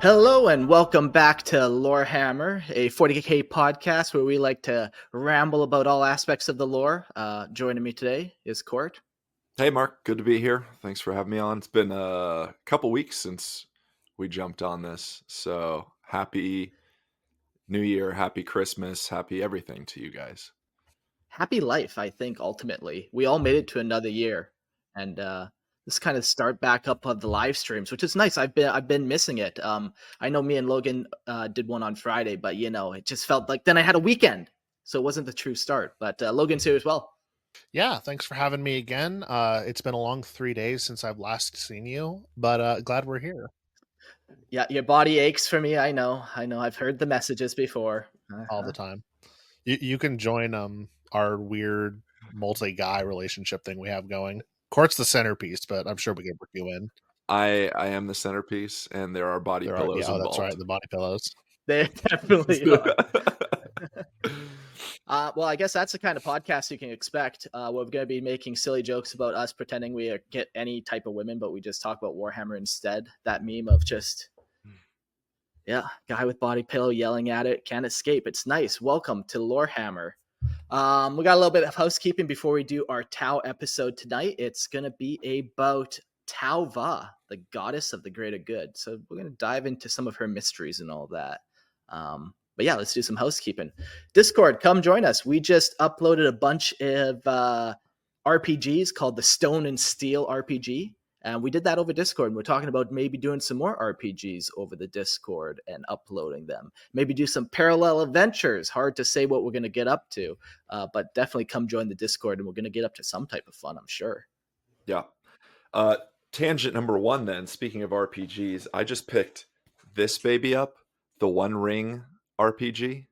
Hello and welcome back to Lorehammer, a 40K podcast where we like to ramble about all aspects of the lore. Joining me today is Court. Hey, Mark. Good to be here. Thanks for having me on. It's been a couple weeks since we jumped on this. So happy New Year, happy Christmas, happy everything to you guys. Happy life, I think, ultimately. We all made it to another year. And this kind of start back up of the live streams, which is nice. I've been missing it. I know me and Logan did one on Friday, but it just felt like then I had a weekend. So it wasn't the true start. But Logan's here as well. Yeah, thanks for having me again. It's been a long 3 days since I've last seen you, but glad we're here. Yeah, your body aches for me. I know. I've heard the messages before. All the time. You can join our weird multi-guy relationship thing we have going. Court's the centerpiece, but I'm sure we can work you in. I am the centerpiece, and there are body pillows involved. That's right, the body pillows. They definitely are. Well, I guess that's the kind of podcast you can expect. We're going to be making silly jokes about us pretending we get any type of women, but we just talk about Warhammer instead. That meme of just, guy with body pillow yelling at it, can't escape. It's nice. Welcome to Lorehammer. We got a little bit of housekeeping before we do our Tau episode tonight. It's going to be about Tau Va, the goddess of the greater good. So we're going to dive into some of her mysteries and all that. But yeah, let's do some housekeeping. Discord, come join us. We just uploaded a bunch of RPGs called the Stone and Steel RPG. And we did that over Discord. And we're talking about maybe doing some more RPGs over the Discord and uploading them. Maybe do some parallel adventures. Hard to say what we're going to get up to. But definitely come join the Discord and we're going to get up to some type of fun, I'm sure. Yeah. Tangent number one then, speaking of RPGs, I just picked this baby up, the One Ring RPG,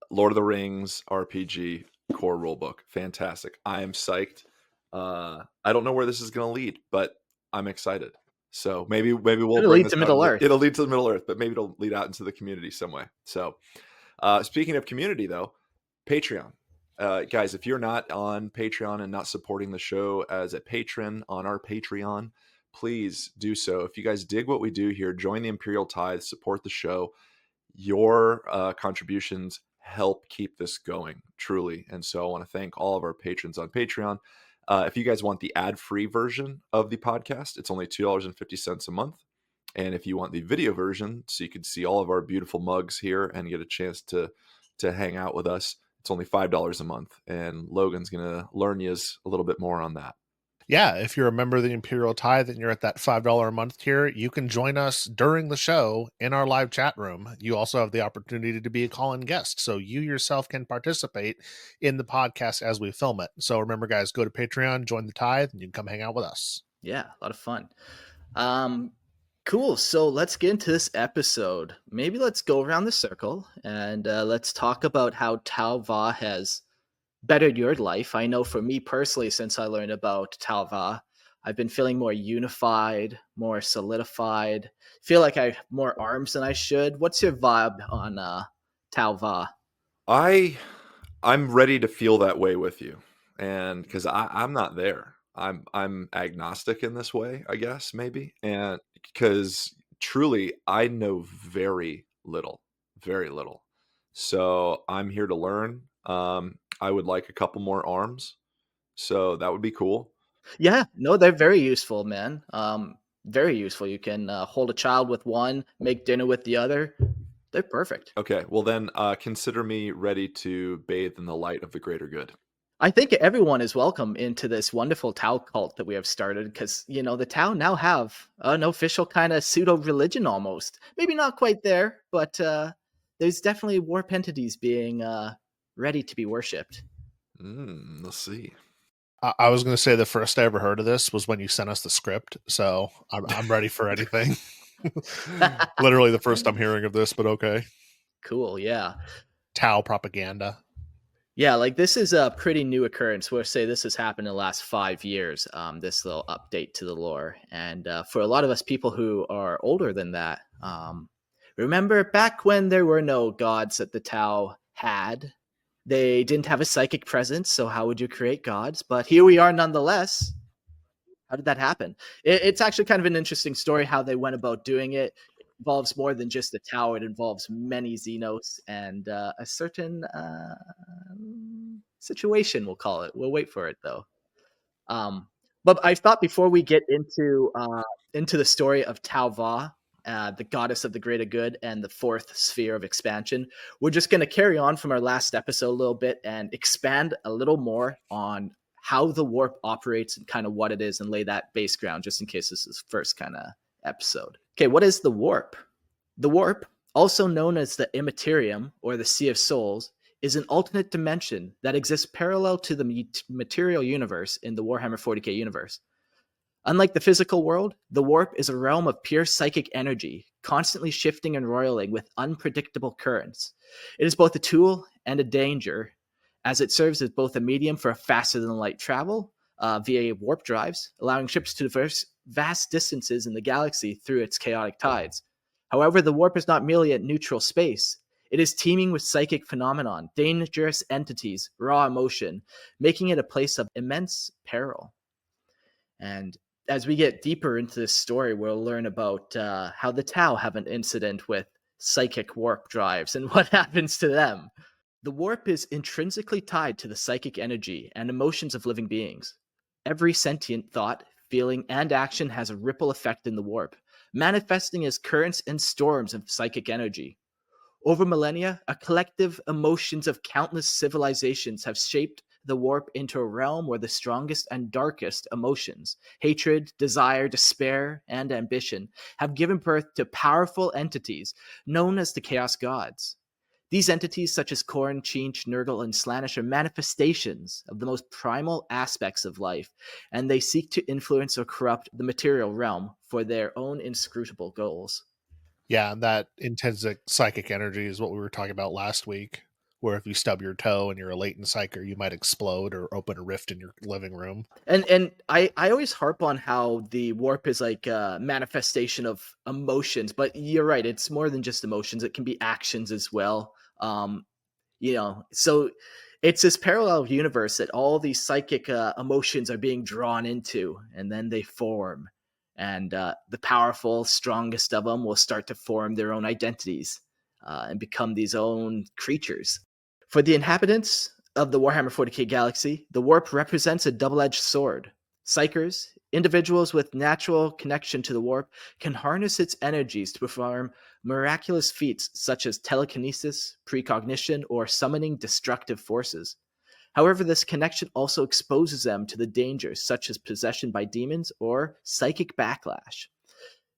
Lord of the Rings RPG core rulebook. Fantastic. I am psyched. I don't know where this is going to lead, but I'm excited. So maybe we'll lead to Middle Earth. It'll lead to Middle Earth, but maybe it'll lead out into the community some way. So speaking of community, though, Patreon. Guys, if you're not on Patreon and not supporting the show as a patron on our Patreon, please do so. If you guys dig what we do here, join the Imperial Tithe, support the show. Your contributions help keep this going, truly. And so I want to thank all of our patrons on Patreon. If you guys want the ad-free version of the podcast, it's only $2.50 a month. And if you want the video version, so you can see all of our beautiful mugs here and get a chance to hang out with us, it's only $5 a month. And Logan's going to learn you a little bit more on that. Yeah, if you're a member of the Imperial Tithe and you're at that $5 a month tier, you can join us during the show in our live chat room. You also have the opportunity to be a call-in guest, so you yourself can participate in the podcast as we film it. So remember, guys, go to Patreon, join the Tithe, and you can come hang out with us. Yeah, a lot of fun. Cool. So let's get into this episode. Maybe let's go around the circle and let's talk about how Tau Va has bettered your life. I know for me personally, since I learned about Tau Va, I've been feeling more unified, more solidified. Feel like I have more arms than I should. What's your vibe on Tau Va? I'm ready to feel that way with you, and because I'm not there. I'm agnostic in this way, I guess, maybe, and because truly I know very little. So I'm here to learn. I would like a couple more arms, so that would be cool. Yeah, no, they're very useful, man. Very useful. You can hold a child with one, make dinner with the other. They're perfect. Okay, well then consider me ready to bathe in the light of the greater good. I think everyone is welcome into this wonderful Tau cult that we have started because, the Tau now have an official kind of pseudo-religion almost. Maybe not quite there, but there's definitely warp entities being ready to be worshipped. Let's see. I was going to say the first I ever heard of this was when you sent us the script, so I'm ready for anything. Literally the first I'm hearing of this, but okay. Cool, yeah. Tau propaganda. Yeah, like this is a pretty new occurrence. We'll say this has happened in the last 5 years, this little update to the lore. And for a lot of us people who are older than that, remember back when there were no gods that the Tau had, they didn't have a psychic presence, so how would you create gods? But here we are nonetheless. How did that happen? It's actually kind of an interesting story how they went about doing it. involves more than just a Tau. It involves many Xenos and a certain situation, we'll call it. We'll wait for it, though. But I thought before we get into the story of Tau Va, the goddess of the greater good and the fourth sphere of expansion, we're just going to carry on from our last episode a little bit and expand a little more on how the warp operates and kind of what it is, and lay that base ground just in case this is the first kind of episode. Okay, what is the warp? The warp, also known as the immaterium or the Sea of Souls, is an alternate dimension that exists parallel to the material universe in the Warhammer 40k universe. Unlike the physical world, the warp is a realm of pure psychic energy, constantly shifting and roiling with unpredictable currents. It is both a tool and a danger, as it serves as both a medium for faster-than-light travel via warp drives, allowing ships to traverse vast distances in the galaxy through its chaotic tides. However, the warp is not merely a neutral space. It is teeming with psychic phenomenon, dangerous entities, raw emotion, making it a place of immense peril. And as we get deeper into this story, we'll learn about how the Tau have an incident with psychic warp drives and what happens to them. The warp is intrinsically tied to the psychic energy and emotions of living beings. Every sentient thought, feeling, and action has a ripple effect in the warp, manifesting as currents and storms of psychic energy. Over millennia, a collective emotions of countless civilizations have shaped the warp into a realm where the strongest and darkest emotions, hatred, desire, despair, and ambition, have given birth to powerful entities known as the Chaos Gods. These entities, such as Khorne, Tzeentch, Nurgle, and Slaanesh, are manifestations of the most primal aspects of life, and they seek to influence or corrupt the material realm for their own inscrutable goals. Yeah, and that intrinsic psychic energy is what we were talking about last week, where if you stub your toe and you're a latent psyker, you might explode or open a rift in your living room. And I always harp on how the warp is like a manifestation of emotions, but you're right, it's more than just emotions. It can be actions as well. So it's this parallel universe that all these psychic emotions are being drawn into, and then they form. And the powerful, strongest of them will start to form their own identities and become these own creatures. For the inhabitants of the Warhammer 40k galaxy, the warp represents a double-edged sword. Psychers, individuals with natural connection to the warp, can harness its energies to perform miraculous feats such as telekinesis, precognition, or summoning destructive forces. However, this connection also exposes them to the dangers such as possession by demons or psychic backlash.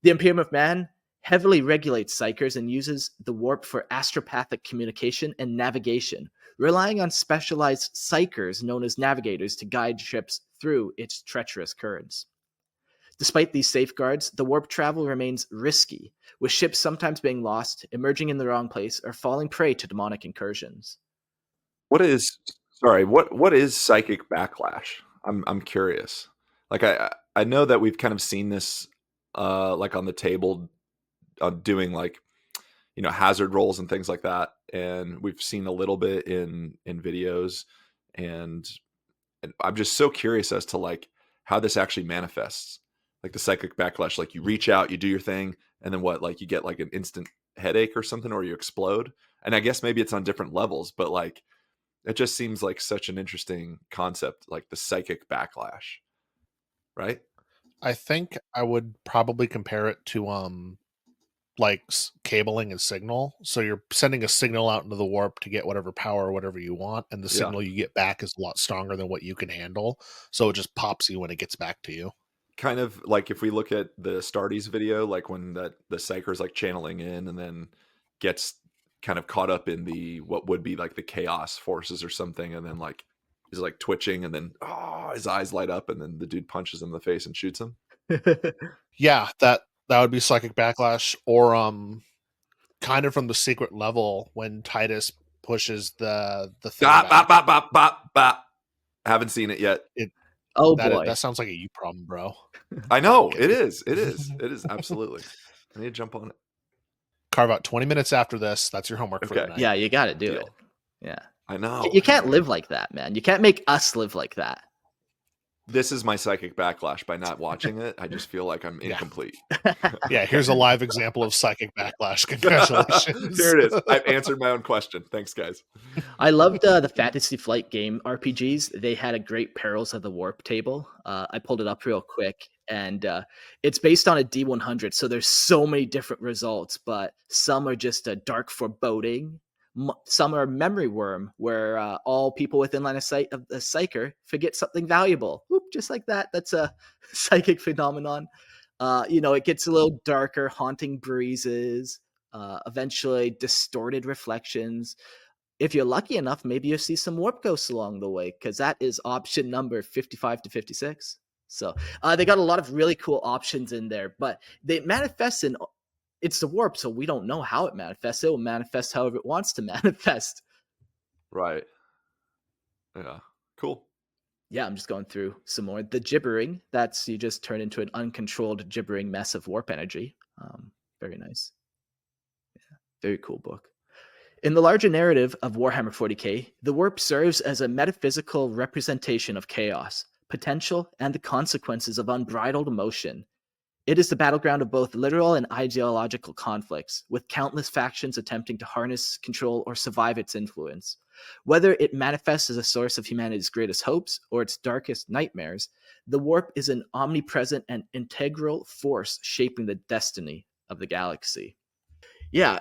The Imperium of Man heavily regulates psychers and uses the warp for astropathic communication and navigation, relying on specialized psychers known as navigators to guide ships through its treacherous currents. Despite these safeguards, the warp travel remains risky, with ships sometimes being lost, emerging in the wrong place, or falling prey to demonic incursions. What is psychic backlash? I'm curious. Like I know that we've kind of seen this like on the table doing like hazard rolls and things like that, and we've seen a little bit in videos, and I'm just so curious as to like how this actually manifests. Like the psychic backlash, like you reach out, you do your thing, and then what? Like you get like an instant headache or something, or you explode. And I guess maybe it's on different levels, but like it just seems like such an interesting concept, like the psychic backlash, right? I think I would probably compare it to like cabling a signal. So you're sending a signal out into the warp to get whatever power or whatever you want, and the signal you get back is a lot stronger than what you can handle. So it just pops you when it gets back to you. Kind of like if we look at the Startise video, like when the psyker's like channeling in and then gets kind of caught up in the what would be like the chaos forces or something, and then like he's like twitching, and then his eyes light up, and then the dude punches him in the face and shoots him. Yeah, that would be psychic backlash, or kind of from the secret level when Titus pushes the thing back. Haven't seen it yet. Boy, that sounds like a you problem, bro. I know. Okay. It is absolutely. I need to jump on it. Carve out 20 minutes after this. That's your homework for tonight. Yeah, you got to do it. Yeah, I know. You can't live like that, man. You can't make us live like that. This is my psychic backlash by not watching it. I just feel like I'm Yeah. incomplete. Yeah, here's a live example of psychic backlash. Congratulations. There it is. I've answered my own question. Thanks, guys. I loved the Fantasy Flight game RPGs. They had a great Perils of the Warp table. I pulled it up real quick, and it's based on a D100. So there's so many different results, but some are just a dark foreboding. Some are memory worm, where all people within line of sight of the psyker forget something valuable. Whoop, just like that. That's a psychic phenomenon. It gets a little darker, haunting breezes, eventually distorted reflections. If you're lucky enough, maybe you'll see some warp ghosts along the way, because that is option number 55 to 56. So they got a lot of really cool options in there, but they manifest in it's the warp, so we don't know how it manifests. It will manifest however it wants to manifest. Right. Yeah. Cool. Yeah, I'm just going through some more. The gibbering, that's you just turn into an uncontrolled gibbering mess of warp energy. Very nice. Yeah, very cool book. In the larger narrative of Warhammer 40k, the warp serves as a metaphysical representation of chaos, potential, and the consequences of unbridled emotion. It is the battleground of both literal and ideological conflicts, with countless factions attempting to harness, control, or survive its influence. Whether it manifests as a source of humanity's greatest hopes or its darkest nightmares, the warp is an omnipresent and integral force shaping the destiny of the galaxy. Yeah,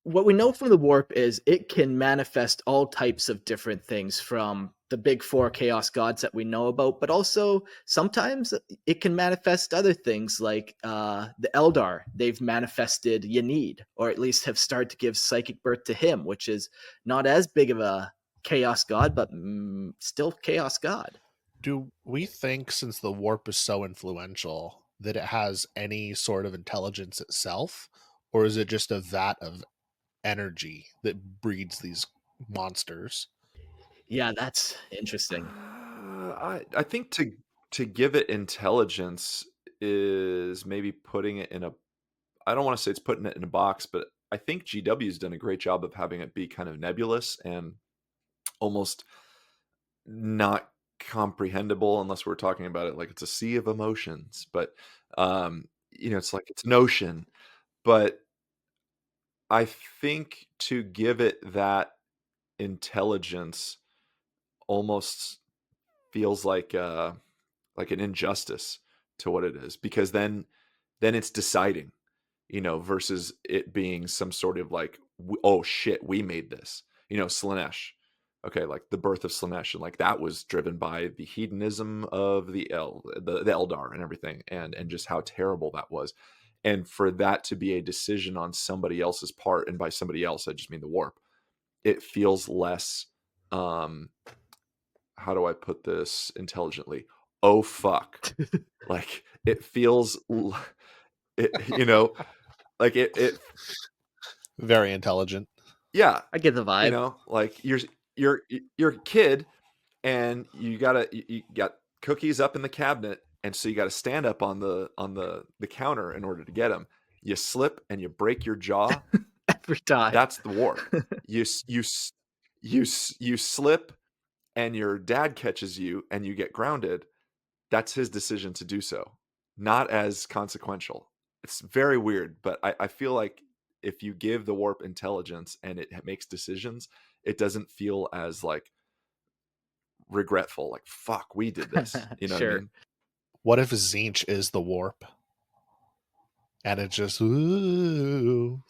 what we know from the warp is it can manifest all types of different things, from the big four chaos gods that we know about, but also sometimes it can manifest other things like the Eldar. They've manifested Yanid, or at least have started to give psychic birth to him, which is not as big of a chaos god, but still chaos god. Do we think, since the warp is so influential, that it has any sort of intelligence itself? Or is it just a vat of energy that breeds these monsters? Yeah, that's interesting. I think to give it intelligence is maybe putting it in a. I don't want to say it's putting it in a box, but I think GW's done a great job of having it be kind of nebulous and almost not comprehensible unless we're talking about it like it's a sea of emotions. But it's like it's notion. But I think to give it that intelligence almost feels like an injustice to what it is, because then it's deciding, versus it being some sort of like, oh shit, we made this, Slanesh. Okay, like the birth of Slanesh, and like that was driven by the hedonism of the Eldar and everything, and just how terrible that was. And for that to be a decision on somebody else's part, and by somebody else I just mean the warp, it feels less how do I put this intelligently? Oh fuck. Like it feels like it Very intelligent. yeah, I get the vibe. like you're a kid, and you got cookies up in the cabinet, and so you got to stand up on the counter in order to get them. You slip and you break your jaw. Every time. That's the warp. You slip and your dad catches you and you get grounded. That's his decision to do so, not as consequential. It's very weird, but I feel like if you give the warp intelligence and it makes decisions, it doesn't feel as like regretful. Like, fuck, we did this. You know what I Sure. mean? What if Tzeentch is the warp? And it just, ooh.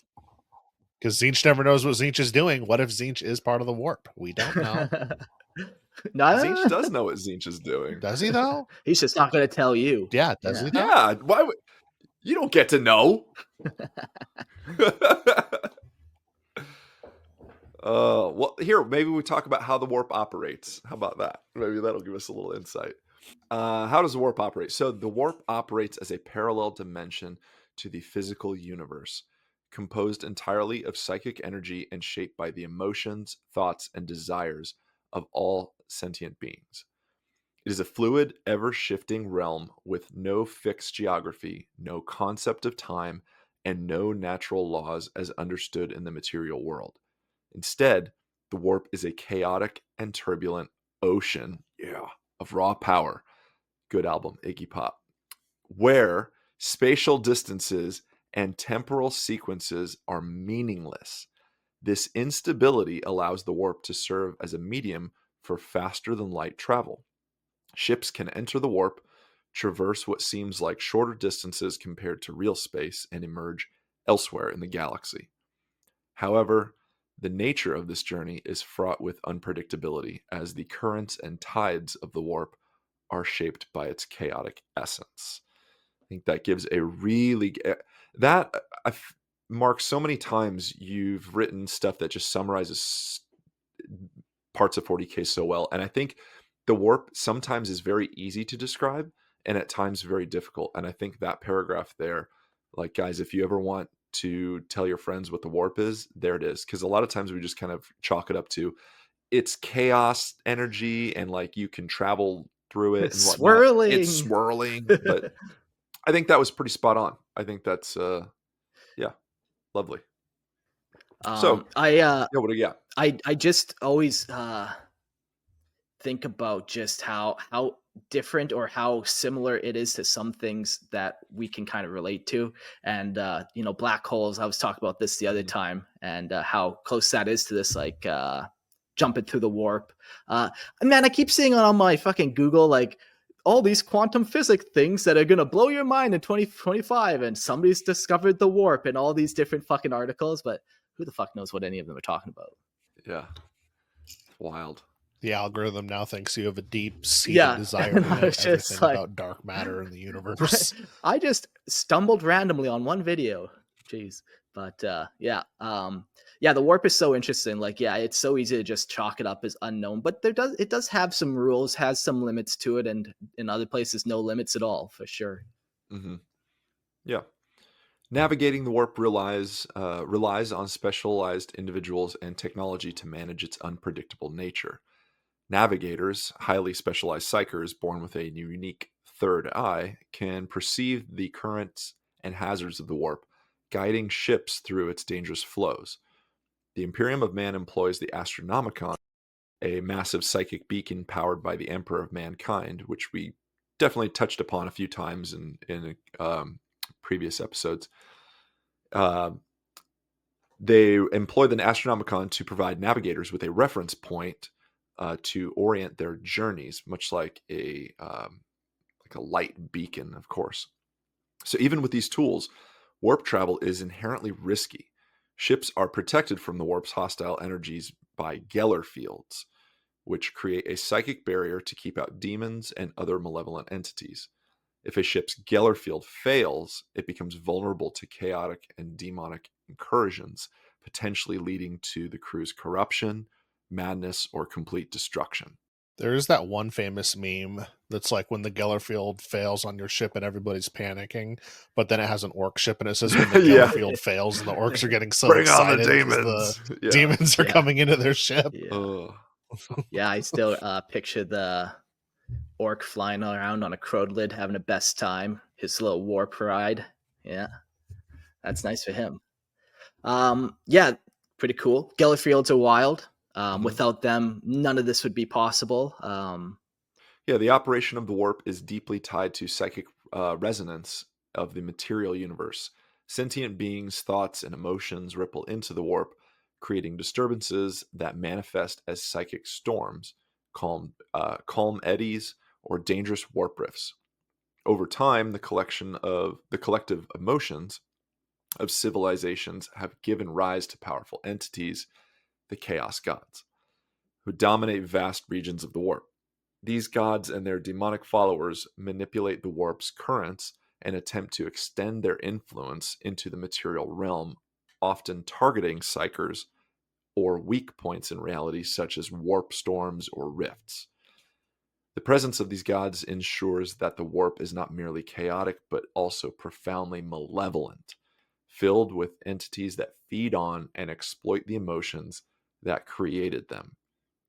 Because Tzeentch never knows what Tzeentch is doing. What if Tzeentch is part of the warp? We don't know. No, Tzeentch does know what Tzeentch is doing. Does he, though? He's just not going to tell you. Yeah, does he, though? Yeah. Why would you don't get to know? Well, here, maybe we talk about how the warp operates. How about that? Maybe that'll give us a little insight. How does the warp operate? So the warp operates as a parallel dimension to the physical universe, composed entirely of psychic energy and shaped by the emotions, thoughts, and desires of all sentient beings. It is a fluid, ever-shifting realm with no fixed geography, no concept of time, and no natural laws as understood in the material world. Instead, the warp is a chaotic and turbulent ocean of raw power. Good album, Iggy Pop. Where spatial distances and temporal sequences are meaningless. This instability allows the warp to serve as a medium for faster than light travel. Ships can enter the warp, traverse what seems like shorter distances compared to real space, and emerge elsewhere in the galaxy. However, the nature of this journey is fraught with unpredictability, as the currents and tides of the warp are shaped by its chaotic essence. I think that gives a really that Mark, so many times you've written stuff that just summarizes parts of 40K so well, and I think the warp sometimes is very easy to describe and at times very difficult. And I think that paragraph there, like, guys, if you ever want to tell your friends what the warp is, there it is. Because a lot of times we just kind of chalk it up to it's chaos energy and like you can travel through it and whatnot. Swirling. It's swirling. But I think that was pretty spot on. I think that's lovely. So what do you got? I just always think about just how different or how similar it is to some things that we can kind of relate to. And black holes, I was talking about this the other time, and how close that is to this, like jumping through the warp. Man, I keep seeing on my fucking Google, like, all these quantum physics things that are going to blow your mind in 2025, and somebody's discovered the warp and all these different fucking articles, but who the fuck knows what any of them are talking about? Yeah. Wild. The algorithm now thinks you have a deep-seated desire to know everything about dark matter in the universe. I just stumbled randomly on one video. Jeez. But the warp is so interesting. Like, it's so easy to just chalk it up as unknown, but it does have some rules, has some limits to it, and in other places, no limits at all, for sure. Mm-hmm. Yeah. Navigating the warp relies on specialized individuals and technology to manage its unpredictable nature. Navigators, highly specialized psychers born with a unique third eye, can perceive the currents and hazards of the warp, guiding ships through its dangerous flows. The Imperium of Man employs the Astronomicon, a massive psychic beacon powered by the Emperor of Mankind, which we definitely touched upon a few times in previous episodes. They employ the Astronomicon to provide navigators with a reference point to orient their journeys, much like a light beacon, of course. So even with these tools, warp travel is inherently risky. Ships are protected from the warp's hostile energies by Geller fields, which create a psychic barrier to keep out demons and other malevolent entities. If a ship's Geller field fails, it becomes vulnerable to chaotic and demonic incursions, potentially leading to the crew's corruption, madness, or complete destruction. There is that one famous meme that's like when the Geller field fails on your ship and everybody's panicking, but then it has an orc ship and it says when the Geller field fails and the orcs are getting so Bring excited on the demons. The demons are coming into their ship. Yeah, I still picture the orc flying around on a crowdlid having the best time, his little warp ride. Yeah, that's nice for him. Pretty cool. Geller fields are wild. Without them, none of this would be possible. The operation of the warp is deeply tied to psychic resonance of the material universe. Sentient beings' thoughts and emotions ripple into the warp, creating disturbances that manifest as psychic storms, calm eddies, or dangerous warp rifts. Over time, the collective emotions of civilizations have given rise to powerful entities, the Chaos Gods, who dominate vast regions of the warp. These gods and their demonic followers manipulate the warp's currents and attempt to extend their influence into the material realm, often targeting psychers or weak points in reality, such as warp storms or rifts. The presence of these gods ensures that the warp is not merely chaotic, but also profoundly malevolent, filled with entities that feed on and exploit the emotions that created them.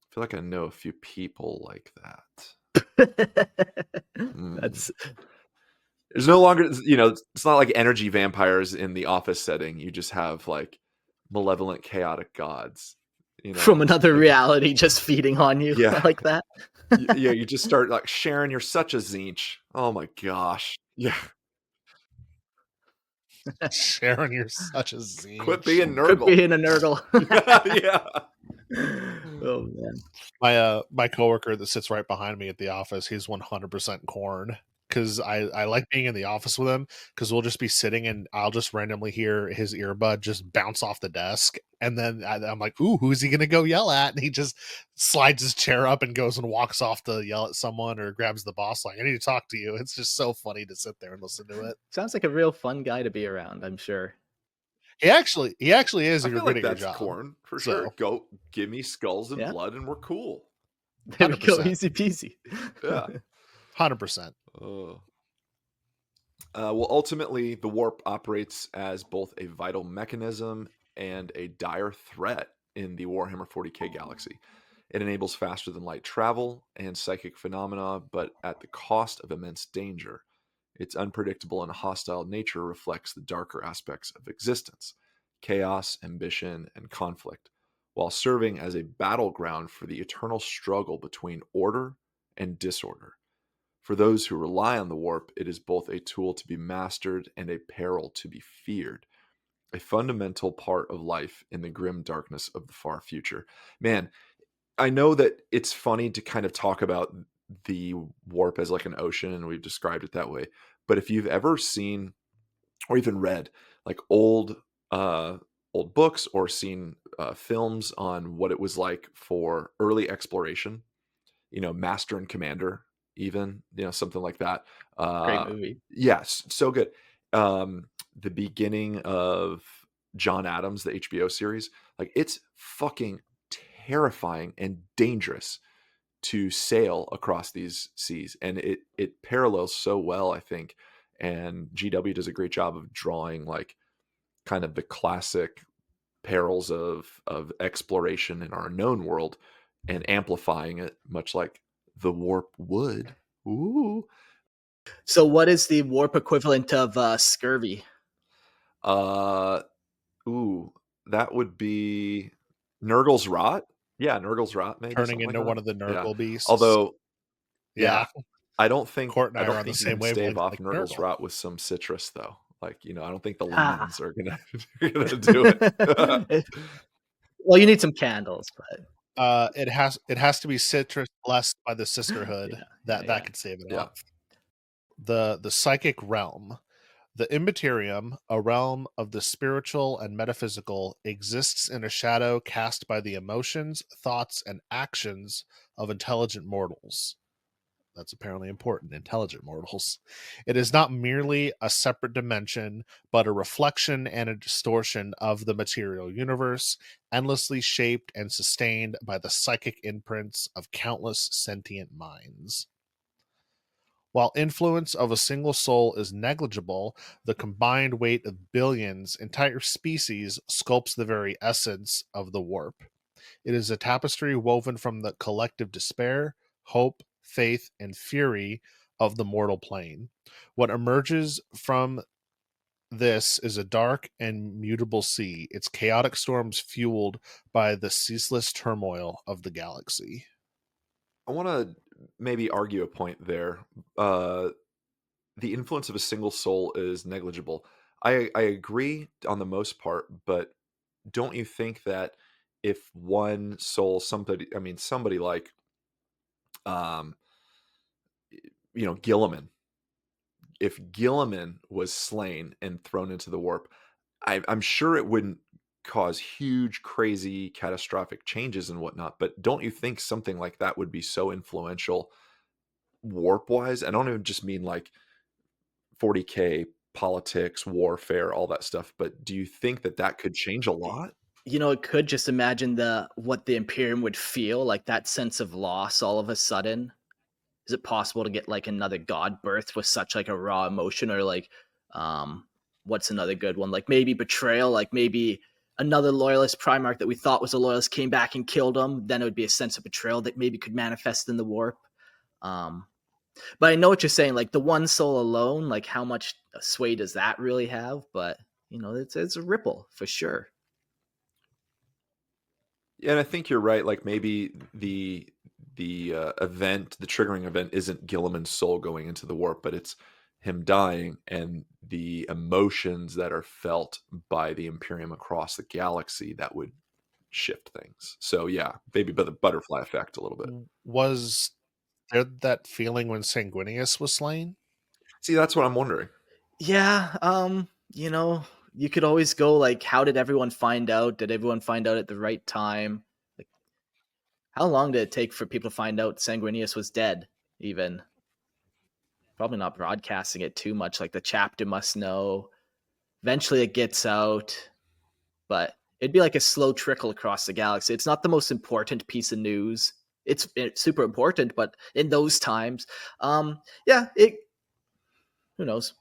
I feel like I know a few people like that. There's no longer, it's not like energy vampires in the Office setting. You just have like malevolent, chaotic gods, from another reality just feeding on you like that. Yeah, you just start like, Sharon, you're such a zinch. Oh my gosh. Yeah. Sharon, you're such a Quit zinch. being Could be Nurgle. in a nurgle. Yeah. Oh man. My coworker that sits right behind me at the office, he's 100% corn, because I like being in the office with him, because we'll just be sitting and I'll just randomly hear his earbud just bounce off the desk, and then I'm like, ooh, who's he gonna go yell at? And he just slides his chair up and goes and walks off to yell at someone or grabs the boss like, I need to talk to you. It's just so funny to sit there and listen to it. Sounds like a real fun guy to be around, I'm sure. He actually is I if you're feel good like at your that's job. corn for So sure. Go give me skulls and Yeah. blood and we're cool. There we go. 100%. Easy peasy. Yeah. 100%. Well, ultimately, the warp operates as both a vital mechanism and a dire threat in the Warhammer 40k galaxy. It enables faster than light travel and psychic phenomena, but at the cost of immense danger. Its unpredictable and hostile nature reflects the darker aspects of existence: chaos, ambition, and conflict, while serving as a battleground for the eternal struggle between order and disorder. For those who rely on the warp, it is both a tool to be mastered and a peril to be feared, a fundamental part of life in the grim darkness of the far future. Man, I know that it's funny to kind of talk about the warp as like an ocean, and we've described it that way. But if you've ever seen or even read like old books or seen films on what it was like for early exploration, Master and Commander, even, something like that. Great movie. Yes, so good. The beginning of John Adams, the HBO series, like it's fucking terrifying and dangerous to sail across these seas, and it parallels so well, I think. And GW does a great job of drawing like kind of the classic perils of exploration in our known world and amplifying it, much like the warp would. Ooh. So, what is the warp equivalent of scurvy? Uh ooh, that would be Nurgle's rot. Yeah, Nurgle's rot, maybe Turning something like into that. one of the Yeah. Nurgle beasts. Although, Yeah. yeah, I don't think Court and I I are don't on the think you same can stave wavelength off like Nurgle's Nurgle. rot with some citrus though. Like, I don't think the Ah. lemons are gonna do it. Well, you need some candles, but It has to be citrus blessed by the sisterhood. yeah. That could save it Yeah. off. The psychic realm. The immaterium, a realm of the spiritual and metaphysical, exists in a shadow cast by the emotions, thoughts, and actions of intelligent mortals. That's apparently important. Intelligent mortals. It is not merely a separate dimension, but a reflection and a distortion of the material universe, endlessly shaped and sustained by the psychic imprints of countless sentient minds. While influence of a single soul is negligible, the combined weight of billions, entire species, sculpts the very essence of the warp. It is a tapestry woven from the collective despair, hope, faith, and fury of the mortal plane. What emerges from this is a dark and mutable sea, its chaotic storms fueled by the ceaseless turmoil of the galaxy. I want to maybe argue a point there. Uh, the influence of a single soul is negligible. I agree on the most part, but don't you think that if one soul, somebody like, um, Gilliman, if Gilliman was slain and thrown into the warp, I'm sure it wouldn't cause huge, crazy, catastrophic changes and whatnot. But don't you think something like that would be so influential warp wise? I don't even just mean like 40k politics, warfare, all that stuff. But do you think that could change a lot? it could just imagine what the Imperium would feel like, that sense of loss all of a sudden. Is it possible to get like another god birth with such like a raw emotion, or like, what's another good one? Like maybe betrayal, like maybe another loyalist Primarch that we thought was a loyalist came back and killed him. Then it would be a sense of betrayal that maybe could manifest in the warp. Um, but I know what you're saying. Like the one soul alone, like how much sway does that really have? But it's a ripple for sure. Yeah, and I think you're right. Like maybe event, the triggering event, isn't Gilliman's soul going into the warp, but it's him dying and the emotions that are felt by the Imperium across the galaxy that would shift things. So yeah, maybe the butterfly effect a little bit. Was there that feeling when Sanguinius was slain? See, that's what I'm wondering. Yeah, you know, you could always go like, how did everyone find out? Did everyone find out at the right time? Like, how long did it take for people to find out Sanguinius was dead? Even probably not broadcasting it too much. Like the chapter must know. Eventually, it gets out, but it'd be like a slow trickle across the galaxy. It's not the most important piece of news. It's super important, but in those times, yeah, it. Who knows?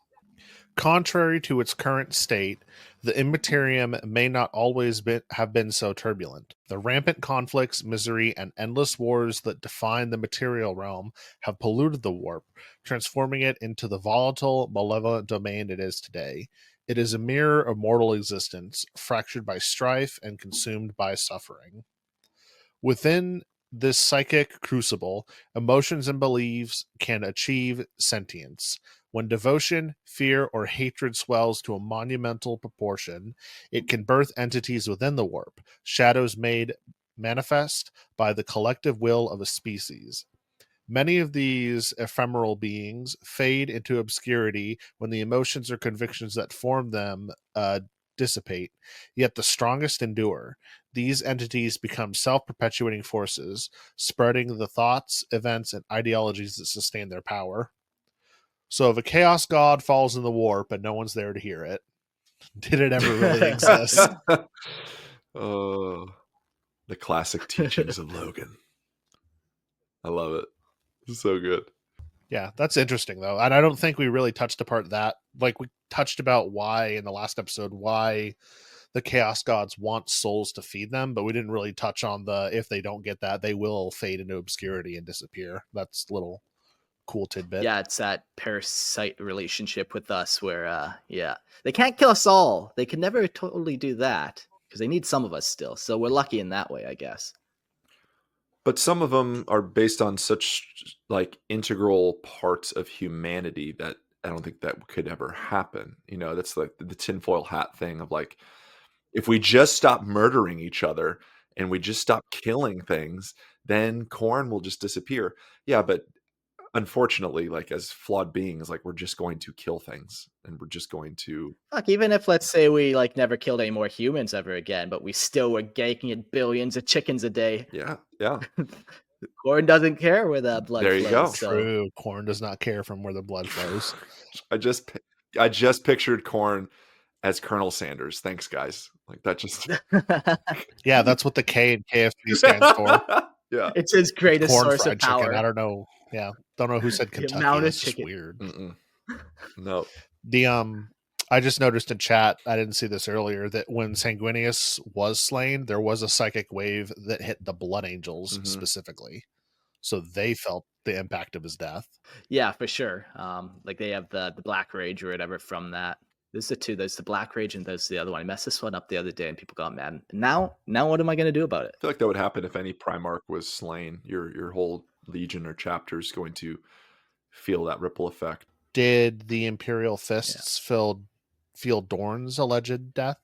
Contrary to its current state, the Immaterium may not always have been so turbulent. The rampant conflicts, misery, and endless wars that define the material realm have polluted the warp, transforming it into the volatile, malevolent domain it is today. It is a mirror of mortal existence, fractured by strife and consumed by suffering. Within this psychic crucible, emotions and beliefs can achieve sentience. When devotion, fear, or hatred swells to a monumental proportion, it can birth entities within the warp, shadows made manifest by the collective will of a species. Many of these ephemeral beings fade into obscurity when the emotions or convictions that form them dissipate, yet the strongest endure. These entities become self-perpetuating forces, spreading the thoughts, events, and ideologies that sustain their power. So if a chaos god falls in the warp and no one's there to hear it, did it ever really exist? Oh, the classic teachings of Logan. I love it. It's so good. Yeah, that's interesting though. And I don't think we really touched apart that. Like we touched about why in the last episode, why the chaos gods want souls to feed them, but we didn't really touch on the if they don't get that, they will fade into obscurity and disappear. That's a little cool tidbit. Yeah, it's that parasite relationship with us where yeah, they can't kill us all. They can never totally do that because they need some of us still. So we're lucky in that way, I guess. But some of them are based on such like integral parts of humanity that I don't think that could ever happen. You know, that's like the tinfoil hat thing of like, if we just stop murdering each other and we just stop killing things, then corn will just disappear. Yeah, but unfortunately, like as flawed beings, like we're just going to kill things and we're just going to. Fuck, even if let's say we like never killed any more humans ever again, but we still were gaking billions of chickens a day. Yeah, yeah. Corn doesn't care where the blood There you flows. go. So. True. Corn does not care from where the blood flows. I just pictured corn as Colonel Sanders. Thanks, guys. Like that just. Yeah, that's what the K in KFC stands for. Yeah, it's his greatest Corn source fried of power. chicken. I don't know. Yeah, don't know who said The Kentucky. amount of That's just chicken. weird. No. The I just noticed in chat, I didn't see this earlier, that when Sanguinius was slain, there was a psychic wave that hit the Blood Angels specifically. So they felt the impact of his death. Yeah, for sure. Like they have the Black Rage or whatever from that. There's the two. There's the Black Rage and there's the other one. I messed this one up the other day and people got mad. Now what am I going to do about it? I feel like that would happen if any Primarch was slain. Your whole legion or chapter is going to feel that ripple effect. Did the Imperial Fists feel Dorn's alleged death?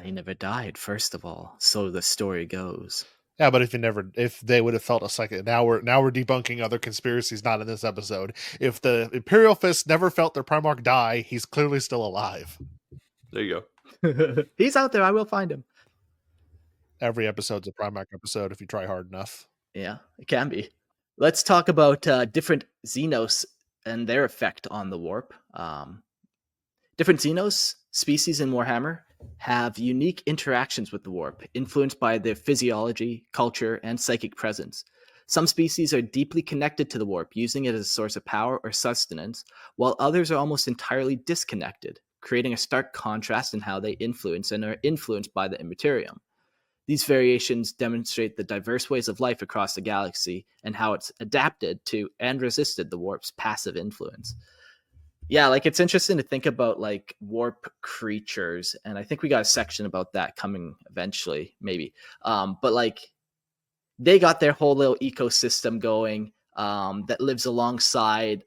He never died, first of all. So the story goes. Yeah, but if they would have felt a psychic, now we're debunking other conspiracies not in this episode. If the Imperial Fist never felt their Primarch die, he's clearly still alive. There you go. He's out there. I will find him. Every episode's a Primarch episode if you try hard enough. Yeah, it can be. Let's talk about different Xenos and their effect on the warp. Different Xenos species in Warhammer have unique interactions with the warp, influenced by their physiology, culture, and psychic presence. Some species are deeply connected to the warp, using it as a source of power or sustenance, while others are almost entirely disconnected, creating a stark contrast in how they influence and are influenced by the Immaterium. These variations demonstrate the diverse ways of life across the galaxy and how it's adapted to and resisted the warp's passive influence. Yeah, like it's interesting to think about like warp creatures, and I think we got a section about that coming eventually, maybe. But like they got their whole little ecosystem going that lives alongside,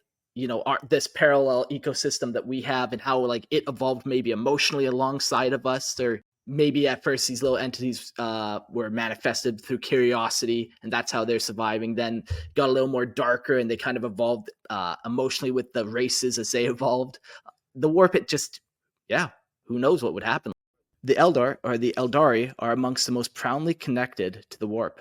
this parallel ecosystem that we have, and how like it evolved maybe emotionally alongside of us, or maybe at first these little entities were manifested through curiosity, and that's how they're surviving. Then got a little more darker, and they kind of evolved emotionally with the races as they evolved. The warp, it just, yeah, who knows what would happen. The Eldar, or the Eldari, are amongst the most profoundly connected to the warp,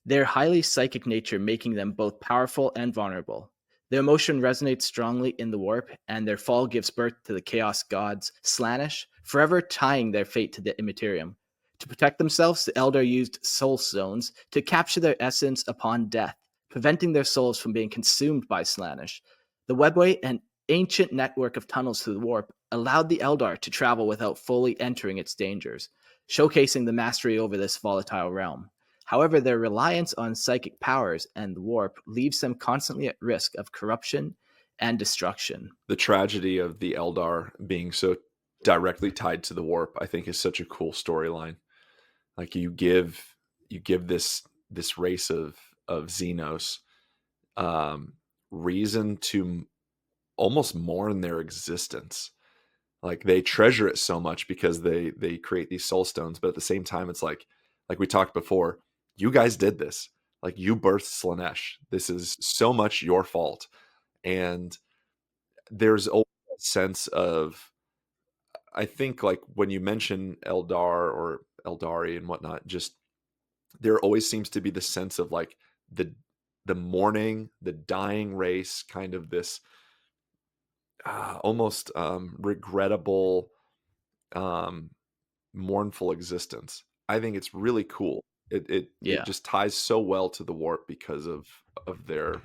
their highly psychic nature making them both powerful and vulnerable. Their emotion resonates strongly in the warp, and their fall gives birth to the chaos gods Slaanesh, forever tying their fate to the Immaterium. To protect themselves, the Eldar used soul stones to capture their essence upon death, preventing their souls from being consumed by Slaanesh. The webway, an ancient network of tunnels through the warp, allowed the Eldar to travel without fully entering its dangers, showcasing the mastery over this volatile realm. However, their reliance on psychic powers and the warp leaves them constantly at risk of corruption and destruction. The tragedy of the Eldar being so directly tied to the warp, I think, is such a cool storyline. Like you give this race of Xenos reason to almost mourn their existence. Like they treasure it so much because they create these soul stones, but at the same time, it's like we talked before, you guys did this. Like you birthed Slaanesh. This is so much your fault. And there's always a sense of, I think, like when you mention Eldar or Eldari and whatnot, just there always seems to be the sense of like the mourning, the dying race, kind of this almost regrettable, mournful existence. I think it's really cool. It Yeah. just ties so well to the warp because of their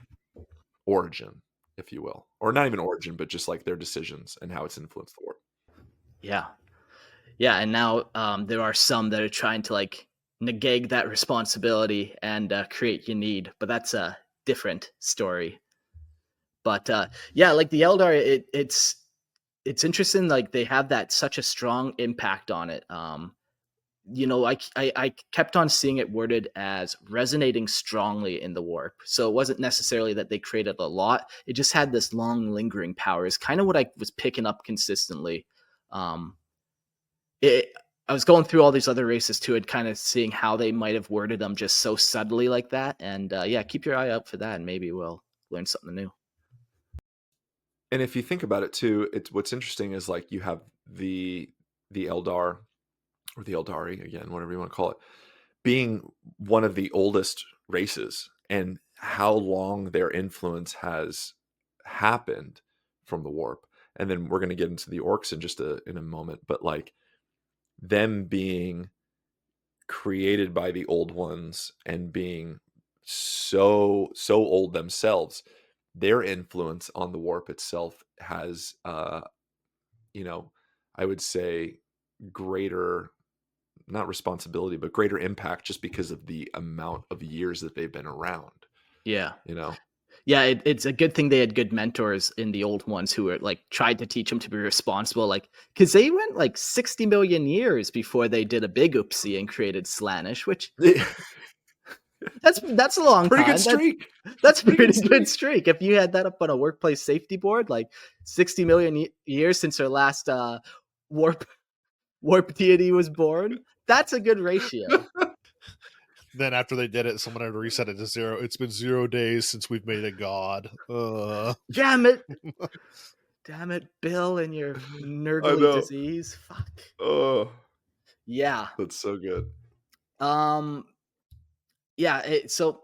origin, if you will, or not even origin, but just like their decisions and how it's influenced the warp. Yeah. Yeah. And now there are some that are trying to like negate that responsibility and create Unid, but that's a different story. But yeah, like the Eldar, it's interesting. Like they have that such a strong impact on it. I kept on seeing it worded as resonating strongly in the warp. So it wasn't necessarily that they created a lot. It just had this long lingering power is kind of what I was picking up consistently. Um, I was going through all these other races too and kind of seeing how they might have worded them just so subtly like that. And yeah, keep your eye out for that and maybe we'll learn something new. And if you think about it too, it's what's interesting is like you have the Eldar or the Eldari, again, whatever you want to call it, being one of the oldest races, and how long their influence has happened from the warp. And then we're going to get into the orcs in just in a moment, but like them being created by the old ones and being so old themselves, their influence on the warp itself has I would say greater, not responsibility, but greater impact, just because of the amount of years that they've been around. Yeah. Yeah, It's a good thing they had good mentors in the old ones who were like tried to teach them to be responsible, like because they went like 60 million years before they did a big oopsie and created Slaanesh, which that's a long pretty time. good streak. That's a pretty good streak. If you had that up on a workplace safety board, like 60 million years since their last warp deity was born, that's a good ratio. Then after they did it, someone had to reset it to 0. It's been 0 days since we've made a god. Damn it. Damn it, Bill, and your nerdly disease. Fuck. Oh, Yeah. that's so good. Yeah, so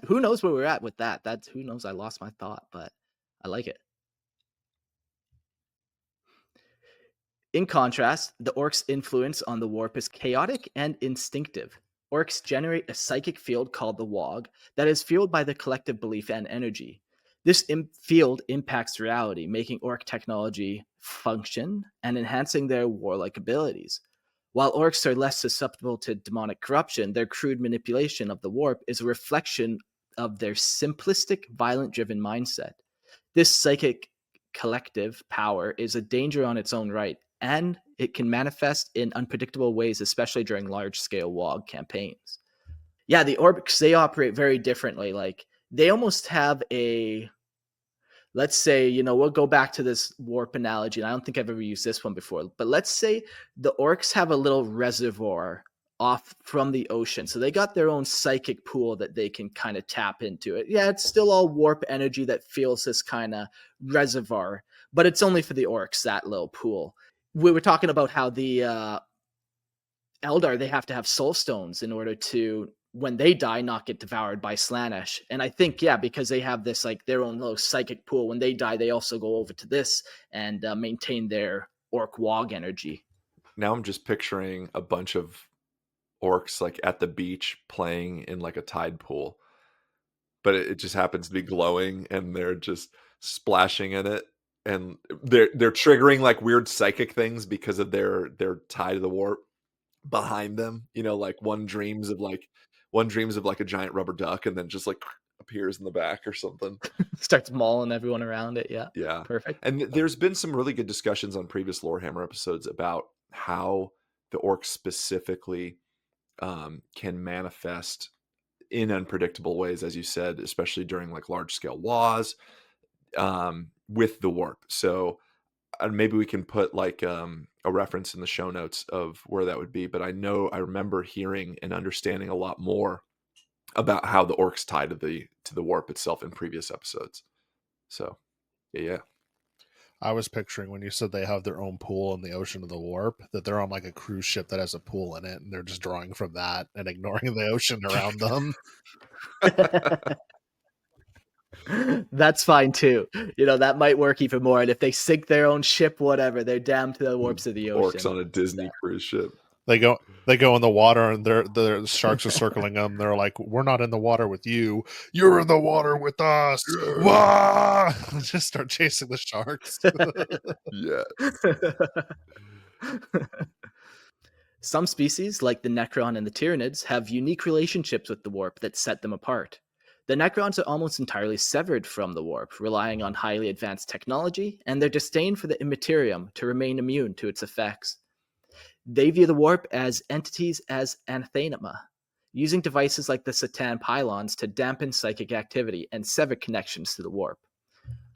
who knows where we're at with that? That's who knows. I lost my thought, but I like it. In contrast, the orcs' influence on the warp is chaotic and instinctive. Orcs generate a psychic field called the Wog that is fueled by the collective belief and energy. This field impacts reality, making orc technology function and enhancing their warlike abilities. While orcs are less susceptible to demonic corruption, their crude manipulation of the warp is a reflection of their simplistic, violent driven mindset. This psychic collective power is a danger on its own right, and it can manifest in unpredictable ways, especially during large scale WoG campaigns. Yeah, the orcs, they operate very differently. Like they almost have a, let's say, we'll go back to this warp analogy, and I don't think I've ever used this one before, but let's say the orcs have a little reservoir off from the ocean. So they got their own psychic pool that they can kind of tap into it. Yeah, it's still all warp energy that feels this kind of reservoir, but it's only for the orcs, that little pool. We were talking about how the Eldar, they have to have soul stones in order to, when they die, not get devoured by Slaanesh. And I think, yeah, because they have this like their own little psychic pool, when they die, they also go over to this and maintain their orc wog energy. Now I'm just picturing a bunch of orcs like at the beach playing in like a tide pool, but it just happens to be glowing and they're just splashing in it, and they're triggering like weird psychic things because of their tie to the warp behind them. Like one dreams of like a giant rubber duck and then just like appears in the back or something. Starts mauling everyone around it. Yeah. Perfect. And there's been some really good discussions on previous Lorehammer episodes about how the orcs specifically can manifest in unpredictable ways, as you said, especially during like large scale wars with the warp. So maybe we can put like a reference in the show notes of where that would be. But I remember hearing and understanding a lot more about how the orcs tie to the warp itself in previous episodes. So yeah. I was picturing when you said they have their own pool in the ocean of the warp, that they're on like a cruise ship that has a pool in it, and they're just drawing from that and ignoring the ocean around them. That's fine too. That might work even more. And if they sink their own ship, whatever, they're damned to the warps of the ocean. Orcs on a Disney cruise ship. They go in the water and the sharks are circling them. They're like, "We're not in the water with you. You're in the water with us." Wah! Just start chasing the sharks. Yeah. Some species, like the Necron and the Tyranids, have unique relationships with the warp that set them apart. The Necrons are almost entirely severed from the warp, relying on highly advanced technology and their disdain for the immaterium to remain immune to its effects. They view the warp as entities as anathema, using devices like the Satan pylons to dampen psychic activity and sever connections to the warp.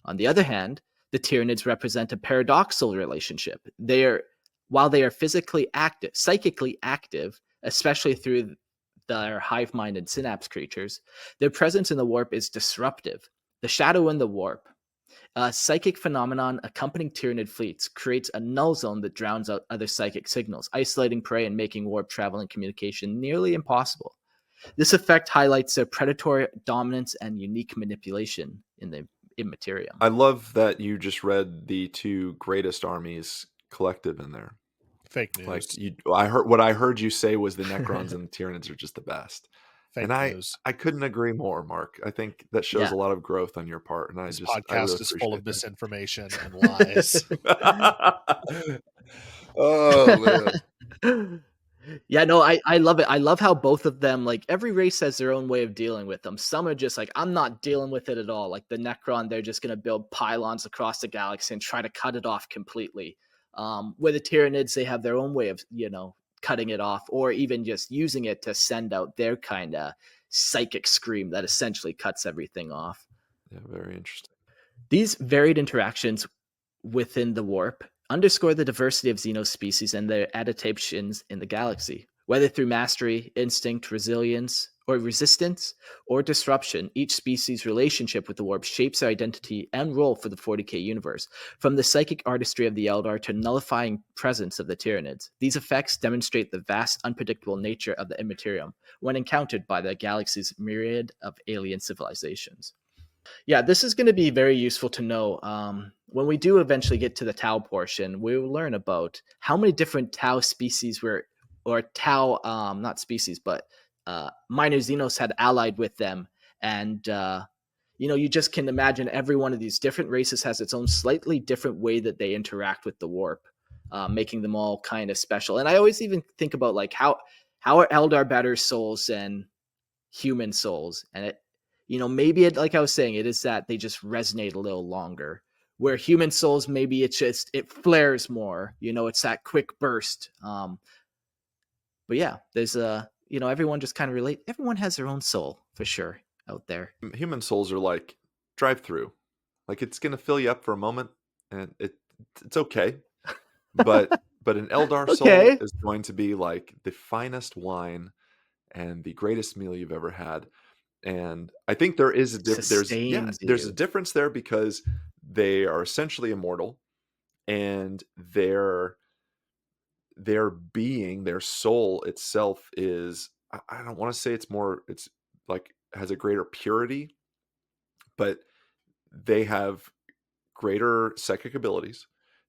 On the other hand, the Tyranids represent a paradoxical relationship. While they are psychically active, especially through their hive-minded synapse creatures, their presence in the warp is disruptive. The shadow in the warp, a psychic phenomenon accompanying Tyranid fleets, creates a null zone that drowns out other psychic signals, isolating prey and making warp travel and communication nearly impossible. This effect highlights their predatory dominance and unique manipulation in the immaterium. I love that you just read the two greatest armies collective in there. Fake news. Like what I heard you say was the Necrons and the Tyranids are just the best. Fake and news. I couldn't agree more, Mark. I think that shows a lot of growth on your part. And this podcast really is full of misinformation and lies. Oh man. Yeah, no, I love it. I love how both of them, like every race has their own way of dealing with them. Some are just like, I'm not dealing with it at all. Like the Necron, they're just going to build pylons across the galaxy and try to cut it off completely. Where the Tyranids, they have their own way of, cutting it off, or even just using it to send out their kind of psychic scream that essentially cuts everything off. Yeah, very interesting. These varied interactions within the warp underscore the diversity of Xenos species and their adaptations in the galaxy. Whether through mastery, instinct, resilience, or resistance, or disruption, each species' relationship with the warp shapes their identity and role for the 40k universe, from the psychic artistry of the Eldar to nullifying presence of the Tyranids. These effects demonstrate the vast, unpredictable nature of the Immaterium when encountered by the galaxy's myriad of alien civilizations. Yeah, this is going to be very useful to know. When we do eventually get to the Tau portion, we will learn about how many different Tau species not species, but minor Xenos had allied with them. And, you just can imagine every one of these different races has its own slightly different way that they interact with the warp, making them all kind of special. And I always even think about like how are Eldar better souls than human souls? And maybe like I was saying, it is that they just resonate a little longer. Where human souls, maybe it flares more. It's that quick burst. But yeah, there's everyone just kind of relate. Everyone has their own soul for sure out there. Human souls are like drive through. Like it's gonna fill you up for a moment, and it's okay. But an Eldar soul Okay. is going to be like the finest wine and the greatest meal you've ever had. And I think there is Sustains there's a you. difference there because they are essentially immortal, and their being, their soul itself is, I don't want to say it's like has a greater purity, but they have greater psychic abilities.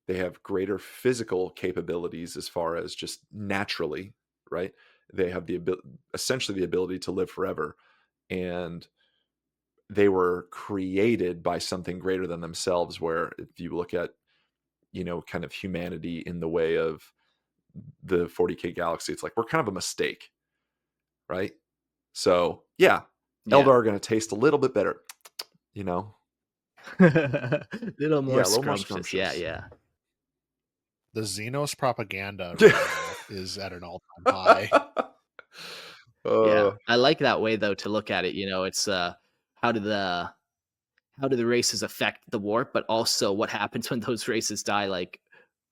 They have greater physical capabilities as far as just naturally, right? They have essentially the ability to live forever. And they were created by something greater than themselves, where if you look at, kind of humanity in the way of the 40K galaxy, it's like we're kind of a mistake, right? So yeah, Yeah. Eldar are going to taste a little bit better, you know? Little more Yeah, a little more scrumptious. Yeah, scrumptious. yeah. The Xenos propaganda right now is at an all-time high. Yeah. I like that way though to look at it. It's how do the races affect the warp, but also what happens when those races die? Like,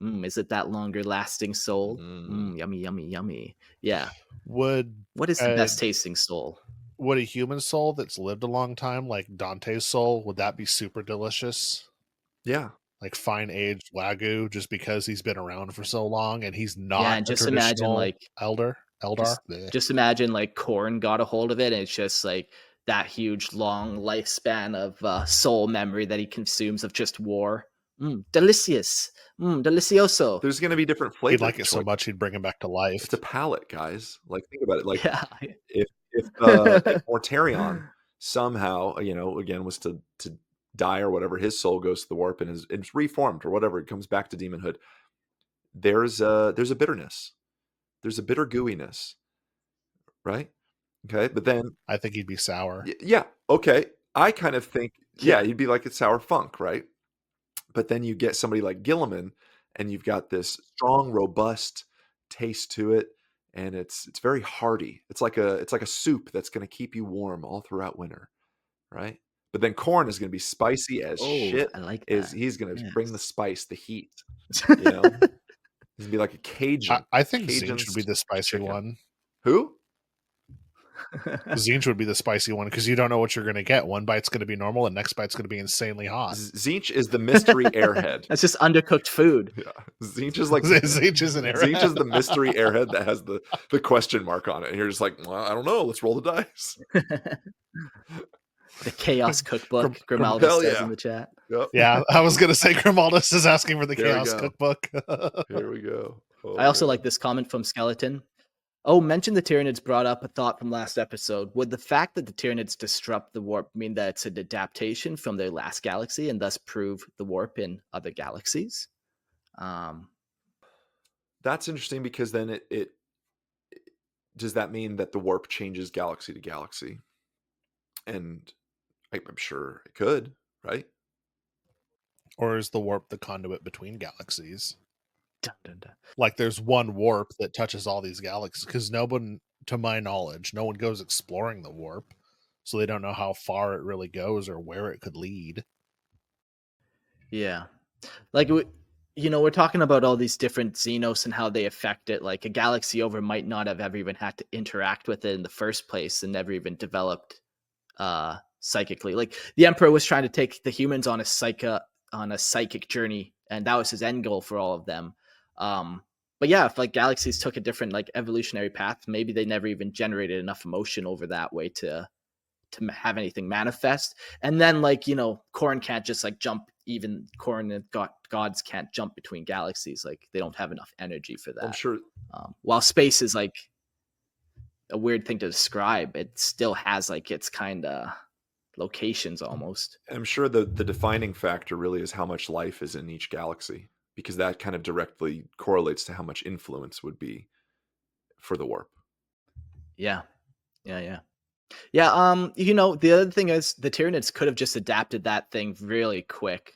is it that longer lasting soul? Yummy, yummy, yummy. Yeah. Would What is the best tasting soul? would a human soul that's lived a long time, like Dante's soul, would that be super delicious? Yeah. Like fine aged Wagyu, just because he's been around for so long and he's Yeah, not and a just imagine traditional like Eldar. Bleh. just imagine like Korn got a hold of it, and it's just like that huge long lifespan of soul memory that he consumes of just war. Delicious. Delicioso. There's going to be different He'd flavor like it so choice. much he'd bring him back to life. It's a palate, guys. Like, think about it. Like, Yeah. if Mortarion somehow, again, was to die or whatever, his soul goes to the warp and is reformed or whatever, it comes back to demonhood. There's a bitterness. There's a bitter gooiness, right? Okay, but then I think he'd be sour. yeah, okay. I kind of think Yeah. you'd be like it's sour funk, right? But then you get somebody like Gilliman, and you've got this strong, robust taste to it, and it's very hearty. It's like a soup that's going to keep you warm all throughout winter, right? But then corn is going to be spicy as Oh, shit. I like Is that. he's going to bring the Yes. spice, the heat. He's going to be like a Cajun. I think Cajun Zinch would be the spicy chicken. one. Who? Zinch would be the spicy one because you don't know what you're going to get. One bite's going to be normal, and next bite's going to be insanely hot. Zinch is the mystery airhead. That's just undercooked food. Yeah, Zinch is like Zinch is an airhead. Zinch is the mystery airhead that has the question mark on it. And you're just like, well, I don't know. Let's roll the dice. The Chaos Cookbook, Hell Grimaldo says yeah. in the chat. Yep. Yeah, I was going to say Grimaldus is asking for the There we Chaos go. Cookbook. Here we go. Oh, I also man. like this comment from Skeleton. Oh, mention the Tyranids brought up a thought from last episode. Would the fact that the Tyranids disrupt the warp mean that it's an adaptation from their last galaxy and thus prove the warp in other galaxies? That's interesting because then it does that mean that the warp changes galaxy to galaxy? And I'm sure it could, right? Or is the warp the conduit between galaxies? Dun, dun, dun. Like there's one warp that touches all these galaxies because no one, to my knowledge, no one goes exploring the warp. So they don't know how far it really goes or where it could lead. Yeah. Like, we're talking about all these different Xenos and how they affect it. Like a galaxy over might not have ever even had to interact with it in the first place and never even developed psychically. Like the Emperor was trying to take the humans on a psychic journey, and that was his end goal for all of them. But yeah, if like galaxies took a different like evolutionary path, maybe they never even generated enough emotion over that way to have anything manifest. And then like, Korn can't just like jump, even Korn and gods can't jump between galaxies. Like they don't have enough energy for that. I'm sure. While space is like a weird thing to describe, it still has like its kind of locations almost. I'm sure the defining factor really is how much life is in each galaxy, because that kind of directly correlates to how much influence would be for the warp. Yeah. The other thing is the Tyranids could have just adapted that thing really quick.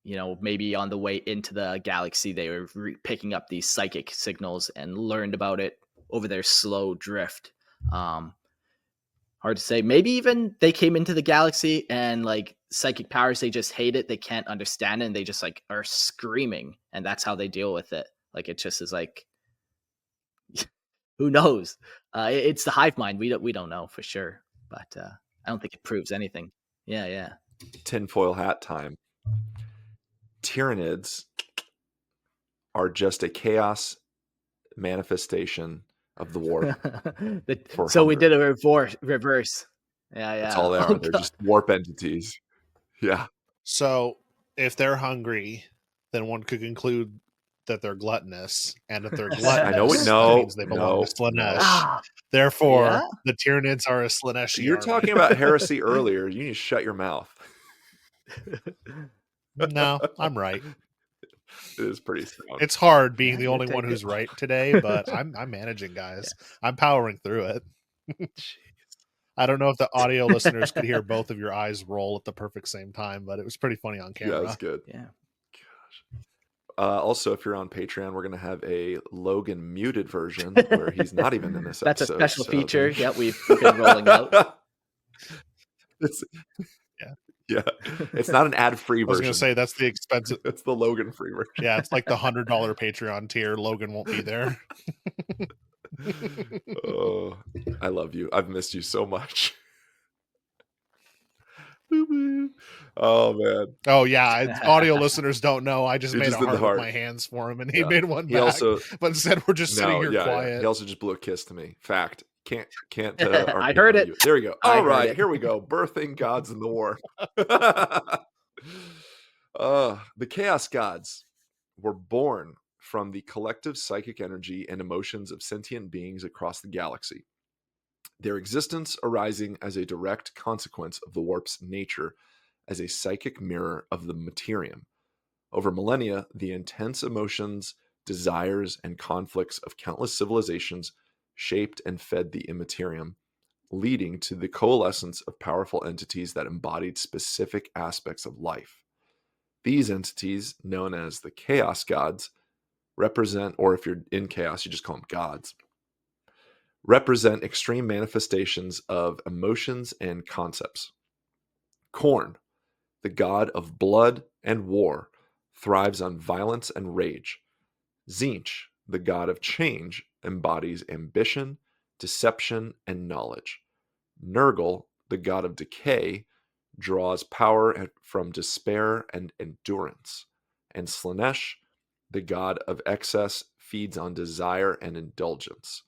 Maybe on the way into the galaxy, they were picking up these psychic signals and learned about it over their slow drift. Hard to say. Maybe even they came into the galaxy and like psychic powers, they just hate it. They can't understand it, and they just like are screaming, and that's how they deal with it. Like it just is like, who knows? It's the hive mind. We don't know for sure, but I don't think it proves anything. Yeah. Tinfoil hat time. Tyranids are just a chaos manifestation of the warp. So we did a reverse. Yeah. That's all they are. They're just warp entities. Yeah. So if they're hungry, then one could conclude that they're gluttonous, and if they're gluttonous, I know it. that means they belong to Slaanesh. Therefore, the Tyranids are a Slaaneshi. You're talking about heresy earlier. You need to shut your mouth. No, I'm right. It is pretty strong. It's hard being the only one who's right today, but I'm managing, guys. Yeah. I'm powering through it. I don't know if the audio listeners could hear both of your eyes roll at the perfect same time, but it was pretty funny on camera. Yeah, that's good. Yeah. Gosh. Also, if you're on Patreon, we're going to have a Logan muted version where he's not even in this That's episode. That's a special feature. Yeah, we've been rolling out. Yeah. It's not an ad-free version. I was going to say that's the expensive. It's the Logan-free version. Yeah, it's like the $100 Patreon tier. Logan won't be there. Oh, I love you. I've missed you so much. Oh man. Oh yeah. Audio listeners don't know. I just made a heart with my hands for him, and he made one back. Also, but instead, we're just sitting here quiet. Yeah. He also just blew a kiss to me. Fact. Can't. I heard it. There we go. All right, here we go. Birthing gods in the war. The chaos gods were born from the collective psychic energy and emotions of sentient beings across the galaxy. Their existence arising as a direct consequence of the warp's nature as a psychic mirror of the materium. Over millennia, the intense emotions, desires, and conflicts of countless civilizations shaped and fed the immaterium, leading to the coalescence of powerful entities that embodied specific aspects of life. These entities, known as the chaos gods, represent, or if you're in chaos, you just call them gods, represent extreme manifestations of emotions and concepts. Khorne, the god of blood and war, thrives on violence and rage. Tzeentch, the god of change, embodies ambition, deception, and knowledge. Nurgle, the god of decay, draws power from despair and endurance. And Slaanesh, the god of excess, feeds on desire and indulgence.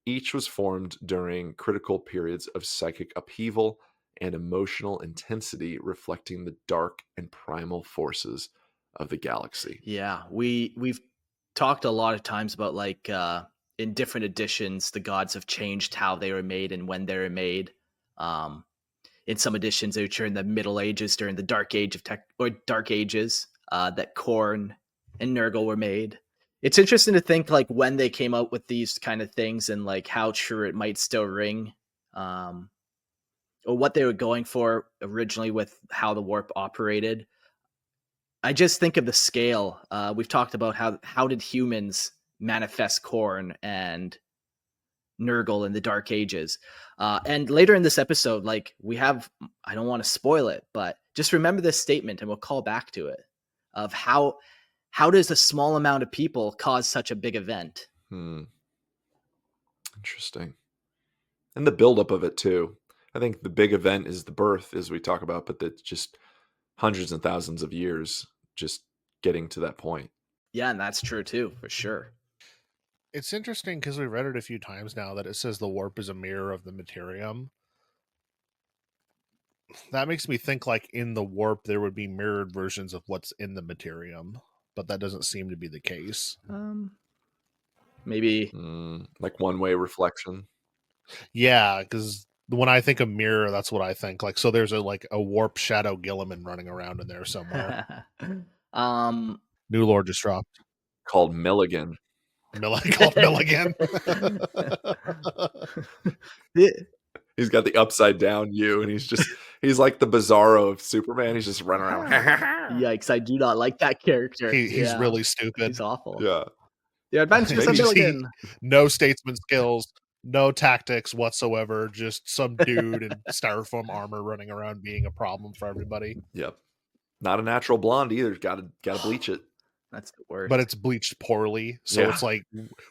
Each was formed during critical periods of psychic upheaval and emotional intensity, reflecting the dark and primal forces of the galaxy. Yeah, we've talked a lot of times about like in different editions, the gods have changed how they were made and when they were made. In some editions, they were during the Middle Ages, during the Dark Age of Dark Ages, that Khorne and Nurgle were made. It's interesting to think like when they came out with these kind of things and like how true it might still ring, or what they were going for originally with how the warp operated. I just think of the scale. We've talked about how did humans manifest Khorne and Nurgle in the Dark Ages. And later in this episode, like we have, I don't want to spoil it, but just remember this statement and we'll call back to it of how does a small amount of people cause such a big event? Interesting. And the buildup of it too. I think the big event is the birth, as we talk about, but that's just hundreds and thousands of years just getting to that point. Yeah, and that's true too, for sure. It's interesting because we've read it a few times now that it says the warp is a mirror of the materium. That makes me think like in the warp there would be mirrored versions of what's in the materium, but that doesn't seem to be the case. Maybe like one-way reflection. Yeah, because when I think of mirror, that's what I think. Like, so there's a warp shadow Gilliman running around in there somewhere. New lore just dropped. Called Milligan. Called Milligan. He's got the upside down U, and he's like the Bizarro of Superman. He's just running around. Yikes, I do not like that character. He's really stupid. He's awful. Yeah. The Adventures of Maybe just Milligan. No statesman skills, no tactics whatsoever. Just some dude in styrofoam armor running around being a problem for everybody. Yep. Not a natural blonde either. Got to bleach it. That's the worst. But it's bleached poorly, so Yeah. it's like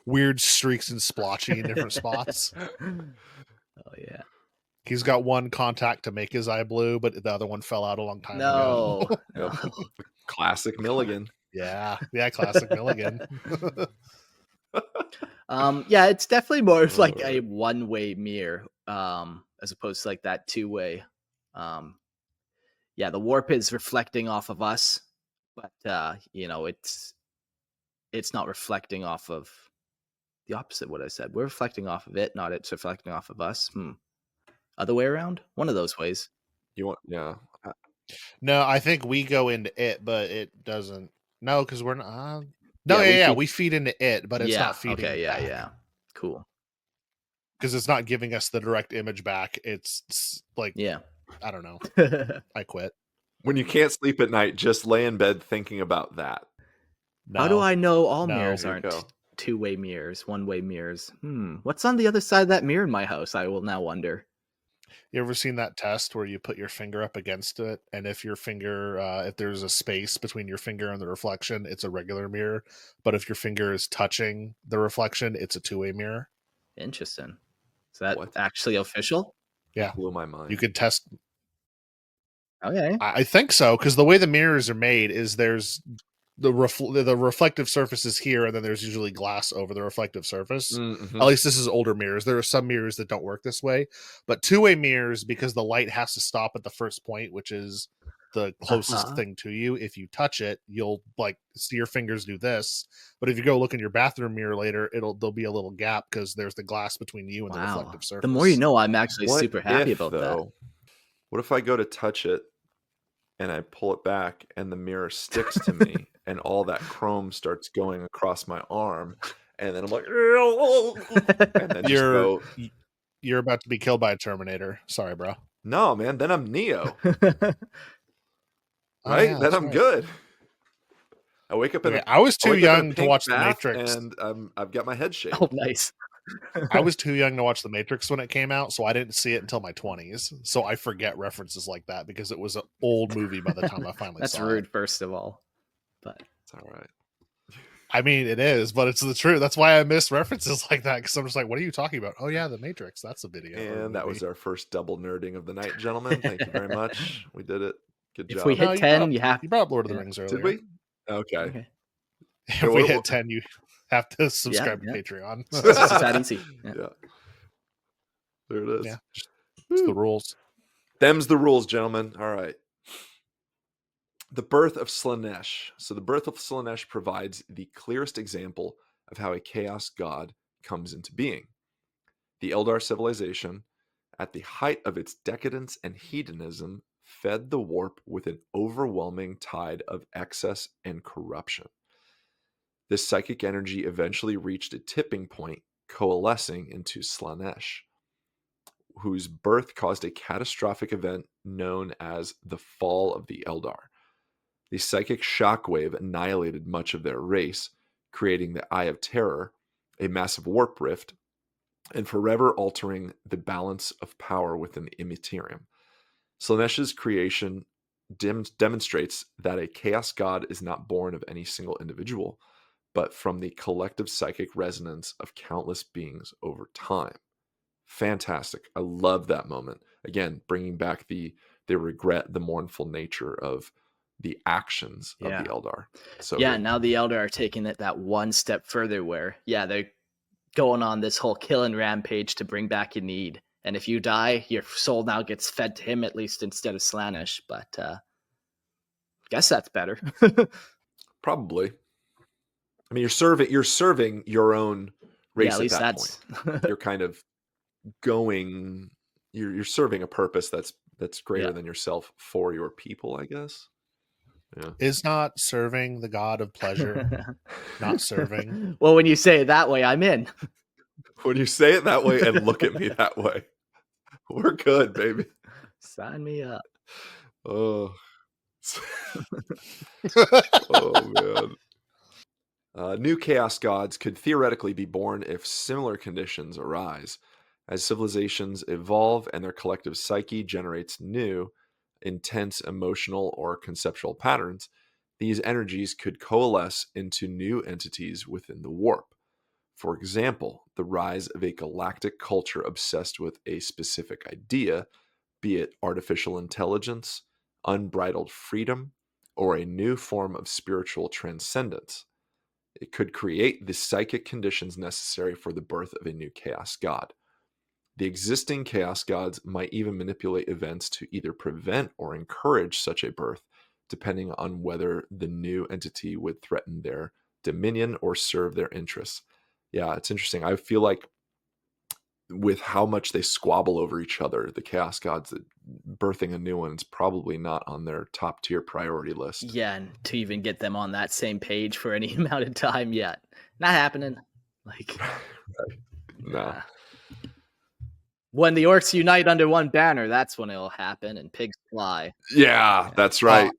weird streaks and splotchy in different spots. Oh yeah. He's got one contact to make his eye blue, but the other one fell out a long time No. ago. No. Classic Milligan. Yeah, classic Milligan. Yeah, it's definitely more of like a one-way mirror, as opposed to like that two-way. Yeah, the warp is reflecting off of us, but you know, it's not reflecting off of the opposite of what I said. We're reflecting off of it, not it's reflecting off of us. Other way around? One of those ways. You want, yeah. No, I think we go into it, but it doesn't. No, because we're not. We feed into it, but it's not feeding. Okay, back. yeah. Cool. Because it's not giving us the direct image back. It's like, Yeah. I don't know. I quit. When you can't sleep at night, just lay in bed thinking about that. No. How do I know all mirrors Here you aren't go. two-way mirrors, one-way mirrors? What's on the other side of that mirror in my house? I will now wonder. You ever seen that test where you put your finger up against it, and if your finger, if there's a space between your finger and the reflection, it's a regular mirror. But if your finger is touching the reflection, it's a two-way mirror. Interesting. Is that What? actually official? Yeah. Blew my mind. You could test. Okay. I think so, because the way the mirrors are made is there's the reflective surface is here, and then there's usually glass over the reflective surface. Mhm. At least this is older mirrors. There are some mirrors that don't work this way, but two-way mirrors, because the light has to stop at the first point, which is the closest thing to you. If you touch it, you'll like see your fingers do this. But if you go look in your bathroom mirror later, there'll be a little gap because there's the glass between you and the reflective surface. The more you know, I'm actually What super happy if, about though, what if I go to touch it and I pull it back and the mirror sticks to me and all that chrome starts going across my arm and then I'm like, and then just go, you're about to be killed by a Terminator. Sorry, bro. no, man, then I'm Neo, that. right? yeah, then I'm right. good. I wake up in I was too young to pink watch The bath Matrix. and I've got my head shaved. Oh, nice. I was too young to watch The Matrix when it came out, so I didn't see it until my 20s. So I forget references like that because it was an old movie by the time I finally That's saw rude, it. first of all. But It's all right. I mean, it is, but it's the truth. That's why I miss references like that, because I'm just like, what are you talking about? Oh, yeah, The Matrix. That's a video. And that was our first double nerding of the night, gentlemen. Thank you very much. We did it. Good job. if we hit 10, you have You brought up Lord of the Rings earlier. Did we? Okay. Okay. If we hit 10, you have to subscribe Yeah. to Patreon. It's just that easy. Yeah. There it is. Yeah. It's the rules. Them's the rules, gentlemen. All right. The birth of Slanesh. So the birth of Slanesh provides the clearest example of how a chaos god comes into being. The Eldar civilization, at the height of its decadence and hedonism, fed the warp with an overwhelming tide of excess and corruption. This psychic energy eventually reached a tipping point, coalescing into Slanesh, whose birth caused a catastrophic event known as the Fall of the Eldar. The psychic shockwave annihilated much of their race, creating the Eye of Terror, a massive warp rift, and forever altering the balance of power within the Immaterium. Slanesh's creation demonstrates that a chaos god is not born of any single individual, but from the collective psychic resonance of countless beings over time. Fantastic. I love that moment. Again, bringing back the regret, the mournful nature of the actions of the Eldar. So yeah, now the Eldar are taking it that one step further where, they're going on this whole killing rampage to bring back your need. And if you die, your soul now gets fed to him, at least instead of Slanesh. But guess that's better. Probably. I mean, you're serving your own race at that point. You're kind of going. You're serving a purpose that's greater than yourself for your people, I guess. Yeah. Is not serving the god of pleasure not serving? Well, when you say it that way, I'm in. When you say it that way and look at me that way, we're good, baby. Sign me up. Oh. Oh man. New chaos gods could theoretically be born if similar conditions arise. As civilizations evolve and their collective psyche generates new, intense emotional or conceptual patterns, these energies could coalesce into new entities within the warp. For example, the rise of a galactic culture obsessed with a specific idea, be it artificial intelligence, unbridled freedom, or a new form of spiritual transcendence. It could create the psychic conditions necessary for the birth of a new chaos god. The existing chaos gods might even manipulate events to either prevent or encourage such a birth, depending on whether the new entity would threaten their dominion or serve their interests. Yeah, it's interesting. I feel like with how much they squabble over each other, the chaos gods, that birthing a new one is probably not on their top tier priority list. Yeah, and to even get them on that same page for any amount of time yet, not happening. Like, Right. No. nah. When the orcs unite under one banner, that's when it'll happen, and pigs fly. Yeah, that's right.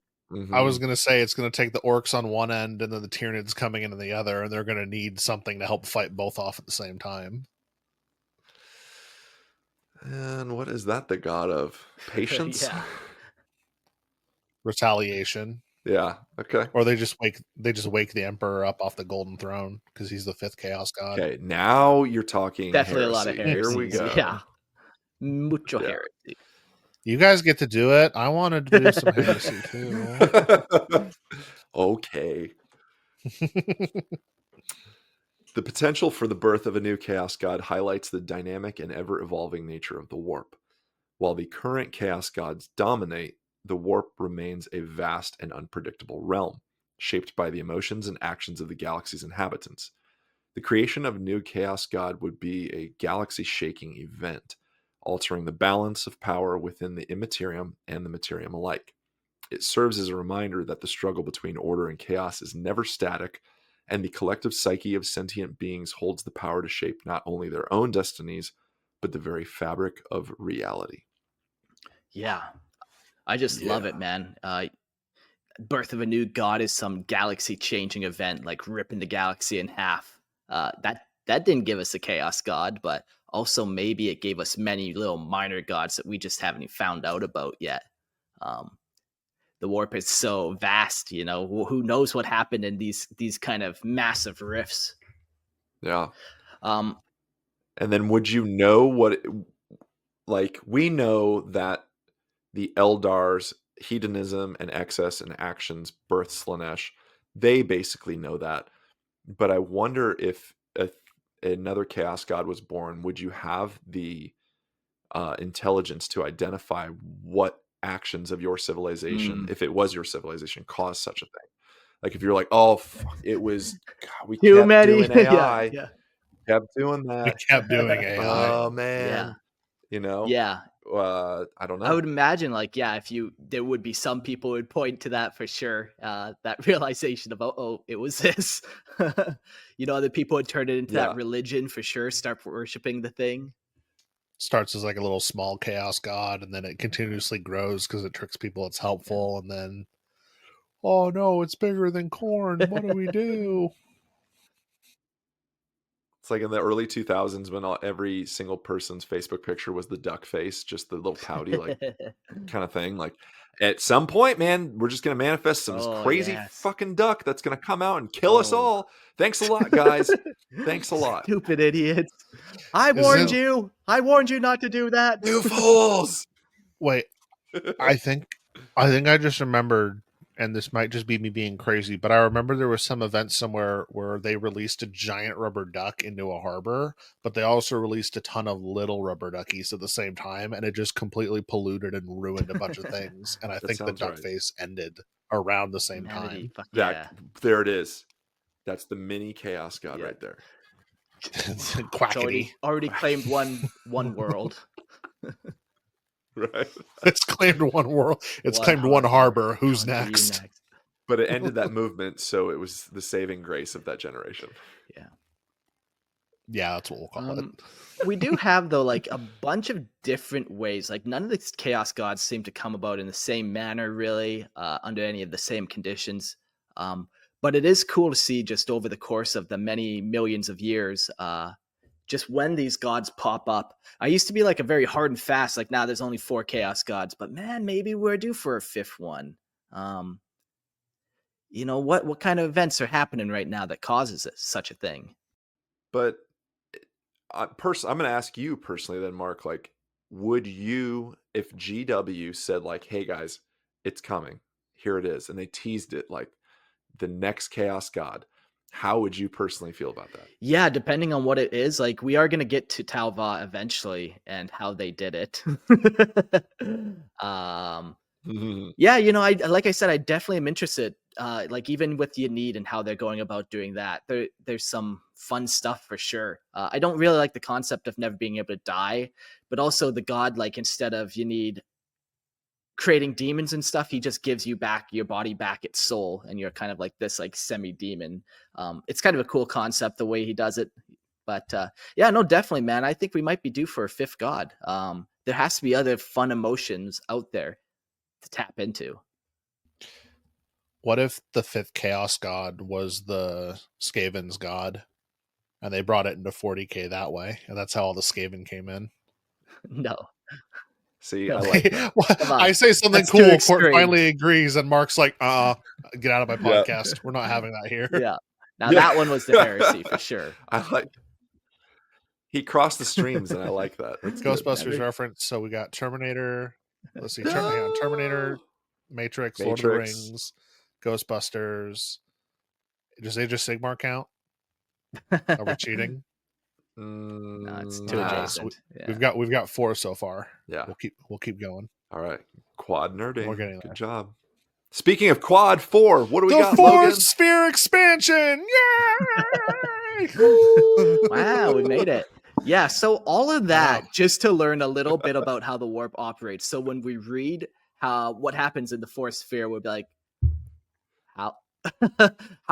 I was going to say it's going to take the orcs on one end and then the Tyranids coming in on the other, and they're going to need something to help fight both off at the same time. And what is that the god of? Patience? Yeah. Retaliation. Yeah. Okay. Or they just wake the Emperor up off the golden throne because he's the 5th chaos god. Okay. Now you're talking Definitely a lot of heresy. Here we heresies. go. Yeah. Mucho Yeah. heresy. You guys get to do it. I wanted to do some heresy too. Okay. The potential for the birth of a new chaos god highlights the dynamic and ever-evolving nature of the warp. While the current chaos gods dominate, the warp remains a vast and unpredictable realm, shaped by the emotions and actions of the galaxy's inhabitants. The creation of a new chaos god would be a galaxy-shaking event, altering the balance of power within the immaterium and the materium alike. It serves as a reminder that the struggle between order and chaos is never static, and the collective psyche of sentient beings holds the power to shape not only their own destinies, but the very fabric of reality. Yeah. I just love it, man. Birth of a new god is some galaxy-changing event, like ripping the galaxy in half. That didn't give us a chaos god, but also maybe it gave us many little minor gods that we just haven't even found out about yet. The warp is so vast, you know. Who knows what happened in these kind of massive rifts? Yeah. Um, And then would you know what, like, we know that the Eldar's hedonism and excess and actions birth Slanesh. They basically know that. But I wonder if another chaos god was born, would you have the intelligence to identify what actions of your civilization, if it was your civilization, caused such a thing? Like if you're like, oh, it was, God, we too kept many. doing AI, Yeah. kept doing We that. kept doing AI. Oh man, Yeah. you know, Yeah. I don't know. I would imagine, like, yeah, if there would be some people who would point to that for sure. That realization of, oh, it was this. You know, other people would turn it into that religion for sure. Start worshiping the thing. Starts as like a little small chaos god, and then it continuously grows because it tricks people. It's helpful, and then, oh no, it's bigger than corn. What do we do? It's like in the early 2000s when every single person's Facebook picture was the duck face, just the little pouty, like kind of thing. Like at some point, man, we're just going to manifest some crazy fucking duck that's going to come out and kill us all. Thanks a lot, guys. Thanks a lot. Stupid idiots. I warned you. I warned you not to do that. You fools. Wait, I think I just remembered, and this might just be me being crazy, but I remember there was some event somewhere where they released a giant rubber duck into a harbor, but they also released a ton of little rubber duckies at the same time, and it just completely polluted and ruined a bunch of things. And I think the duck face ended around the same time. There it is. That's the mini chaos god right there. Quackity. Already claimed one world. Right. It's claimed one world. It's claimed one harbor. Who's next? But it ended that movement, so it was the saving grace of that generation. Yeah, that's what we'll call it. We do have, though, like a bunch of different ways. Like none of the chaos gods seem to come about in the same manner, really, under any of the same conditions. But it is cool to see just over the course of the many millions of years, just when these gods pop up. I used to be like a very hard and fast, like, nah, there's only 4 chaos gods, but man, maybe we're due for a 5th one. What kind of events are happening right now that causes such a thing? But I'm going to ask you personally then, Mark, like, would you, if GW said like, hey guys, it's coming, here it is, and they teased it like the next chaos god, how would you personally feel about that? Yeah, depending on what it is, like, we are going to get to Talva eventually and how they did it. Yeah, I like I said, I definitely am interested. Like, even with Yanid and how they're going about doing that, there's some fun stuff for sure. I don't really like the concept of never being able to die, but also the god, like, instead of Yanid creating demons and stuff, he just gives you back your body back its soul, and you're kind of like this like semi-demon. It's kind of a cool concept the way he does it. But yeah, no, definitely, man. I think we might be due for a 5th god. There has to be other fun emotions out there to tap into. What if the 5th chaos god was the Skaven's god, and they brought it into 40k that way, and that's how all the Skaven came in? No. See, No. I like that. Well, I say something That's too cool, extreme. Court finally agrees, and Mark's like, get out of my podcast. We're not having that here. Yeah. Now that one was the heresy for sure. I like. He crossed the streams, and I like that. That's Ghostbusters good. reference. So we got Terminator. Let's see, Terminator, Matrix, Lord of the Rings, Ghostbusters. Does Age of Sigmar count? Are we cheating? No, it's too adjacent. We've got 4 so far. Yeah, we'll keep going. All right, quad nerding. We're getting good there. job. Speaking of quad 4, what do we got? The Logan? 4th sphere expansion! Yay! Wow, we made it. Yeah, so all of that just to learn a little bit about how the warp operates. So when we read what happens in the 4th sphere, we'll be like, how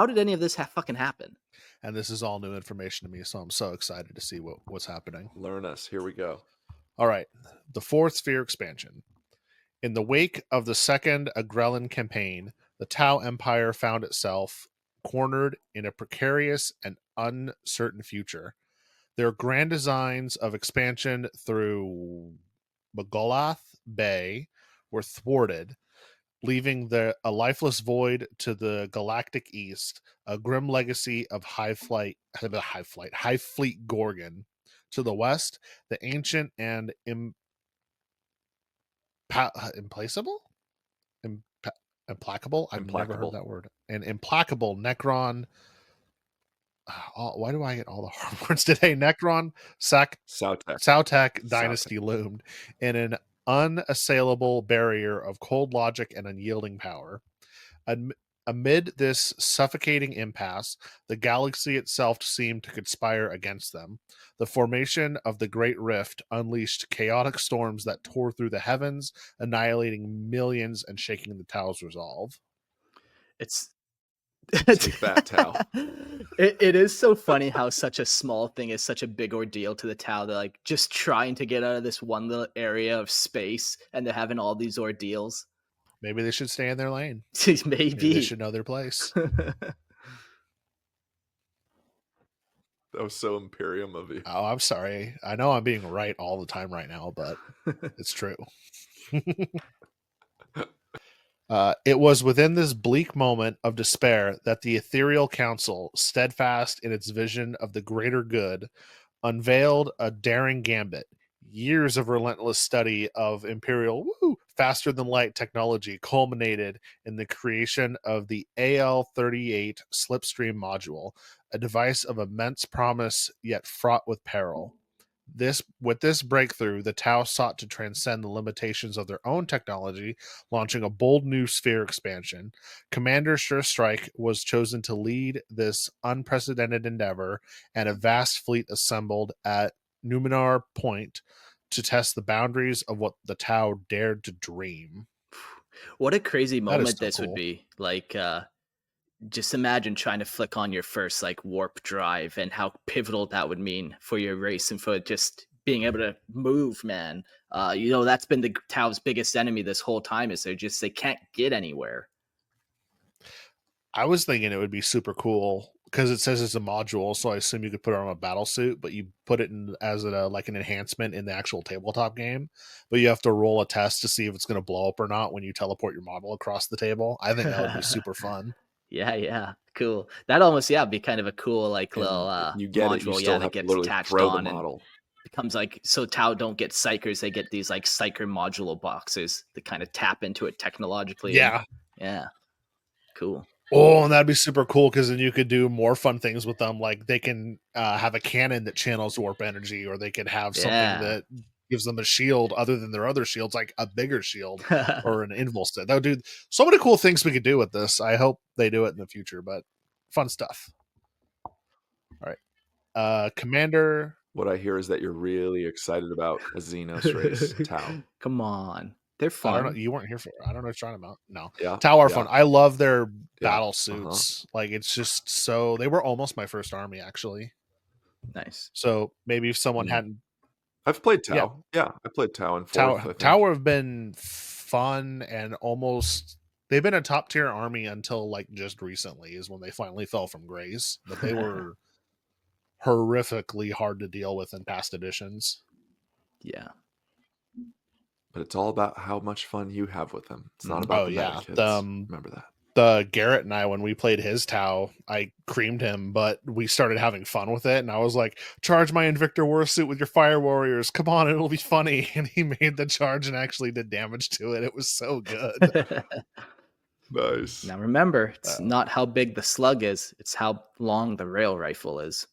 did any of this fucking happen? And this is all new information to me, so I'm so excited to see what's happening. Learn us. Here we go. All right. The 4th sphere expansion. In the wake of the Second Agrellan campaign, the Tau Empire found itself cornered in a precarious and uncertain future. Their grand designs of expansion through Magolath Bay were thwarted, leaving a lifeless void to the galactic east, a grim legacy of High Fleet Gorgon. To the west, the ancient and implacable? Implacable? I've never heard that word. An implacable Necron. Why do I get all the hard words today? Necron, Sautek dynasty loomed in an unassailable barrier of cold logic and unyielding power. Amid this suffocating impasse, the galaxy itself seemed to conspire against them. The formation of the Great Rift unleashed chaotic storms that tore through the heavens, annihilating millions and shaking the Tau's resolve. Take that, Tau. It is so funny how such a small thing is such a big ordeal to the Tau. They're like just trying to get out of this one little area of space, and they're having all these ordeals. Maybe they should stay in their lane. Maybe they should know their place. That was so Imperium of you. Oh, I'm sorry. I know I'm being right all the time right now, but it's true. It was within this bleak moment of despair that the Ethereal Council, steadfast in its vision of the greater good, unveiled a daring gambit. Years of relentless study of Imperial faster-than-light technology culminated in the creation of the AL-38 Slipstream module, a device of immense promise yet fraught with peril. With this breakthrough, the Tau sought to transcend the limitations of their own technology, launching a bold new sphere expansion. Commander Surestrike was chosen to lead this unprecedented endeavor, and a vast fleet assembled at Numenor Point to test the boundaries of what the Tau dared to dream. What a crazy moment this cool. would be. Like, just imagine trying to flick on your first like warp drive and how pivotal that would mean for your race and for just being able to move, man. That's been the Tau's biggest enemy this whole time, is they can't get anywhere. I was thinking it would be super cool because it says it's a module, so I assume you could put it on a battle suit, but you put it in as like an enhancement in the actual tabletop game. But you have to roll a test to see if it's going to blow up or not when you teleport your model across the table. I think that would be super fun. Yeah, cool. That almost be kind of a cool like little you get module, it, you still that have to gets literally attached throw the on and model. becomes like, so Tau don't get psychers, they get these like psyker module boxes that kind of tap into it technologically. Yeah. Yeah. Cool. Oh, and that'd be super cool because then you could do more fun things with them. Like they can have a cannon that channels warp energy, or they could have something that gives them a shield other than their other shields, like a bigger shield or an invul set. That would do so many cool things we could do with this. I hope they do it in the future, but fun stuff. All right. Commander. What I hear is that you're really excited about a Xenos race, Tau. Come on. They're fun. I don't know. You weren't here for it. I don't know what you're talking about. No. Yeah. Tau are fun. I love their battle Uh-huh. suits. Like it's just so they were almost my first army, actually. Nice. So maybe if someone hadn't, I've played Tau. Yeah, I played Tau in fourth. Tau have been fun and almost they've been a top tier army until like just recently is when they finally fell from grace. But they were horrifically hard to deal with in past editions. Yeah. But it's all about how much fun you have with them. It's not about meta, kids. Remember that. The Garrett and I, when we played his Tau, I creamed him, but we started having fun with it. And I was like, charge my Invictor Warsuit with your Fire Warriors. Come on, it'll be funny. And he made the charge and actually did damage to it. It was so good. Nice. Now remember, it's not how big the slug is, it's how long the rail rifle is.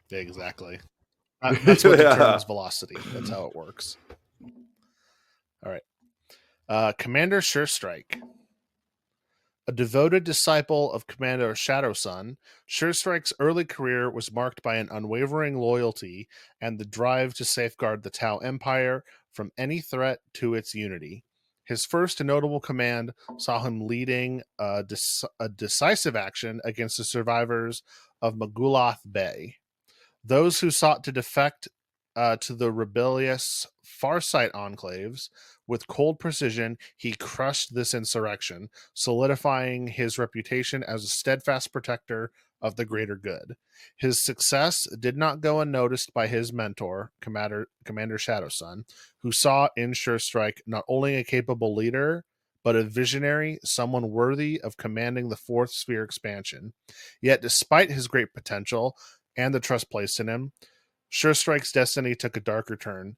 Exactly. That's what determines velocity. That's how it works. All right. Commander Surestrike. A devoted disciple of Commander Shadowsun, Surestrike's early career was marked by an unwavering loyalty and the drive to safeguard the Tau Empire from any threat to its unity. His first notable command saw him leading a decisive action against the survivors of Magulath Bay. Those who sought to defect to the rebellious Farsight enclaves, with cold precision, he crushed this insurrection, solidifying his reputation as a steadfast protector of the greater good. His success did not go unnoticed by his mentor, Commander Shadowsun, who saw in Surestrike not only a capable leader, but a visionary, someone worthy of commanding the Fourth Sphere expansion. Yet, despite his great potential and the trust placed in him, Surestrike's destiny took a darker turn.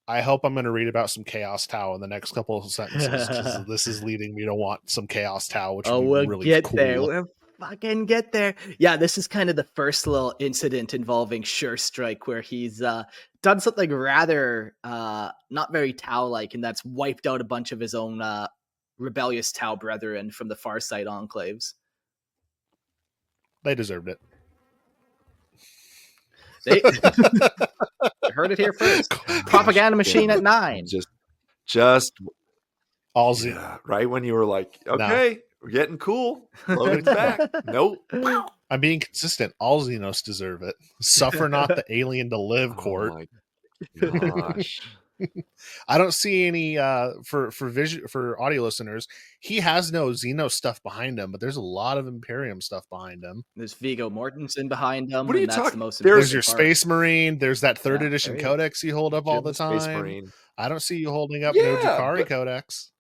I hope I'm going to read about some Chaos Tau in the next couple of sentences, because this is leading me to want some Chaos Tau, which would be really get cool. There. We'll fucking get there. Yeah, this is kind of the first little incident involving Surestrike where he's done something rather not very Tau-like, and that's wiped out a bunch of his own rebellious Tau brethren from the Farsight enclaves. They deserved it. They heard it here first. Propaganda machine at 9. Just all right when you were like, okay, we're getting cool. Logan's back. Nope. I'm being consistent. All Xenos deserve it. Suffer not the alien to live, Court. Oh my gosh. I don't see any for audio listeners. He has no Xeno stuff behind him, but there's a lot of Imperium stuff behind him. There's Viggo Mortensen behind him. What are you that's talking? The most there's your part. Space Marine. There's that third edition codex you hold up all the time. Space Marine. I don't see you holding up no Jakari codex.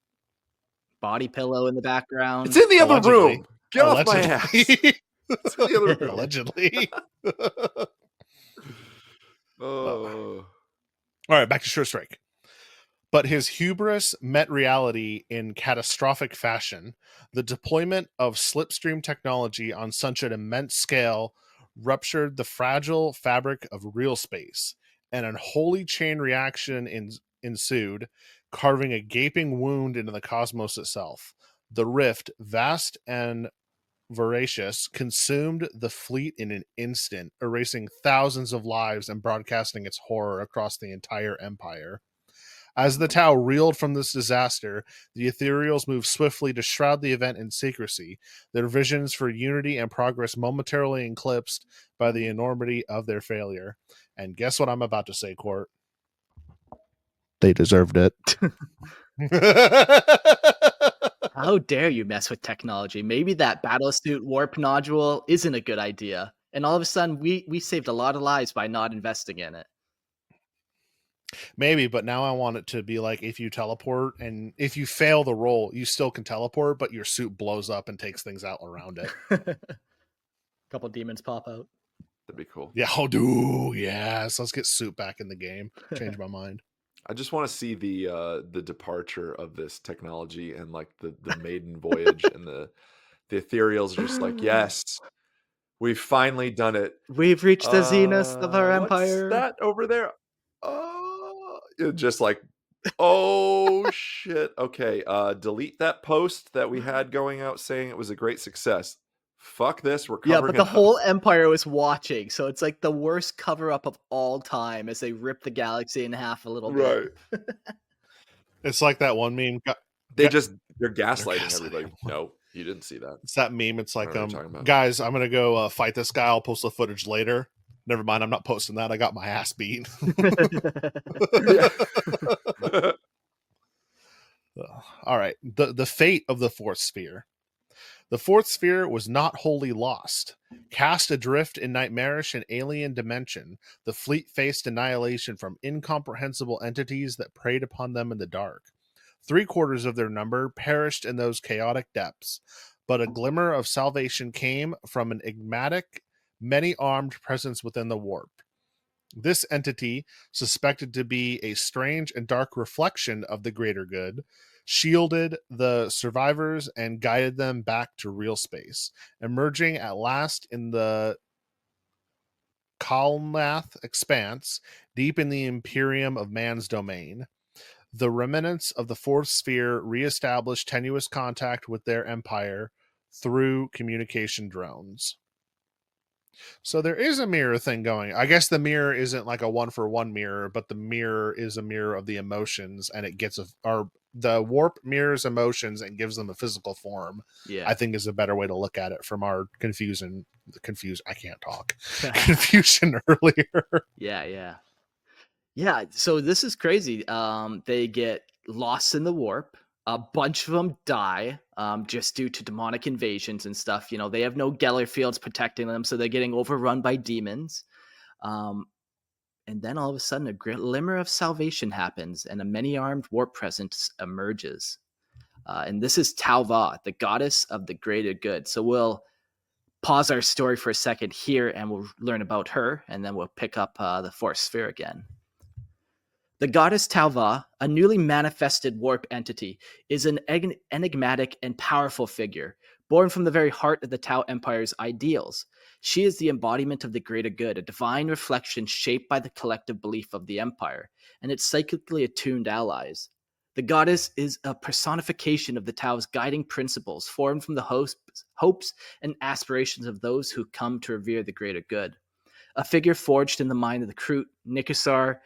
Body pillow in the background. It's in the other room. Get off my ass. It's in the other room. Allegedly. Oh. All right, back to Surestrike. But his hubris met reality in catastrophic fashion. The deployment of slipstream technology on such an immense scale ruptured the fragile fabric of realspace. An unholy chain reaction ensued, carving a gaping wound into the cosmos itself. The rift, vast and voracious, consumed the fleet in an instant, erasing thousands of lives and broadcasting its horror across the entire empire. As the Tau reeled from this disaster, the Ethereals moved swiftly to shroud the event in secrecy, their visions for unity and progress momentarily eclipsed by the enormity of their failure. And guess what I'm about to say, Court? They deserved it. How dare you mess with technology? Maybe that battlesuit warp nodule isn't a good idea. And all of a sudden, we saved a lot of lives by not investing in it. Maybe, but now I want it to be like if you teleport and if you fail the roll, you still can teleport, but your suit blows up and takes things out around it. A couple demons pop out. That'd be cool. Yeah, I'll do. Yes, let's get suit back in the game. Change my mind. I just want to see the departure of this technology and like the maiden voyage and the ethereals are just like, yes, we've finally done it. We've reached the zenith of our empire. What's that over there? Just like, oh shit. Okay, delete that post that we had going out saying it was a great success. Fuck this, we're covering Yeah, but it the up. whole empire was watching, so it's like the worst cover-up of all time as they rip the galaxy in half a little bit. Right. It's like that one meme. They're gaslighting gaslighting everybody. everyone. No, you didn't see that. It's that meme. It's like, I know what you're talking about. guys, I'm gonna go fight this guy. I'll post the footage later. Never mind, I'm not posting that. I got my ass beat. All right. The fate of the fourth sphere. The fourth sphere was not wholly lost. Cast adrift in nightmarish and alien dimension, the fleet faced annihilation from incomprehensible entities that preyed upon them in the dark. 3/4 of their number perished in those chaotic depths, but a glimmer of salvation came from an enigmatic, many-armed presence within the warp. This entity, suspected to be a strange and dark reflection of the greater good, shielded the survivors and guided them back to real space, emerging at last in the Kalnath expanse, deep in the Imperium of man's domain. The remnants of the fourth sphere reestablished tenuous contact with their empire through communication drones. So there is a mirror thing going. I guess the mirror isn't like a 1-for-1 mirror, but the mirror is a mirror of the emotions, and it gets the warp mirrors emotions and gives them a physical form. Yeah, I think is a better way to look at it from our confusion earlier. Yeah. So this is crazy. They get lost in the warp. A bunch of them die just due to demonic invasions and stuff. You know, they have no Geller fields protecting them, so they're getting overrun by demons. And then all of a sudden, a glimmer of salvation happens, and a many-armed warp presence emerges. And this is Tauva, the goddess of the greater good. So we'll pause our story for a second here, and we'll learn about her, and then we'll pick up the fourth sphere again. The goddess Tauva, a newly manifested warp entity, is an enigmatic and powerful figure, born from the very heart of the Tau Empire's ideals. She is the embodiment of the greater good, a divine reflection shaped by the collective belief of the Empire and its psychically attuned allies. The goddess is a personification of the Tau's guiding principles, formed from the hopes and aspirations of those who come to revere the greater good. A figure forged in the mind of the Kroot, Nikisar,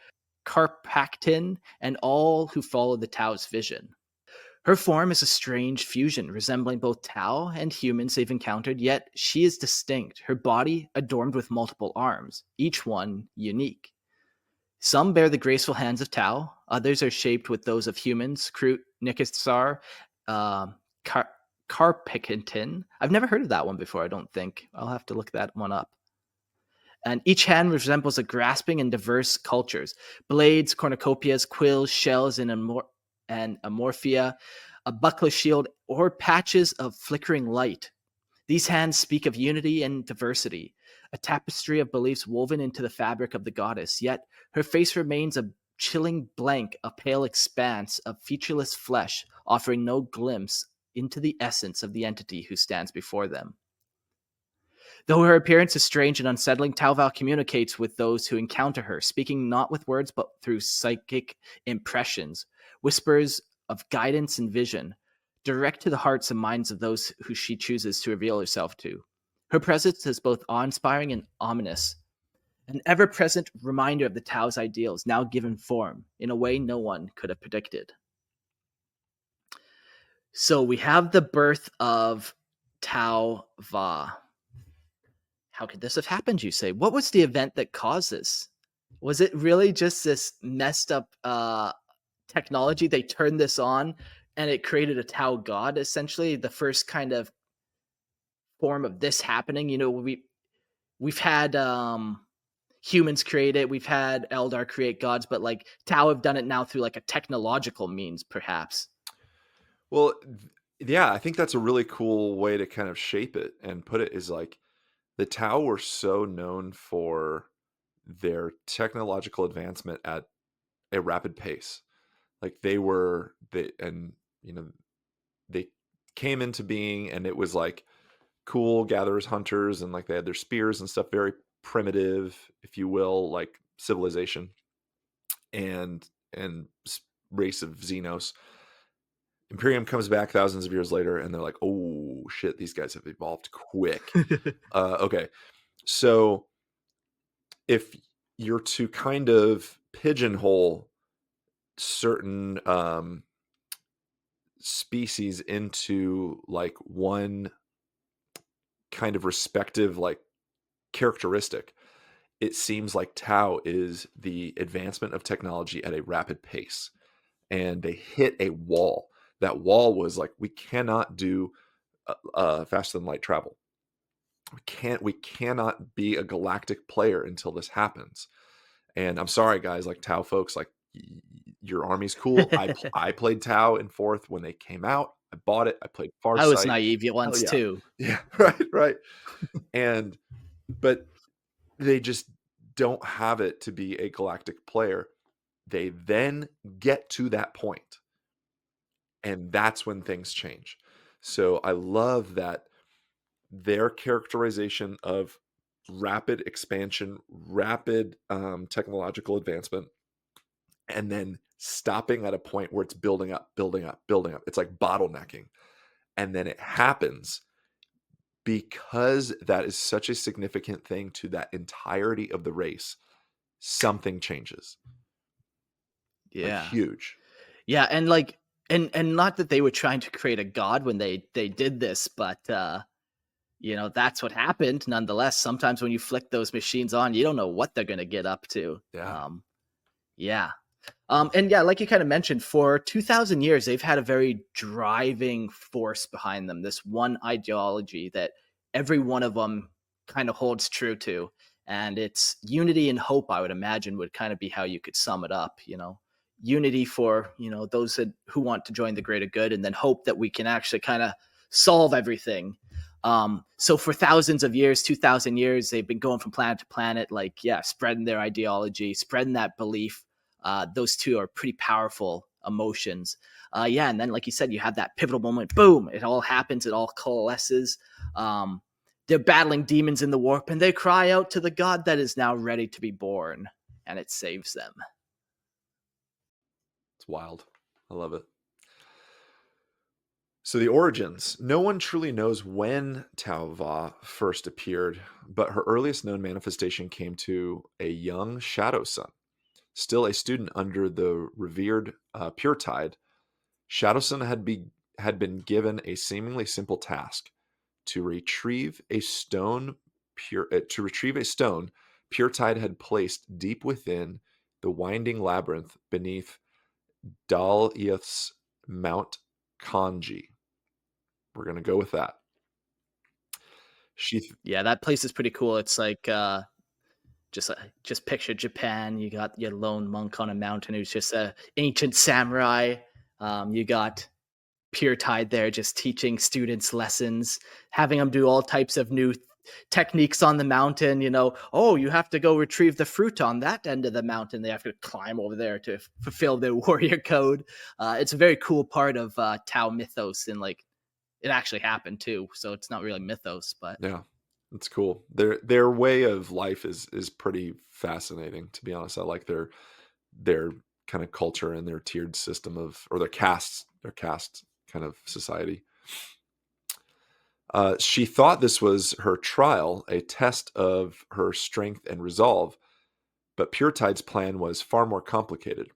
Karpaktin, and all who follow the Tau's vision. Her form is a strange fusion, resembling both Tau and humans they've encountered, yet she is distinct, her body adorned with multiple arms, each one unique. Some bear the graceful hands of Tau, others are shaped with those of humans, Kroot, Nikisar, Karpaktin. I've never heard of that one before, I don't think. I'll have to look that one up. And each hand resembles a grasping and diverse cultures. Blades, cornucopias, quills, shells, and amorphia, a buckler shield, or patches of flickering light. These hands speak of unity and diversity, a tapestry of beliefs woven into the fabric of the goddess, yet her face remains a chilling blank, a pale expanse of featureless flesh, offering no glimpse into the essence of the entity who stands before them. Though her appearance is strange and unsettling, Tauva communicates with those who encounter her, speaking not with words but through psychic impressions, whispers of guidance and vision, direct to the hearts and minds of those who she chooses to reveal herself to. Her presence is both awe-inspiring and ominous, an ever-present reminder of the Tau's ideals, now given form, in a way no one could have predicted. So we have the birth of Tauva. How could this have happened, you say? What was the event that caused this? Was it really just this messed up technology? They turned this on and it created a Tau god, essentially the first kind of form of this happening. We've had humans create it, we've had Eldar create gods, but like Tau have done it now through like a technological means, perhaps. Well, yeah, I think that's a really cool way to kind of shape it and put it, is like the Tau were so known for their technological advancement at a rapid pace. Like and they came into being, and it was like cool gatherers, hunters, and like they had their spears and stuff, very primitive, if you will, like civilization and race of Xenos. Imperium comes back thousands of years later, and they're like, oh shit, these guys have evolved quick. Okay, so if you're to kind of pigeonhole certain species into like one kind of respective like characteristic, it seems like Tau is the advancement of technology at a rapid pace, and they hit a wall. That wall was like, we cannot do faster than light travel. We cannot be a galactic player until this happens. And I'm sorry, guys, like Tau folks, like your army's cool. I played Tau in fourth when they came out. I bought it. I played I was Farsight. naive once yeah. too. Yeah, right. But they just don't have it to be a galactic player. They then get to that point, and that's when things change. So I love that their characterization of rapid expansion, rapid technological advancement, and then stopping at a point where it's building up. It's like bottlenecking. And then it happens because that is such a significant thing to that entirety of the race. Something changes. Yeah. Like huge. Yeah, and like and not that they were trying to create a god when they did this, but that's what happened nonetheless. Sometimes when you flick those machines on, you don't know what they're going to get up to. Yeah. Yeah. And yeah, like you kind of mentioned, for 2,000 years, they've had a very driving force behind them, this one ideology that every one of them kind of holds true to. And it's unity and hope, I would imagine, would kind of be how you could sum it up. Unity for, those who want to join the greater good, and then hope that we can actually kind of solve everything. So for thousands of years, 2,000 years, they've been going from planet to planet, like, yeah, spreading their ideology, spreading that belief. Those two are pretty powerful emotions. And then, like you said, you have that pivotal moment. Boom! It all happens. It all coalesces. They're battling demons in the warp, and they cry out to the god that is now ready to be born, and it saves them. It's wild. I love it. So the origins. No one truly knows when Tau Va first appeared, but her earliest known manifestation came to a young shadow sun. Still a student under the revered Puretide, Shadowsun had been given a seemingly simple task: to retrieve a stone. Puretide had placed deep within the winding labyrinth beneath Daliath's Mount Kanji. We're gonna go with that. Yeah, that place is pretty cool. It's like just picture Japan. You got your lone monk on a mountain who's just a ancient samurai. You got Puretide there just teaching students lessons, having them do all types of new techniques on the mountain. You have to go retrieve the fruit on that end of the mountain. They have to climb over there to fulfill their warrior code. It's a very cool part of Tau mythos, and like it actually happened too. So it's not really mythos, but yeah. It's cool. Their way of life is pretty fascinating, to be honest. I like their kind of culture and their tiered system or their caste kind of society. She thought this was her trial, a test of her strength and resolve, but Puretide's plan was far more complicated.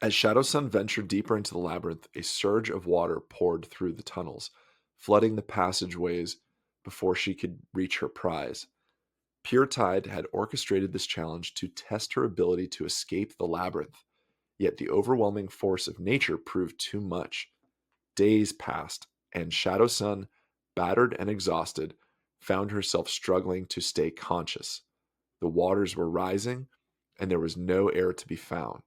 As Shadowsun ventured deeper into the labyrinth, a surge of water poured through the tunnels, flooding the passageways before she could reach her prize. Puretide had orchestrated this challenge to test her ability to escape the labyrinth. Yet the overwhelming force of nature proved too much. Days passed, and Shadow Sun, battered and exhausted, found herself struggling to stay conscious. The waters were rising, and there was no air to be found.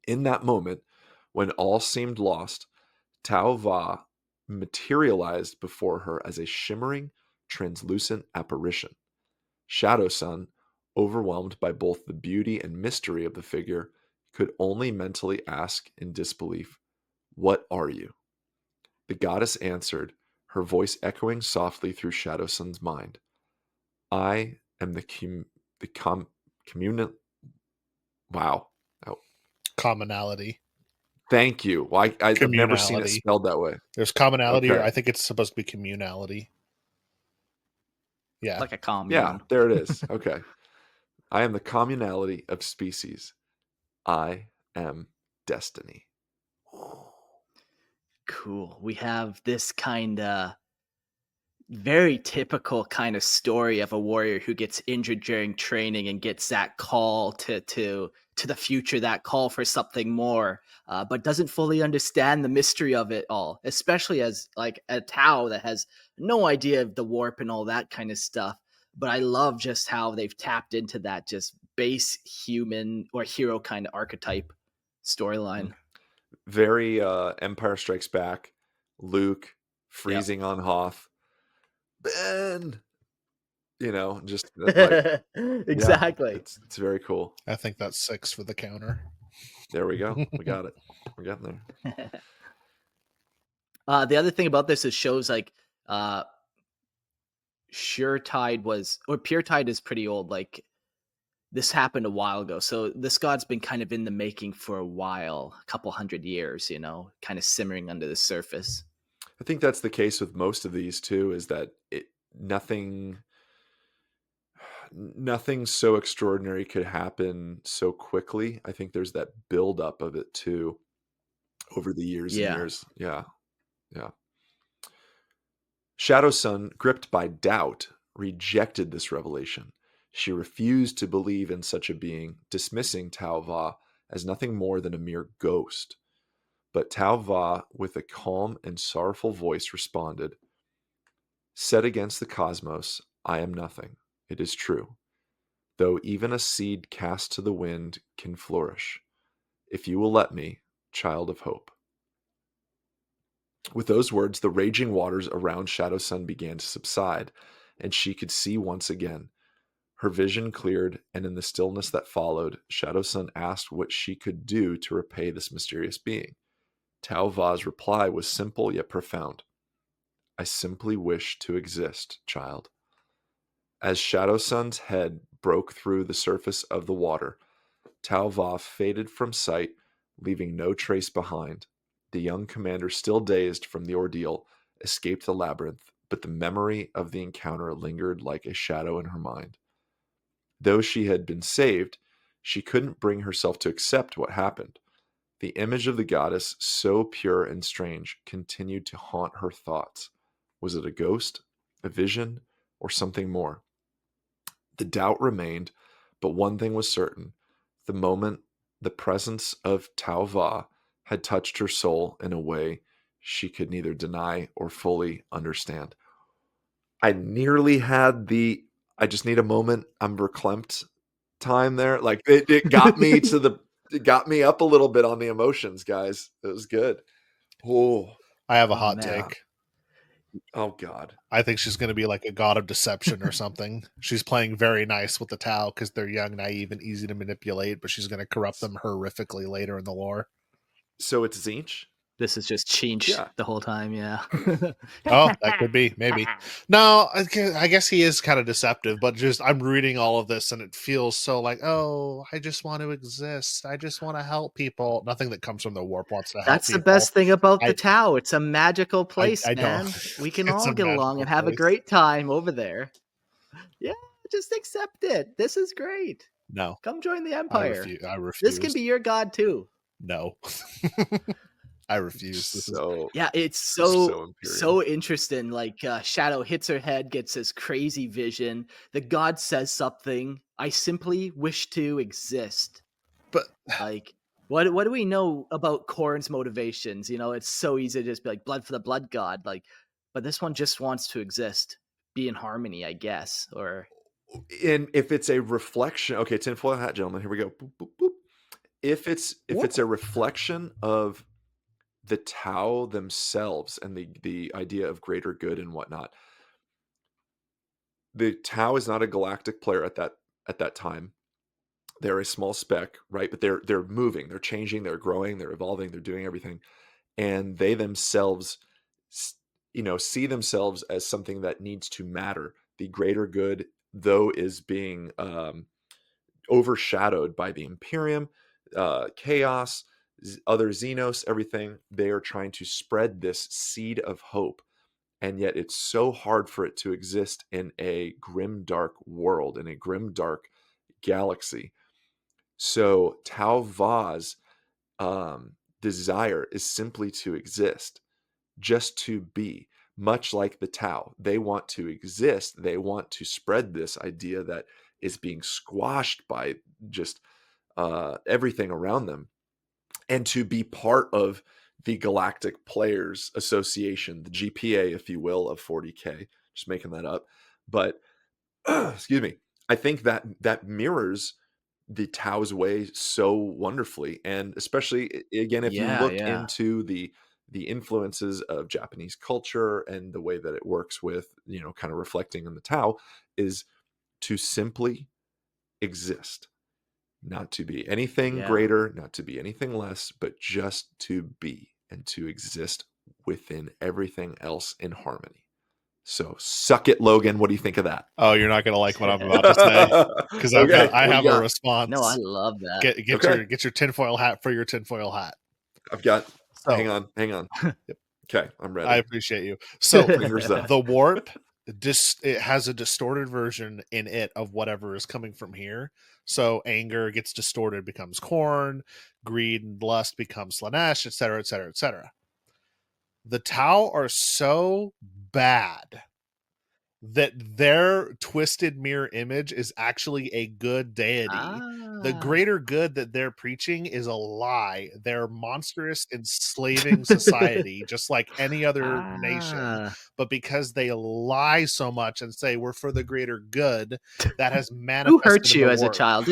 In that moment, when all seemed lost, Tao Va materialized before her as a shimmering, translucent apparition. Shadow Sun, overwhelmed by both the beauty and mystery of the figure, could only mentally ask in disbelief, "What are you?" The goddess answered, her voice echoing softly through Shadow Sun's mind. "I am communal. Wow. Oh, Commonality. thank you. Well, I've never seen it Communality. spelled that way. There's commonality, or Okay. I think it's supposed to be communality. Yeah. Like a commune. Yeah, there it is. Okay. I am the communality of species. I am destiny. Cool. We have this kind of very typical kind of story of a warrior who gets injured during training and gets that call to the future, that call for something more, but doesn't fully understand the mystery of it all, especially as like a Tao that has no idea of the warp and all that kind of stuff. But I love just how they've tapped into that just base human or hero kind of archetype storyline. Very Empire Strikes Back, Luke freezing on Hoth. Ben, just like Exactly. it's very cool. I think that's 6 for the counter. There we go. We got it. We're getting there. The other thing about this is shows like Pure Tide is pretty old. Like this happened a while ago. So this god's been kind of in the making for a while, a couple hundred years, kind of simmering under the surface. I think that's the case with most of these too, is that nothing so extraordinary could happen so quickly. I think there's that buildup of it too over the years and years. Yeah. Shadow Sun, gripped by doubt, rejected this revelation. She refused to believe in such a being, dismissing Tao Va as nothing more than a mere ghost. But Tao Va, with a calm and sorrowful voice, responded, "Set against the cosmos, I am nothing. It is true. Though even a seed cast to the wind can flourish. If you will let me, child of hope." With those words, the raging waters around Shadow Sun began to subside, and she could see once again. Her vision cleared, and in the stillness that followed, Shadow Sun asked what she could do to repay this mysterious being. Tao Va's reply was simple yet profound. "I simply wish to exist, child." As Shadow Sun's head broke through the surface of the water, Tao Va faded from sight, leaving no trace behind. The young commander, still dazed from the ordeal, escaped the labyrinth, but the memory of the encounter lingered like a shadow in her mind. Though she had been saved, she couldn't bring herself to accept what happened. The image of the goddess, so pure and strange, continued to haunt her thoughts. Was it a ghost, a vision, or something more? The doubt remained, but one thing was certain. The moment the presence of Tao Va had touched her soul in a way she could neither deny or fully understand. I nearly had I just need a moment, I'm verklempt time there. Like it got me it got me up a little bit on the emotions, guys. It was good. Oh, I have a hot take. Oh God. I think she's going to be like a god of deception or something. She's playing very nice with the Tau because they're young, naive, and easy to manipulate, but she's going to corrupt them horrifically later in the lore. So it's Zinch? This is just Chinch the whole time, yeah. Oh, that could be, maybe. No, I guess he is kind of deceptive, but just I'm reading all of this and it feels so like, oh, I just want to exist. I just want to help people. Nothing that comes from the warp wants to help That's people. the best thing about the Tau. It's a magical place, man. We can all get along and have a great time over there. Yeah, just accept it. This is great. No. Come join the Empire. I refuse. This can be your god too. No. I refuse. It's so interesting. Like Shadow hits her head, gets this crazy vision. The god says something. I simply wish to exist. But like What do we know about Korn's motivations? You know, it's so easy to just be like blood for the blood god, like, but this one just wants to exist, be in harmony, I guess. Or And if it's a reflection, okay, tinfoil hat, gentlemen, here we go. Boop, boop, boop. If it's a reflection of the Tao themselves and the idea of greater good and whatnot, the Tao is not a galactic player at that time. They're a small speck, right? But they're moving, they're changing, they're growing, they're evolving, they're doing everything, and they themselves, see themselves as something that needs to matter. The greater good, though, is being overshadowed by the Imperium, chaos, other Xenos, everything. They are trying to spread this seed of hope, and yet it's so hard for it to exist in a grim, dark world, in a grim, dark galaxy. So Tau Va's desire is simply to exist, just to be, much like the Tau. They want to exist. They want to spread this idea that is being squashed by just everything around them, and to be part of the Galactic Players Association, the GPA, if you will, of 40K. Just making that up. But excuse me, I think that mirrors the Tao's way so wonderfully. And especially, again, if you look yeah. into the influences of Japanese culture and the way that it works with, kind of reflecting in the Tao, is to simply exist, not to be anything Yeah. greater, not to be anything less, but just to be and to exist within everything else in harmony. So suck it, Logan. What do you think of that? Oh, you're not gonna like what I'm about to say, because Okay, I what do have you a got? response. No, I love that. Get your tinfoil hat for your tinfoil hat. I've got. So, Hang on. Yep. Okay, I'm ready. I appreciate you. So Fingers up. the warp, it has a distorted version in it of whatever is coming from here. So anger gets distorted, becomes corn. Greed and lust becomes Slanesh, etc., etc., etc. The Tau are so bad that their twisted mirror image is actually a good deity. The greater good that they're preaching is a lie. They're monstrous, enslaving society, just like any other nation. But because they lie so much and say we're for the greater good, that has manifested. Who hurt you in the as a warp. child?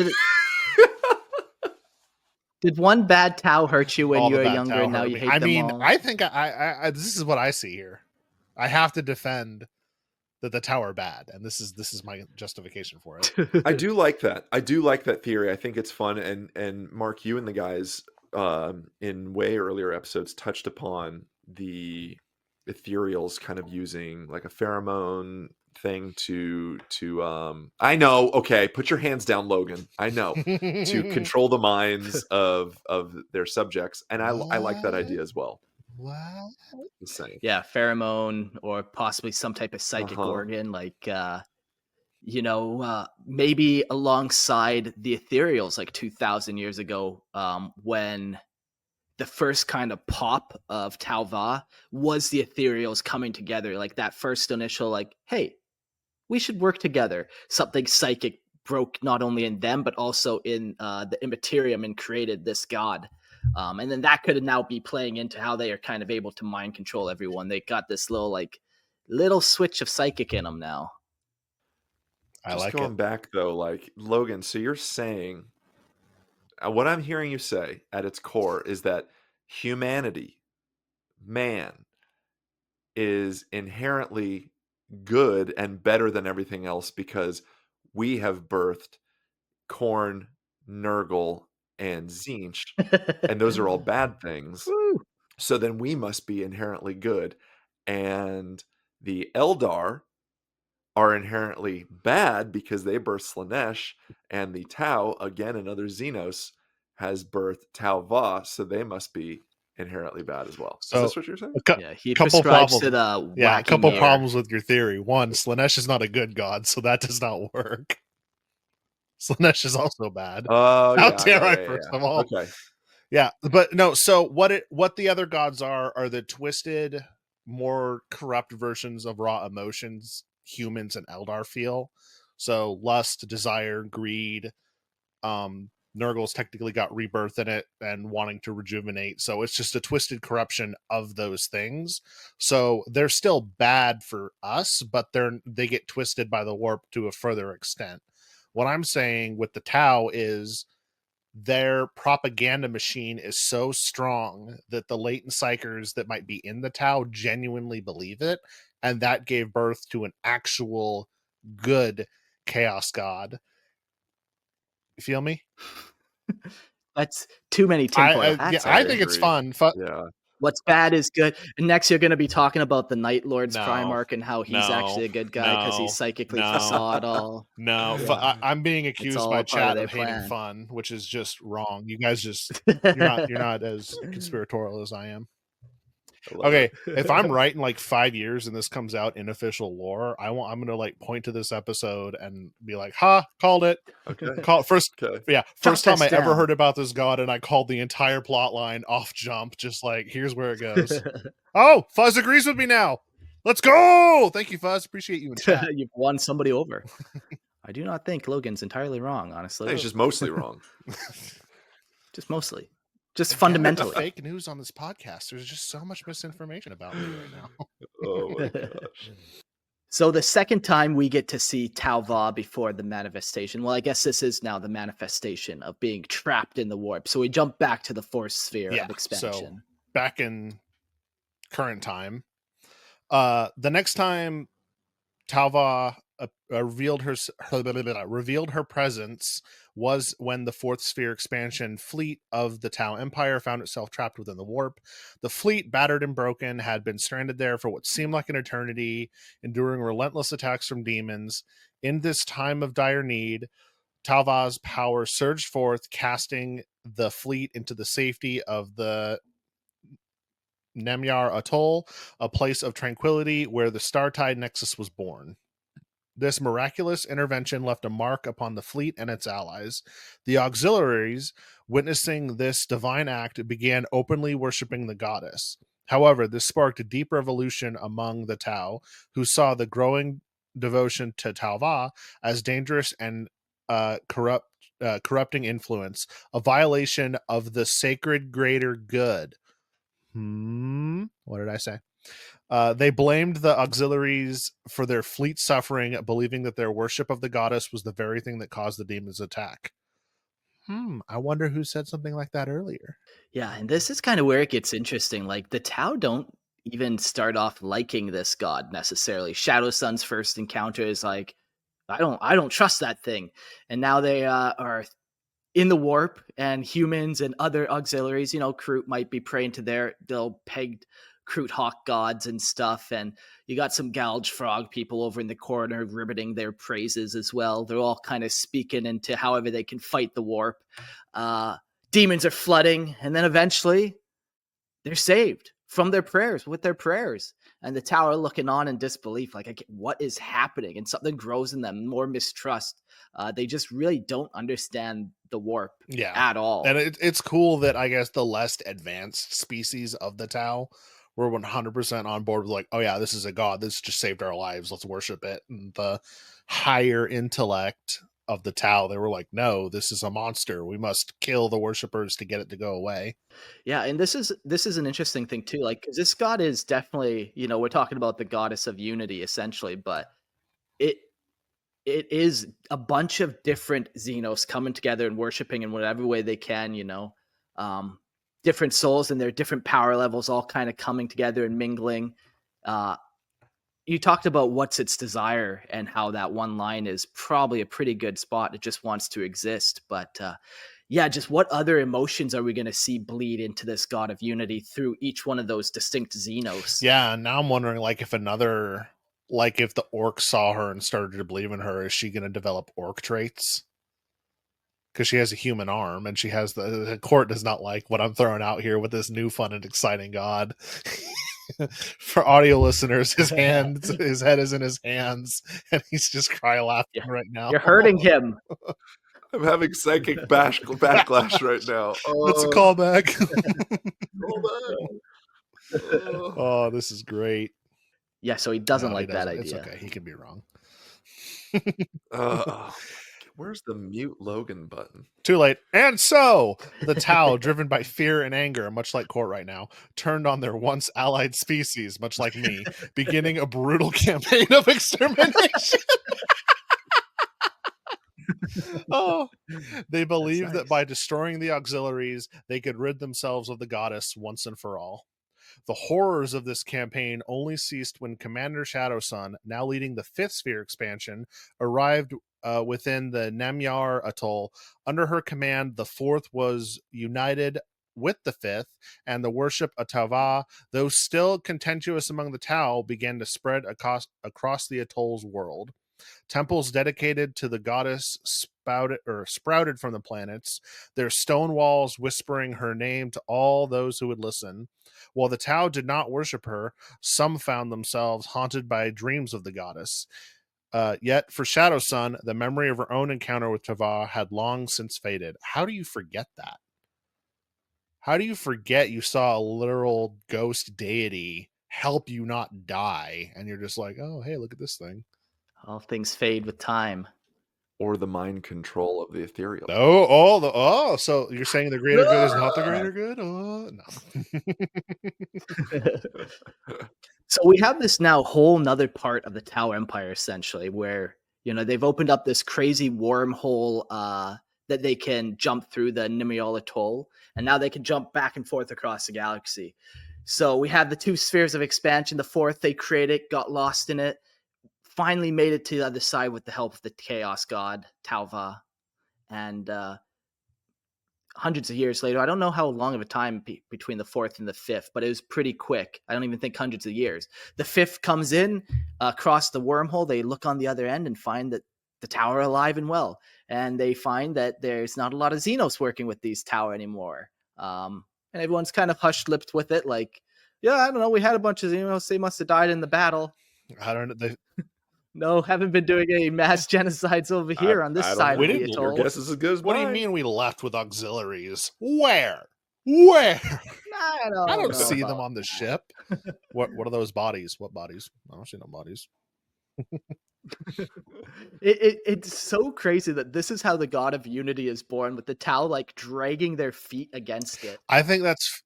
Did one bad Tau hurt you when All you the were bad younger Tau and now hurt you me. hate I them mean, all? I think I this is what I see here. I have to defend that the Tau are bad, and this is my justification for it. I do like that. I do like that theory. I think it's fun. And Mark, you and the guys in way earlier episodes touched upon the ethereals kind of using like a pheromone thing to I know, okay, put your hands down, Logan. I know, to control the minds of their subjects, and I like that idea as well. What? Just saying. Yeah, pheromone or possibly some type of psychic organ, like maybe alongside the ethereals, like 2,000 years ago, when the first kind of pop of Tau Va was the ethereals coming together, like that first initial, like, hey, we should work together. Something psychic broke not only in them, but also in the Immaterium and created this god. And then that could now be playing into how they are kind of able to mind control everyone. They got this little switch of psychic in them now. I Just like going it. back though, like Logan, so you're saying what I'm hearing you say at its core is that humanity, man, is inherently good and better than everything else because we have birthed Korn, Nurgle, and Zinch, and those are all bad things. Woo. So then we must be inherently good. And the Eldar are inherently bad because they birthed Slanesh, and the Tau, again, another Xenos, has birthed Tau Va, so they must be inherently bad as well. So is this what you're saying? Yeah, he couple prescribes problems. to the Yeah, a wacky couple mirror. problems with your theory. One, Slanesh is not a good god, so that does not work. Slanesh is also bad. Oh, How yeah, dare yeah, I, yeah, first yeah. of all? Okay. Yeah, but no, so what the other gods are the twisted, more corrupt versions of raw emotions humans and Eldar feel. So lust, desire, greed, Nurgle's technically got rebirth in it and wanting to rejuvenate. So it's just a twisted corruption of those things. So they're still bad for us, but they get twisted by the warp to a further extent. What I'm saying with the Tau is their propaganda machine is so strong that the latent psychers that might be in the Tau genuinely believe it. And that gave birth to an actual good chaos god. You feel me? That's too many tinfoil hats. I think it's fun. Yeah. What's bad is good. And next, you're going to be talking about the Night Lord's No, Primarch and how he's actually a good guy because he psychically saw it all. No, Yeah. I'm being accused by chat of hating plan. fun, which is just wrong. You guys just you're not as conspiratorial as I am. Okay, if I'm right in like 5 years and this comes out in official lore, I'm gonna like point to this episode and be like, "Ha, called it." Okay. First time I ever down. heard about this god, and I called the entire plot line off jump, just like, here's where it goes. Oh, Fuzz agrees with me now. Let's go! Thank you, Fuzz. Appreciate you in chat. You've won somebody over. I do not think Logan's entirely wrong, honestly. He's just mostly wrong. Just mostly. Just fundamentally. Fake news on this podcast. There's just so much misinformation about me right now. Oh my gosh. So the second time we get to see Tau Va before the manifestation, well, I guess this is now the manifestation of being trapped in the warp. So we jump back to the force sphere of expansion. So back in current time, the next time Tau Va revealed her presence was when the fourth sphere expansion fleet of the Tau Empire found itself trapped within the warp. The fleet, battered and broken, had been stranded there for what seemed like an eternity, enduring relentless attacks from demons. In this time of dire need, Tau Va's power surged forth, casting the fleet into the safety of the Nemyar Atoll, a place of tranquility where the Startide Nexus was born. This miraculous intervention left a mark upon the fleet and its allies. The auxiliaries, witnessing this divine act, began openly worshipping the goddess. However, this sparked a deep revolution among the Tau, who saw the growing devotion to Tau Va as dangerous and corrupting influence, a violation of the sacred greater good. What did I say? They blamed the auxiliaries for their fleet suffering, believing that their worship of the goddess was the very thing that caused the demons' attack. I wonder who said something like that earlier. Yeah, and this is kind of where it gets interesting. Like, the Tau don't even start off liking this god necessarily. Shadow Sun's first encounter is like, I don't trust that thing. And now they are in the warp, and humans and other auxiliaries, Kroot might be praying to their pegged Kroot hawk gods and stuff, and you got some Gouge frog people over in the corner ribbiting their praises as well. They're all kind of speaking into however they can fight the warp. Demons are flooding, and then eventually they're saved from their prayers, with their prayers. And the Tau are looking on in disbelief, like, what is happening? And something grows in them, more mistrust. They just really don't understand the warp at all. And it's cool that, I guess, the less advanced species of the Tau were 100% on board with, like, oh yeah, this is a god. This just saved our lives. Let's worship it. And the higher intellect of the Tau, they were like, no, this is a monster. We must kill the worshippers to get it to go away. Yeah, and this is an interesting thing too, like, because this god is definitely, we're talking about the goddess of unity essentially, but it is a bunch of different Xenos coming together and worshiping in whatever way they can, different souls and their different power levels all kind of coming together and mingling. You talked about what's its desire and how that one line is probably a pretty good spot. It just wants to exist. But just what other emotions are we going to see bleed into this god of unity through each one of those distinct Xenos? Yeah, and now I'm wondering, like, if the orc saw her and started to believe in her, is she going to develop orc traits? Because she has a human arm, and she has the court does not like what I'm throwing out here with this new fun and exciting god. For audio listeners, his head is in his hands, and he's just cry laughing right now. You're hurting him. I'm having psychic backlash right now. That's a callback. Oh, this is great. Yeah, so he doesn't like that idea. It's okay. He can be wrong. Where's the mute Logan button? Too late. And so the Tau, driven by fear and anger, much like Court right now, turned on their once allied species, much like me, beginning a brutal campaign of extermination. Oh, they believed that nice. by destroying the auxiliaries, they could rid themselves of the goddess once and for all. The horrors of this campaign only ceased when Commander Shadowsun, now leading the Fifth Sphere expansion, arrived within the Namyar Atoll. Under her command, the Fourth was united with the Fifth, and the worship of Tava, though still contentious among the Tau, began to spread across the atoll's world. Temples dedicated to the goddess sprouted from the planets, their stone walls whispering her name to all those who would listen. While the Tau did not worship her, some found themselves haunted by dreams of the goddess. Yet for Shadowsun, the memory of her own encounter with Tava had long since faded. How do you forget that? How do you forget you saw a literal ghost deity help you not die, and you're just like, oh, hey, look at this thing? All things fade with time. Or the mind control of the ethereal. So you're saying the greater good is not the greater good? Oh, no. So we have this now whole nother part of the Tau Empire, essentially, where, you know, they've opened up this crazy wormhole that they can jump through the Nimiol Atoll, and now they can jump back and forth across the galaxy. So we have the two spheres of expansion. The fourth they created, got lost in it, finally made it to the other side with the help of the chaos god Tauva, and hundreds of years later, I don't know how long of a time between the fourth and the fifth, but it was pretty quick. I don't even think hundreds of years. The fifth comes in across the wormhole. They look on the other end and find that the tower are alive and well, and they find that there's not a lot of Xenos working with these tower anymore. And everyone's kind of hushed-lipped with it, like, yeah, I don't know, we had a bunch of Xenos. They must have died in the battle. I don't know. No, haven't been doing any mass genocides over here on this side of the atoll. Your guess is as good as What mine. do you mean we left with auxiliaries? Where? I don't see them on the ship. What are those bodies? What bodies? I don't see no bodies. It's so crazy that this is how the god of unity is born, with the Tau like dragging their feet against it. I think that's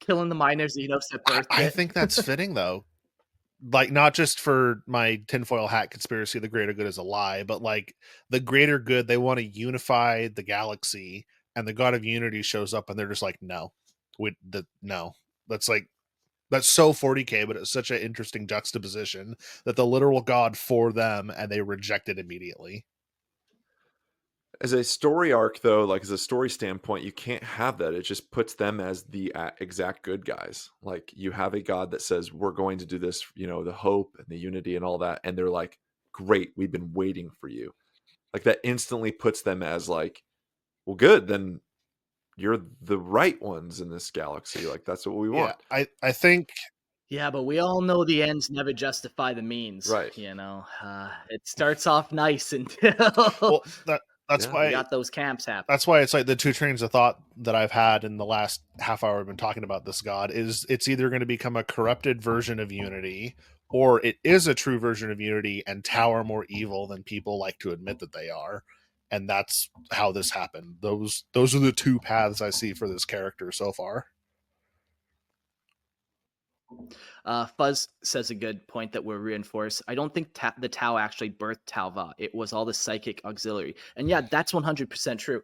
killing the minor Xenos at birth. I think that's fitting though. Like, not just for my tinfoil hat conspiracy, the greater good is a lie, but like the greater good, they want to unify the galaxy, and the god of unity shows up and they're just like, no, no. That's so 40K, but it's such an interesting juxtaposition that the literal god for them, and they reject it immediately. As a story arc, though, like as a story standpoint, you can't have that. It just puts them as the exact good guys. Like, you have a god that says, we're going to do this, you know, the hope and the unity and all that. And they're like, great, we've been waiting for you. Like, that instantly puts them as like, well, good, then you're the right ones in this galaxy. Like, that's what we want. I think. Yeah, but we all know the ends never justify the means. Right. You know, it starts off nice until Well, that's why we got those camps happen. That's why it's like the two trains of thought that I've had in the last half hour I've been talking about this god is it's either going to become a corrupted version of Unity, or it is a true version of Unity, and Tau are more evil than people like to admit that they are. And that's how this happened. Those are the two paths I see for this character so far. Fuzz says a good point that we'll reinforce. I don't think the Tau actually birthed Tauva. It was all the psychic auxiliary. And yeah, that's 100% true.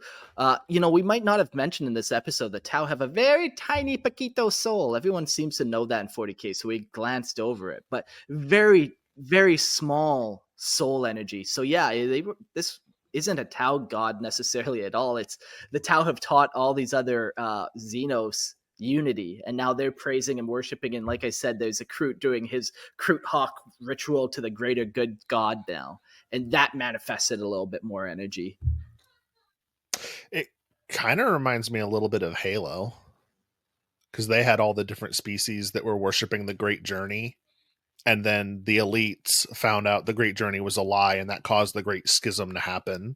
You know, we might not have mentioned in this episode that Tau have a very tiny Paquito soul. Everyone seems to know that in 40K, so we glanced over it. But very, very small soul energy. So yeah, this isn't a Tau god necessarily at all. It's the Tau have taught all these other Xenos unity, and now they're praising and worshiping. And like I said, there's a Kroot doing his Kroot Hawk ritual to the greater good god now, and that manifested a little bit more energy. It kind of reminds me a little bit of Halo, because they had all the different species that were worshiping the Great Journey, and then the elites found out the Great Journey was a lie, and that caused the Great Schism to happen.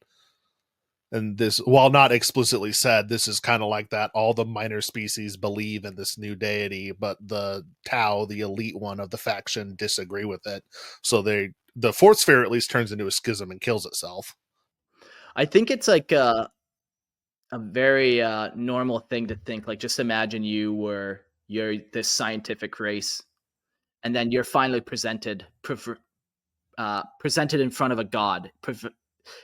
And this, while not explicitly said, this is kind of like that. All the minor species believe in this new deity, but the Tau, the elite one of the faction, disagree with it. So the fourth sphere at least turns into a schism and kills itself. I think it's like a very normal thing to think. Like, just imagine you're this scientific race, and then you're finally presented in front of a god.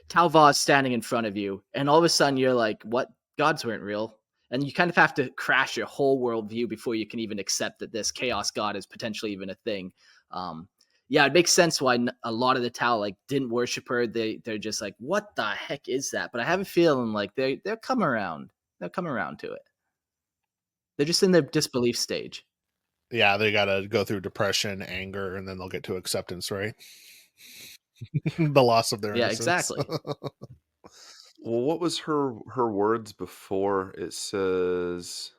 Talva is standing in front of you, and all of a sudden you're like, "What? Gods weren't real." And you kind of have to crash your whole worldview before you can even accept that this chaos god is potentially even a thing. Yeah, it makes sense why a lot of the Tau like didn't worship her. They're just like, "What the heck is that?" But I have a feeling like they'll come around. They'll come around to it. They're just in their disbelief stage. Yeah, they gotta go through depression, anger, and then they'll get to acceptance, right? The loss of their Yeah, innocence. exactly. Well, what was her words before? It says,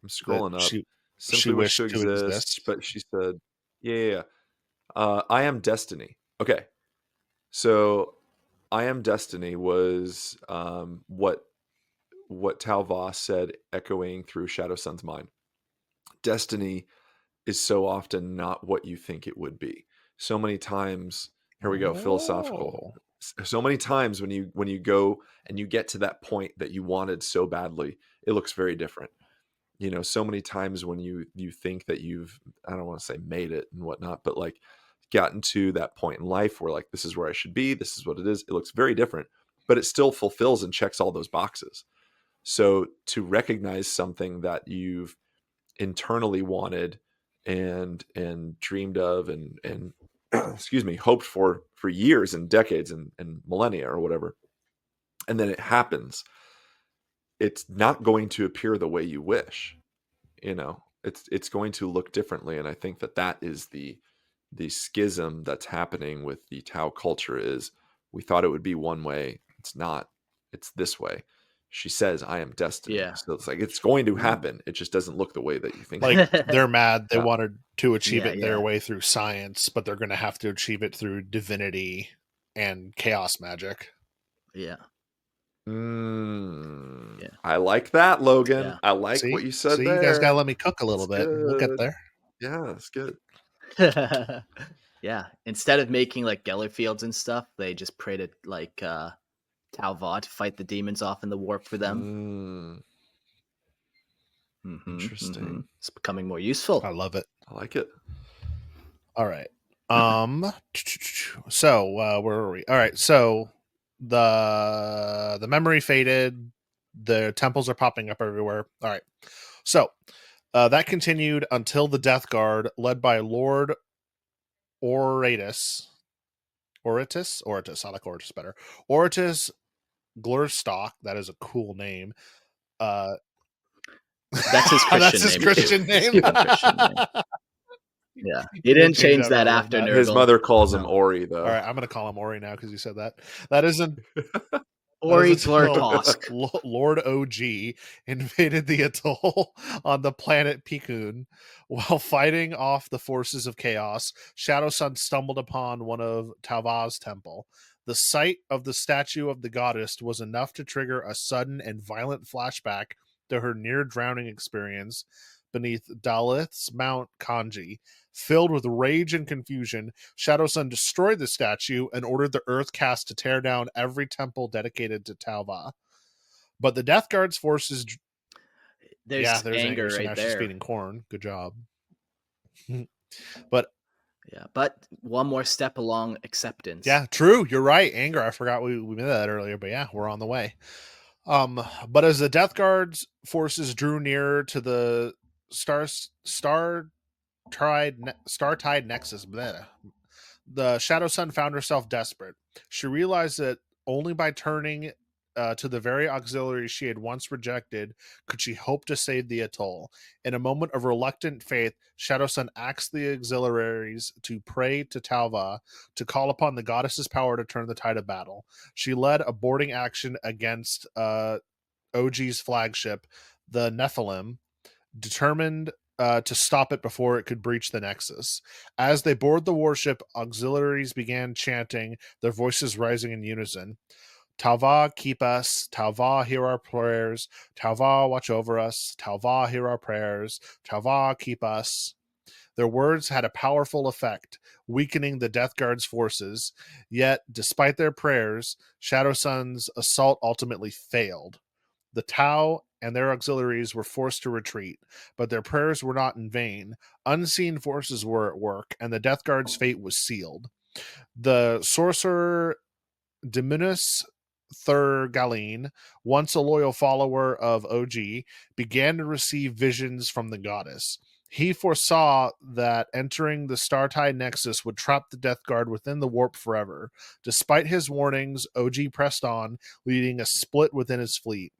I'm That scrolling up. she Simply wish to wished to exist, exist. but she said, yeah. I am destiny. Okay. So I am destiny was what Tal Voss said, echoing through Shadow Sun's mind. Destiny is so often not what you think it would be. So many times, here we go, philosophical. Oh. So many times when you go and you get to that point that you wanted so badly, it looks very different. You know, so many times when you think that you've, I don't want to say made it and whatnot, but like gotten to that point in life where like, this is where I should be, this is what it is. It looks very different, but it still fulfills and checks all those boxes. So to recognize something that you've internally wanted and dreamed of and excuse me, hoped for years and decades and millennia or whatever, and then it happens, it's not going to appear the way you wish. You know, it's going to look differently, and I think that is the schism that's happening with the Tao culture. Is we thought it would be one way, it's not, it's this way. She says, I am destiny. Yeah. So it's like, it's going to happen. It just doesn't look the way that you think. Like they're mad. They Yeah. wanted to achieve Yeah, it their yeah. way through science, but they're going to have to achieve it through divinity and chaos magic. Yeah. Yeah. I like that, Logan. Yeah. I like See? what you said See, there. you guys got to let me cook a little That's bit. And we'll get good. there. Yeah, that's good. Yeah. Instead of making like Geller fields and stuff, they just pray to like Tau Va to fight the demons off in the warp for them. Interesting. It's becoming more useful. I love it. I like it. All right. So where are we? All right. So the memory faded. The temples are popping up everywhere. All right. So that continued until the Death Guard, led by Lord Oritus. I like Oritus better. Oritus Glurstock. That is a cool name. That's his Christian That's his name. Christian It's name. a Christian name. Yeah. He didn't change that after that. Nurgle. His mother calls him No. Ori, though. All right, I'm going to call him Ori now because you said that. That isn't Ori Glurtosk. Lord OG invaded the atoll on the planet Pikun. While fighting off the forces of chaos, Shadow Sun stumbled upon one of Talva's temple. The sight of the statue of the goddess was enough to trigger a sudden and violent flashback to her near-drowning experience beneath Dalith's Mount Kanji. Filled with rage and confusion, Shadow Sun destroyed the statue and ordered the Earth Cast to tear down every temple dedicated to Talva. But the Death Guard's forces... There's there's anger So right now she's there. feeding corn. Good job. But one more step along acceptance. yeah, true. You're right. Anger. I forgot we made that earlier, but yeah, we're on the way. But as the Death Guard's forces drew nearer to the Startide Nexus, the Shadow Sun found herself desperate. She realized that only by turning to the very auxiliary she had once rejected could she hope to save the atoll. In a moment of reluctant faith, Shadow Sun asked the auxiliaries to pray to Talva to call upon the goddess's power to turn the tide of battle. She led a boarding action against OG's flagship, the Nephilim, determined to stop it before it could breach the Nexus. As they board the warship, auxiliaries began chanting, their voices rising in unison. Talva, keep us. Talva, hear our prayers. Talva, watch over us. Talva, hear our prayers. Talva, keep us. Their words had a powerful effect, weakening the Death Guard's forces. Yet, despite their prayers, Shadow Sun's assault ultimately failed. The Tau and their auxiliaries were forced to retreat, but their prayers were not in vain. Unseen forces were at work, and the Death Guard's fate was sealed. The sorcerer Diminus Thurgaline, once a loyal follower of OG, began to receive visions from the goddess. He foresaw that entering the Startide Nexus would trap the Death Guard within the warp forever. Despite his warnings, OG pressed on, leading a split within his fleet.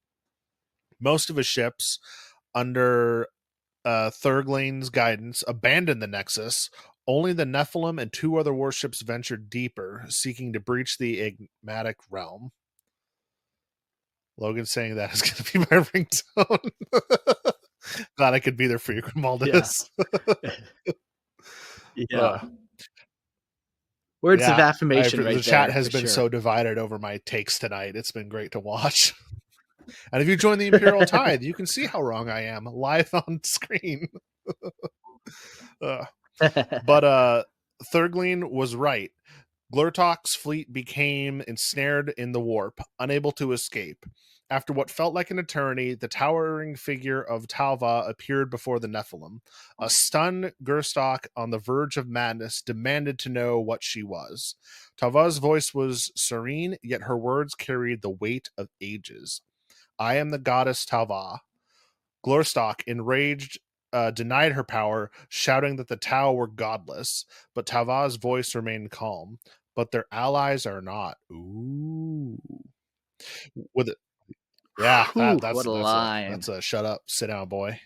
Most of his ships, under Thurglane's guidance, abandoned the Nexus. Only the Nephilim and 2 other warships ventured deeper, seeking to breach the enigmatic realm. Logan saying that is going to be my ringtone. Glad I could be there for you, Grimaldus. Yeah. Words of affirmation right there. The chat has been so divided over my takes tonight. It's been great to watch. And if you join the Imperial Tithe, you can see how wrong I am live on screen. But Thurgline was right. Glurtok's fleet became ensnared in the warp, unable to escape. After what felt like an eternity, the towering figure of Talva appeared before the Nephilim. A stunned Gerstok, on the verge of madness, demanded to know what she was. Talva's voice was serene, yet her words carried the weight of ages. I am the goddess Talva. Glurstock, enraged, denied her power, shouting that the Tau were godless, but Talva's voice remained calm. But their allies are not. Ooh. With it. Yeah, that's a line. That's a shut up, sit down, boy.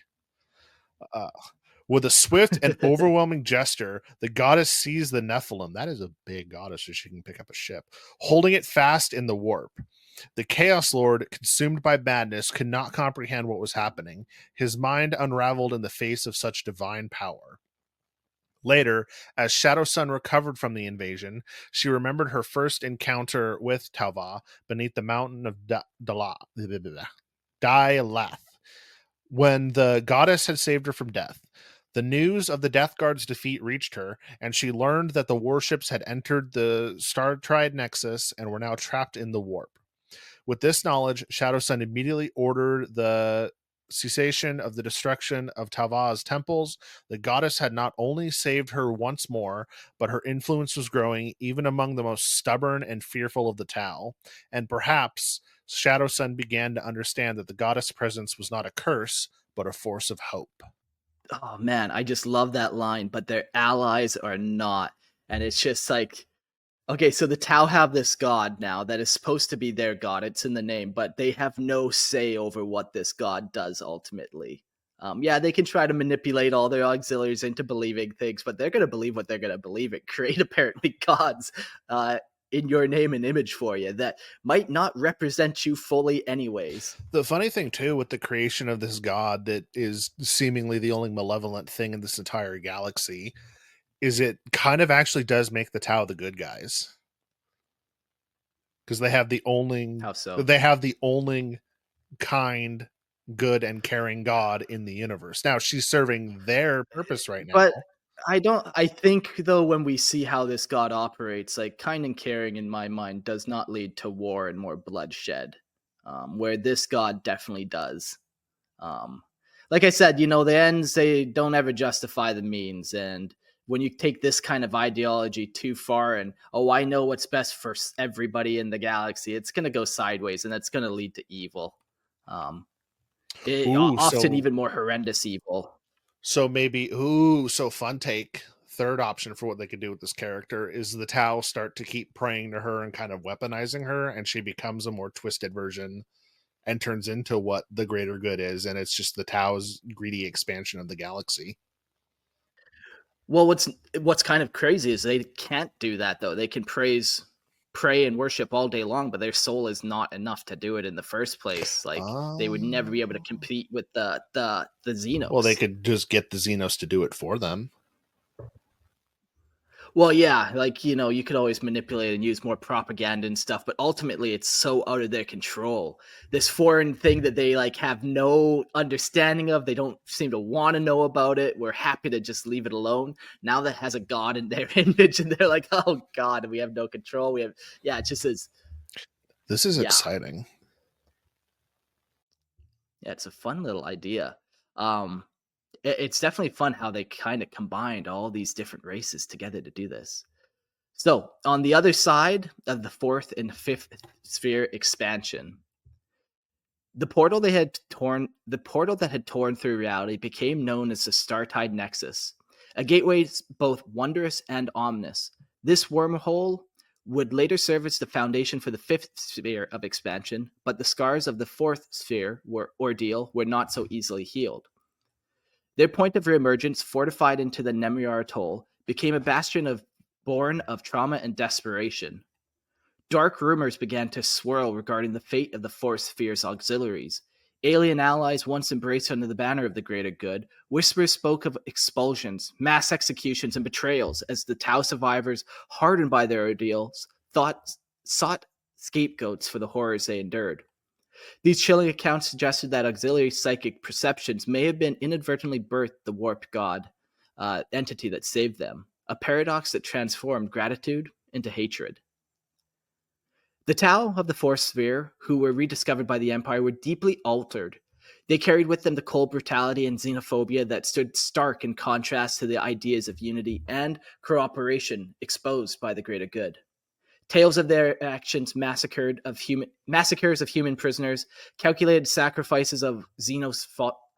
With a swift and overwhelming gesture, the goddess seized the Nephilim. That is a big goddess, so she can pick up a ship, holding it fast in the warp. The Chaos Lord, consumed by madness, could not comprehend what was happening. His mind unraveled in the face of such divine power. Later, as Shadow Sun recovered from the invasion, she remembered her first encounter with Talva beneath the mountain of Dialath, when the goddess had saved her from death. The news of the Death Guard's defeat reached her, and she learned that the warships had entered the Startide Nexus and were now trapped in the warp. With this knowledge, Shadow Sun immediately ordered the cessation of the destruction of Talva's temples. The goddess had not only saved her once more, but her influence was growing even among the most stubborn and fearful of the Tau. And perhaps Shadow Sun began to understand that the goddess' presence was not a curse, but a force of hope. Oh man, I just love that line, but their allies are not. And it's just like, okay, so the Tau have this god now that is supposed to be their god. It's in the name, but they have no say over what this god does ultimately. Yeah, they can try to manipulate all their auxiliaries into believing things, but they're going to believe what they're going to believe and create apparently gods in your name and image for you that might not represent you fully anyways. The funny thing, too, with the creation of this god that is seemingly the only malevolent thing in this entire galaxy is it kind of actually does make the Tau the good guys. Because they have the only kind, good, and caring god in the universe. Now, she's serving their purpose right now. But I think, though, when we see how this god operates, like, kind and caring, in my mind, does not lead to war and more bloodshed, where this god definitely does. Like I said, the ends, they don't ever justify the means, and when you take this kind of ideology too far and, I know what's best for everybody in the galaxy, it's going to go sideways, and that's going to lead to evil. Often even more horrendous evil. So maybe, fun take. Third option for what they could do with this character is the Tau start to keep praying to her and kind of weaponizing her, and she becomes a more twisted version and turns into what the greater good is, and it's just the Tau's greedy expansion of the galaxy. Well, what's kind of crazy is they can't do that, though. They can pray and worship all day long, but their soul is not enough to do it in the first place. Like, they would never be able to compete with the Xenos. Well, they could just get the Xenos to do it for them. Well, yeah, like, you could always manipulate and use more propaganda and stuff, but ultimately it's so out of their control. This foreign thing that they like have no understanding of, they don't seem to want to know about it. We're happy to just leave it alone. Now that has a god in their image and they're like, "Oh god, we have no control." It just is. This is Yeah. exciting. Yeah, it's a fun little idea. It's definitely fun how they kind of combined all these different races together to do this. So, on the other side of the fourth and fifth sphere expansion, the portal that had torn through reality became known as the Startide Nexus, a gateway both wondrous and ominous. This wormhole would later serve as the foundation for the fifth sphere of expansion, but the scars of the fourth sphere ordeal were not so easily healed. Their point of reemergence, fortified into the Nemiar Atoll, became a bastion born of trauma and desperation. Dark rumors began to swirl regarding the fate of the Fourth Sphere's auxiliaries. Alien allies once embraced under the banner of the greater good, whispers spoke of expulsions, mass executions, and betrayals as the Tau survivors, hardened by their ordeals, sought scapegoats for the horrors they endured. These chilling accounts suggested that auxiliary psychic perceptions may have been inadvertently birthed the warped god entity that saved them, a paradox that transformed gratitude into hatred. The Tau of the Fourth Sphere, who were rediscovered by the Empire, were deeply altered. They carried with them the cold brutality and xenophobia that stood stark in contrast to the ideas of unity and cooperation exposed by the greater good. Tales of their actions, massacres of human prisoners, calculated sacrifices of Xenos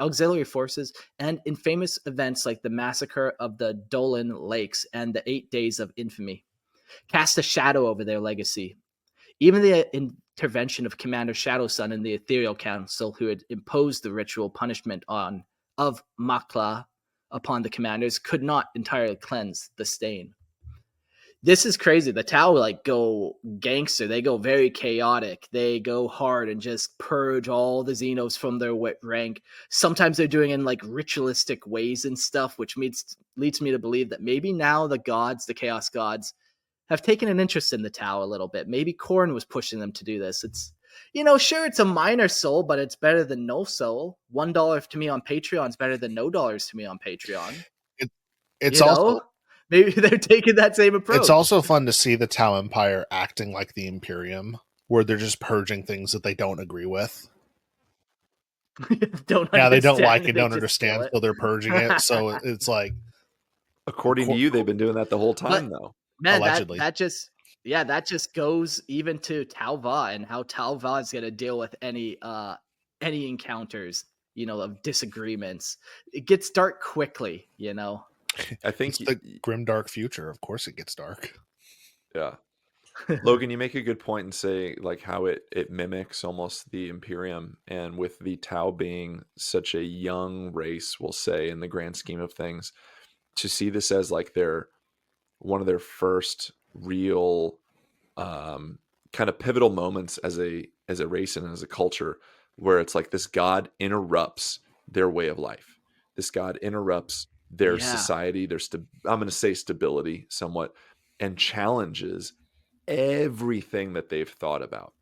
auxiliary forces, and infamous events like the massacre of the Dolan Lakes and the 8 Days of Infamy cast a shadow over their legacy. Even the intervention of Commander Shadowsun and the Ethereal Council, who had imposed the ritual punishment of Makla upon the commanders, could not entirely cleanse the stain. This is crazy. The Tau go gangster. They go very chaotic. They go hard and just purge all the Xenos from their rank. Sometimes they're doing it in ritualistic ways and stuff, which leads me to believe that maybe now the gods, the Chaos gods, have taken an interest in the Tau a little bit. Maybe Korn was pushing them to do this. It's, sure, it's a minor soul, but it's better than no soul. $1 to me on Patreon is better than no dollars to me on Patreon. It's also maybe they're taking that same approach. It's also fun to see the Tau Empire acting like the Imperium, where they're just purging things that they don't agree with. They don't like it, don't understand, so they're purging it. So it's like, according to you, they've been doing that the whole time, though. Man, allegedly. that just goes even to Tau Va and how Tau Va is going to deal with any encounters, of disagreements. It gets dark quickly, I think it's the grim dark future. Of course it gets dark. Yeah. Logan, you make a good point and say how it mimics almost the Imperium, and with the Tau being such a young race, we'll say, in the grand scheme of things, to see this as one of their first real kind of pivotal moments as a race and as a culture, where it's this god interrupts their way of life. This god interrupts their society, their I'm going to say stability somewhat, and challenges everything that they've thought about.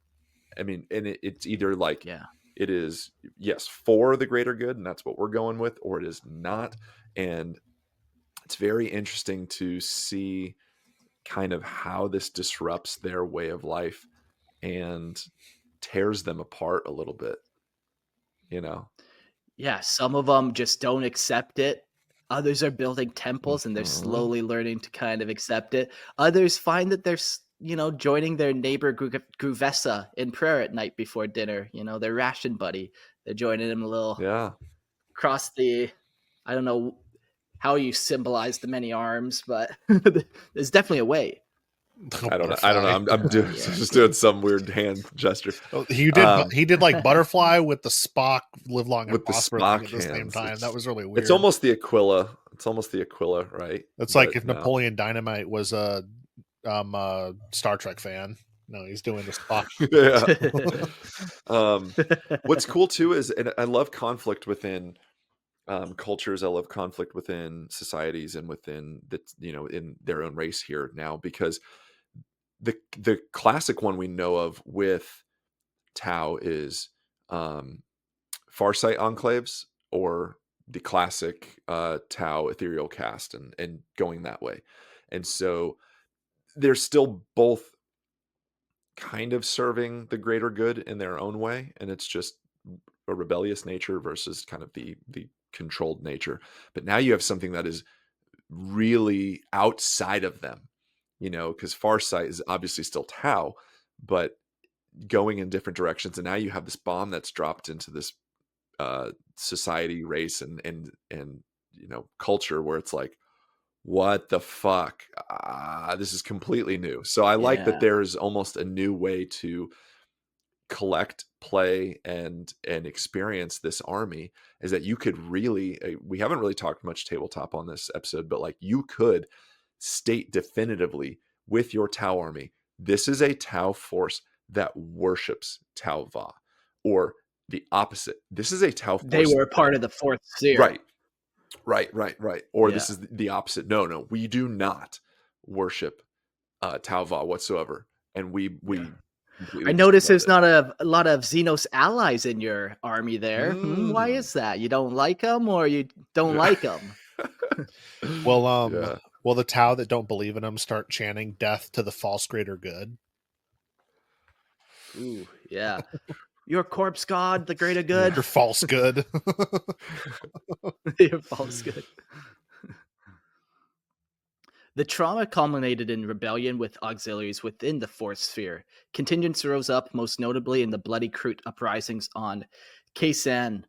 I mean, and it's either it is, yes, for the greater good, and that's what we're going with, or it is not. And it's very interesting to see kind of how this disrupts their way of life and tears them apart a little bit, Yeah, some of them just don't accept it. Others are building temples and they're slowly learning to kind of accept it. Others find that they're, joining their neighbor Gruvessa in prayer at night before dinner, their ration buddy. They're joining him a little across the, I don't know how you symbolize the many arms, but there's definitely a way. I don't know. I'm doing just doing some weird hand gesture. Oh, he did like butterfly with the Spock live long and prosper Spock at the same time. That was really weird. It's almost the Aquila. Right? It's like if Napoleon Dynamite was a Star Trek fan. No, he's doing the Spock. What's cool too is, and I love conflict within cultures that love conflict within societies and within the, in their own race here now, because the classic one we know of with Tau is Farsight enclaves, or the classic Tau ethereal cast, and going that way. And so they're still both kind of serving the greater good in their own way, and it's just a rebellious nature versus kind of the controlled nature. But now you have something that is really outside of them, because Farsight is obviously still Tau, but going in different directions. And now you have this bomb that's dropped into this society, race, and culture, where it's like, what the fuck? This is completely new. So I like that there's almost a new way to collect, play, and experience this army, is that you could really, we haven't really talked much tabletop on this episode, but like, you could state definitively with your Tau army, this is a Tau force that worships Tau Va, or the opposite. This is a Tau force. They were part of the fourth sphere. Right. Or this is the opposite. No, we do not worship Tau Va whatsoever. And we I notice there's not a lot of Xenos allies in your army there. Why is that? You don't like them, or you don't like them? Well, will the Tau that don't believe in them start chanting death to the false greater good? Ooh, yeah. Your corpse god, the greater good. Your false good. Your false good. The trauma culminated in rebellion with auxiliaries within the fourth sphere. Contingents rose up, most notably in the Bloody Crute uprisings on Kaysan.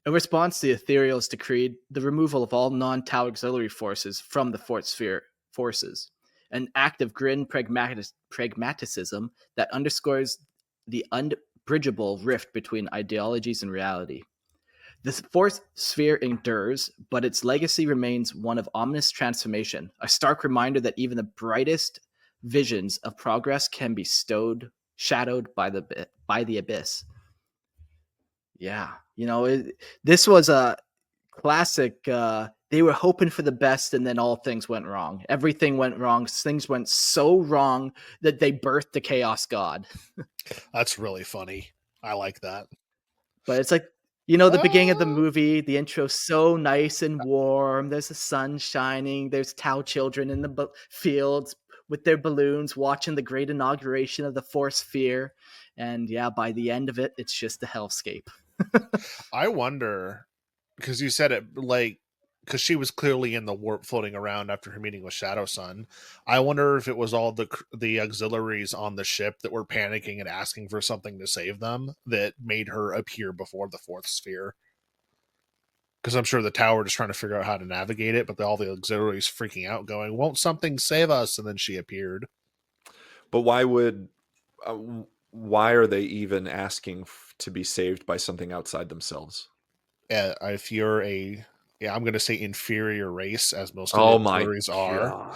In response, the Ethereals decreed the removal of all non-Tau auxiliary forces from the fourth sphere forces, an act of grim pragmatism that underscores the unbridgeable rift between ideologies and reality. The fourth sphere endures, but its legacy remains one of ominous transformation, a stark reminder that even the brightest visions of progress can be shadowed by the abyss. Yeah, this was a classic. They were hoping for the best, and then all things went wrong. Everything went wrong. Things went so wrong that they birthed the Chaos God. That's really funny. I like that. But it's like, the beginning of the movie, the intro's so nice and warm. There's the sun shining. There's Tau children in the fields with their balloons watching the great inauguration of the fourth sphere. And yeah, by the end of it, it's just a hellscape. I wonder, because you said it because she was clearly in the warp floating around after her meeting with Shadow Sun. I wonder if it was all the auxiliaries on the ship that were panicking and asking for something to save them that made her appear before the fourth sphere. Because I'm sure the tower just trying to figure out how to navigate it, but all the auxiliaries freaking out going, won't something save us? And then she appeared. But why are they even asking to be saved by something outside themselves? If you're I'm going to say inferior race, as most of the auxiliaries are.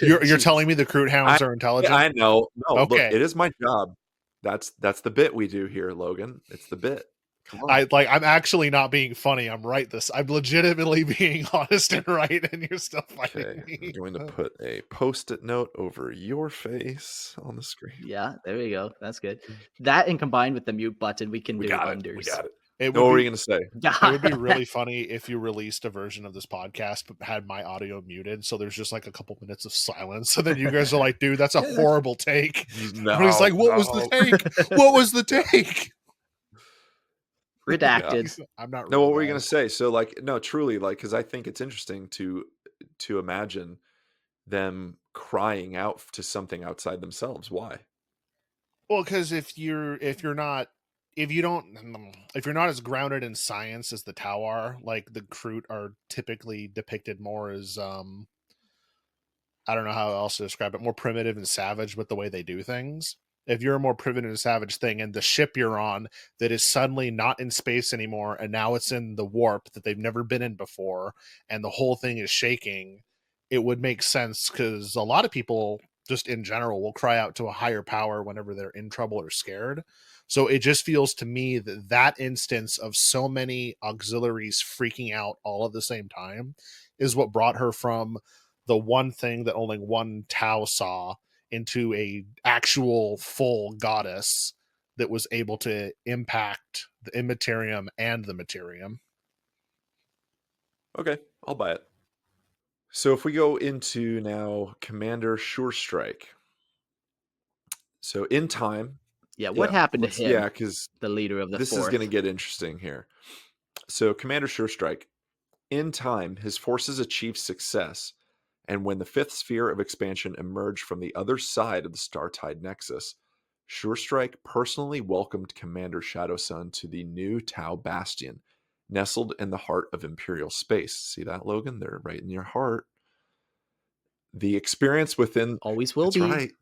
You're telling me the Crute Hounds are intelligent? I know. No, okay. Look, it is my job. That's the bit we do here, Logan. It's the bit. Come on. I'm actually not being funny. I'm legitimately being honest and right, and you're still fighting me. I'm going to put a post-it note over your face on the screen. Yeah, there we go. That's good. That, and combined with the mute button, we can do wonders. We got it. What were you going to say? It would be really funny if you released a version of this podcast but had my audio muted, so there's just like a couple minutes of silence. So then you guys are like, dude, that's a horrible take. No, he's like, what was the take? What was the take? Redacted. Yeah. I'm not. No, what were you going to say? So, truly, because I think it's interesting to imagine them crying out to something outside themselves. Why? Well, because if you're not as grounded in science as the Tau are, like the Crute are typically depicted more as I don't know how else to describe it, more primitive and savage with the way they do things. If you're a more primitive and savage thing, and the ship you're on that is suddenly not in space anymore, and now it's in the warp that they've never been in before, and the whole thing is shaking, it would make sense, because a lot of people just in general will cry out to a higher power whenever they're in trouble or scared. So it just feels to me that that instance of so many auxiliaries freaking out all at the same time is what brought her from the one thing that only one Tau saw into a actual full goddess that was able to impact the immaterium and the materium. Okay, I'll buy it. So if we go into now Commander Sure Strike. So in time, Yeah, what happened to him? Yeah, because the leader of the this fourth. is going to get interesting here. So Commander Sure Strike. In time, his forces achieved success, and when the fifth sphere of expansion emerged from the other side of the Startide Nexus, Sure Strike personally welcomed Commander Shadow Sun to the new Tau Bastion, nestled in the heart of Imperial space. See that, Logan? They're right in your heart. The experience within... Always will That's be. right.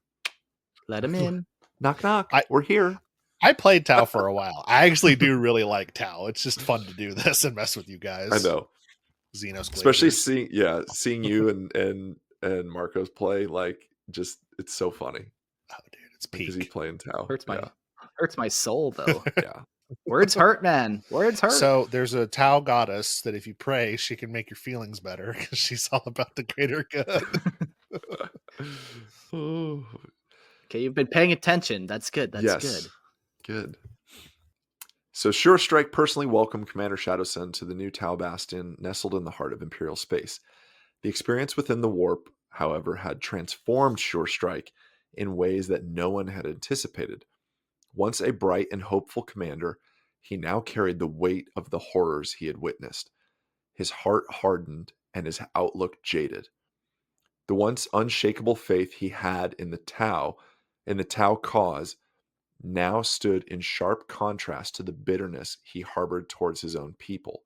Let him in. Knock, knock. We're here. I played Tau for a while. I actually do really like Tau. It's just fun to do this and mess with you guys. I know. Xenos Especially Glazers. seeing you and Marcos play, like, just, it's so funny. Oh, dude, it's peak. Because he's playing Tau. Hurts my soul, though. Yeah. Words hurt, man. Words hurt. So there's a Tau goddess that if you pray, she can make your feelings better because she's all about the greater good. Okay, you've been paying attention. That's good. That's Yes. good. Good. So Sure Strike personally welcomed Commander Shadow Sun to the new Tau Bastion nestled in the heart of Imperial space. The experience within the warp, however, had transformed Sure Strike in ways that no one had anticipated. Once a bright and hopeful commander, he now carried the weight of the horrors he had witnessed. His heart hardened and his outlook jaded. The once unshakable faith he had in the Tau cause, now stood in sharp contrast to the bitterness he harbored towards his own people.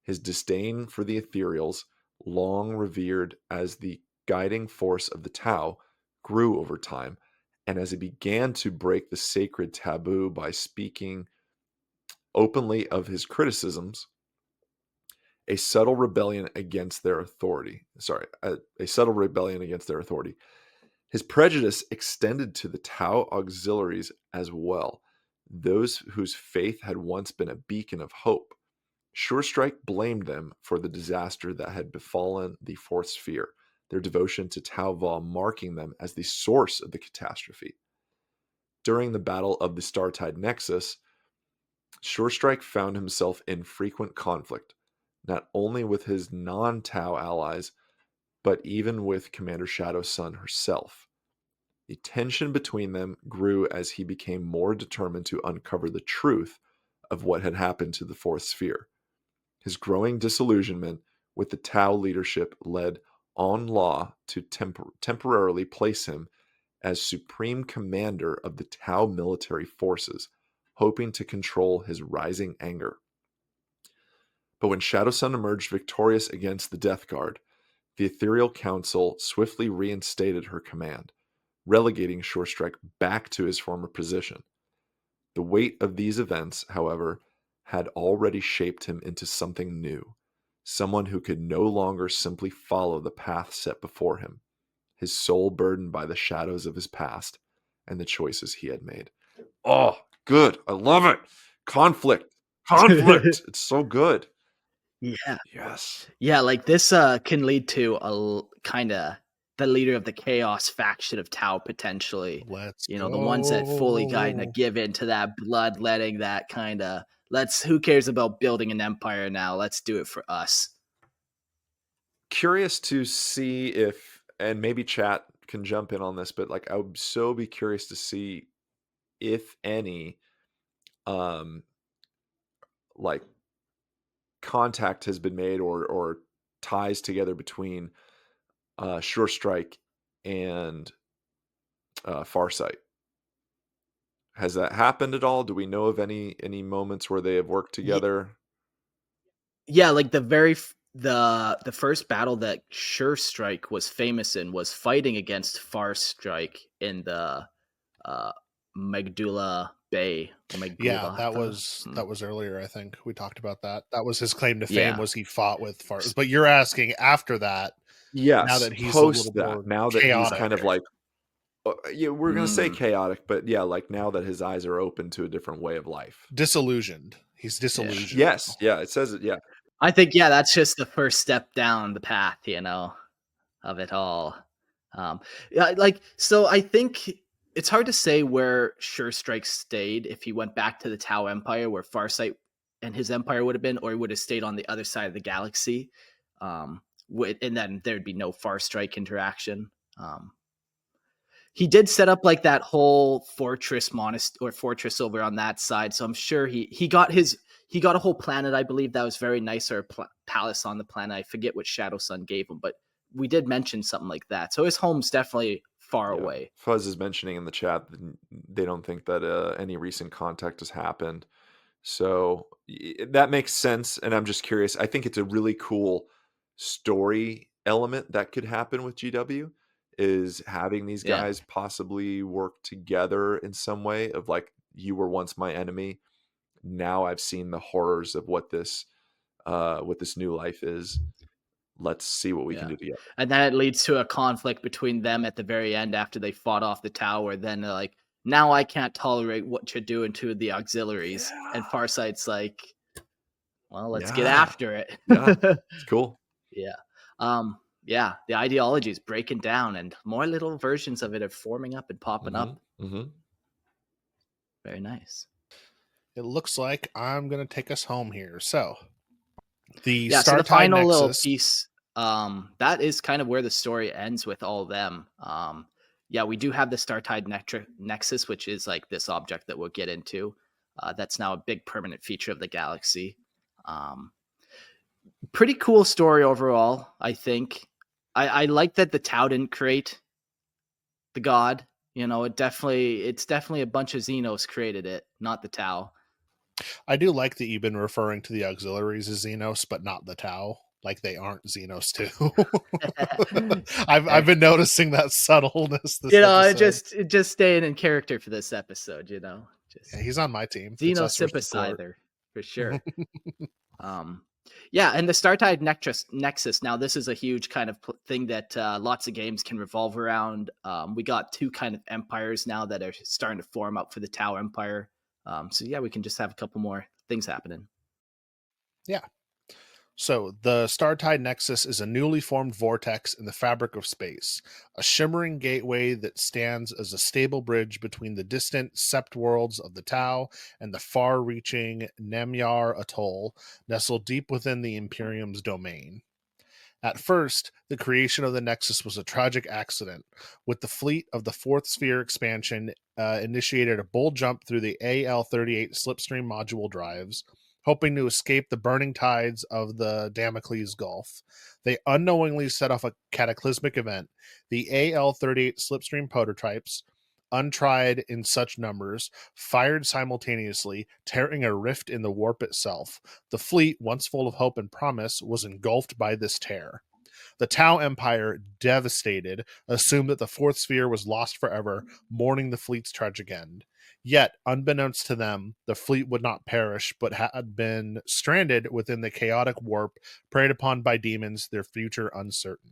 His disdain for the ethereals, long revered as the guiding force of the Tau, grew over time, and as he began to break the sacred taboo by speaking openly of his criticisms, a subtle rebellion against their authority. His prejudice extended to the Tau auxiliaries as well, those whose faith had once been a beacon of hope. Sure Strike blamed them for the disaster that had befallen the fourth sphere, their devotion to Tau Val marking them as the source of the catastrophe. During the Battle of the Startide Nexus, Sure Strike found himself in frequent conflict, not only with his non-Tau allies, but even with Commander Shadow Sun herself. The tension between them grew as he became more determined to uncover the truth of what had happened to the fourth sphere. His growing disillusionment with the Tau leadership led On Law to temporarily place him as supreme commander of the Tau military forces, hoping to control his rising anger. But when Shadow Sun emerged victorious against the Death Guard, the Ethereal Council swiftly reinstated her command, relegating Sure Strike back to his former position. The weight of these events, however, had already shaped him into something new, someone who could no longer simply follow the path set before him, his soul burdened by the shadows of his past and the choices he had made. Oh, good. I love it. Conflict. It's so good. Yeah. Yes. Yeah, like this can lead to a kind of the leader of the chaos faction of Tau potentially. The ones that fully kind of give in to that bloodletting, that kind of who cares about building an empire now? Let's do it for us. Curious to see if, and maybe chat can jump in on this, but like I would so be curious to see if any like contact has been made or ties together between Sure Strike and Farsight. Has that happened at all? Do we know of any moments where they have worked together? Yeah, like the first battle that Sure Strike was famous in was fighting against Farstrike in the Magdula Bay. Yeah, that was earlier. I think we talked about that. That was his claim to fame, was he fought with Fars. But you're asking after that, yes, now that he's post that, now that he's kind of like Yeah, we're gonna say Mm, chaotic, but yeah, like now that his eyes are open to a different way of life. Disillusioned. He's yeah. disillusioned. Yes, yeah, it says it. Yeah, I think, yeah, that's just the first step down the path, of it all. Yeah, like, so I think it's hard to say where Sure Strike stayed if he went back to the Tau Empire, where Farsight and his empire would have been, or he would have stayed on the other side of the galaxy. And then there'd be no Far Strike interaction. Um, he did set up like that whole fortress over on that side, so I'm sure he got a whole planet, I believe, that was very nice, or a palace on the planet. I forget what Shadow Sun gave him, but we did mention something like that, so his home's definitely far yeah. away. Fuzz is mentioning in the chat that they don't think that any recent contact has happened. So that makes sense. And I'm just curious. I think it's a really cool story element that could happen with GW is having these Yeah, guys possibly work together in some way of like, you were once my enemy. Now I've seen the horrors of what this new life is. Let's see what we can yeah. do together. And then it leads to a conflict between them at the very end after they fought off the tower. Then they're like, now I can't tolerate what you're doing to the auxiliaries. And Yeah. Farsight's like, well, let's get Yeah. after it. Yeah. It's cool. Yeah. Yeah, the ideology is breaking down and more little versions of it are forming up and popping Hmm. up. Hmm. Very nice. It looks like I'm going to take us home here. So, the Yeah, so the Startide final little Nexus. piece, that is kind of where the story ends with all of them. Yeah, we do have the Startide Nexus, which is like this object that we'll get into. That's now a big permanent feature of the galaxy. Um, Pretty cool story overall, I think. I like that the Tau didn't create the god. It's definitely a bunch of Xenos created it, not the Tau. I do like that you've been referring to the auxiliaries as Xenos, but not the Tau. Like they aren't Xenos too. I've been noticing that subtleness this episode. Just staying in character for this episode, just Yeah, he's on my team. It's Xeno us versus Gort. sympathizer for sure. um, yeah, and the Startide Nexus. Now, this is a huge kind of thing that lots of games can revolve around. We got two kind of empires now that are starting to form up for the Tau Empire. So yeah, we can just have a couple more things happening. Yeah. So, the Startide Nexus is a newly formed vortex in the fabric of space, a shimmering gateway that stands as a stable bridge between the distant sept worlds of the Tau and the far-reaching Nemyar Atoll, nestled deep within the Imperium's domain. At first, the creation of the Nexus was a tragic accident, with the fleet of the Fourth Sphere expansion initiated a bold jump through the AL-38 slipstream module drives, hoping to escape the burning tides of the Damocles Gulf. They unknowingly set off a cataclysmic event. The AL-38 slipstream prototypes, untried in such numbers, fired simultaneously, tearing a rift in the warp itself. The fleet, once full of hope and promise, was engulfed by this tear. The Tau Empire, devastated, assumed that the Fourth Sphere was lost forever, mourning the fleet's tragic end. Yet, unbeknownst to them, the fleet would not perish, but had been stranded within the chaotic warp, preyed upon by demons, their future uncertain.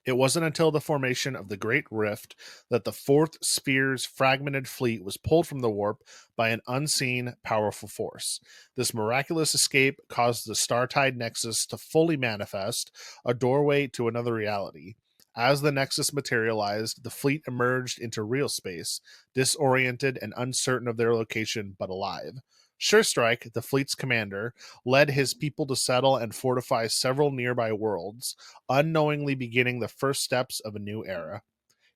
It wasn't until the formation of the Great Rift that the Fourth Sphere's fragmented fleet was pulled from the warp by an unseen, powerful force. This miraculous escape caused the Startide Nexus to fully manifest, a doorway to another reality. As the Nexus materialized, the fleet emerged into real space, disoriented and uncertain of their location, but alive. Sure Strike, the fleet's commander, led his people to settle and fortify several nearby worlds, unknowingly beginning the first steps of a new era.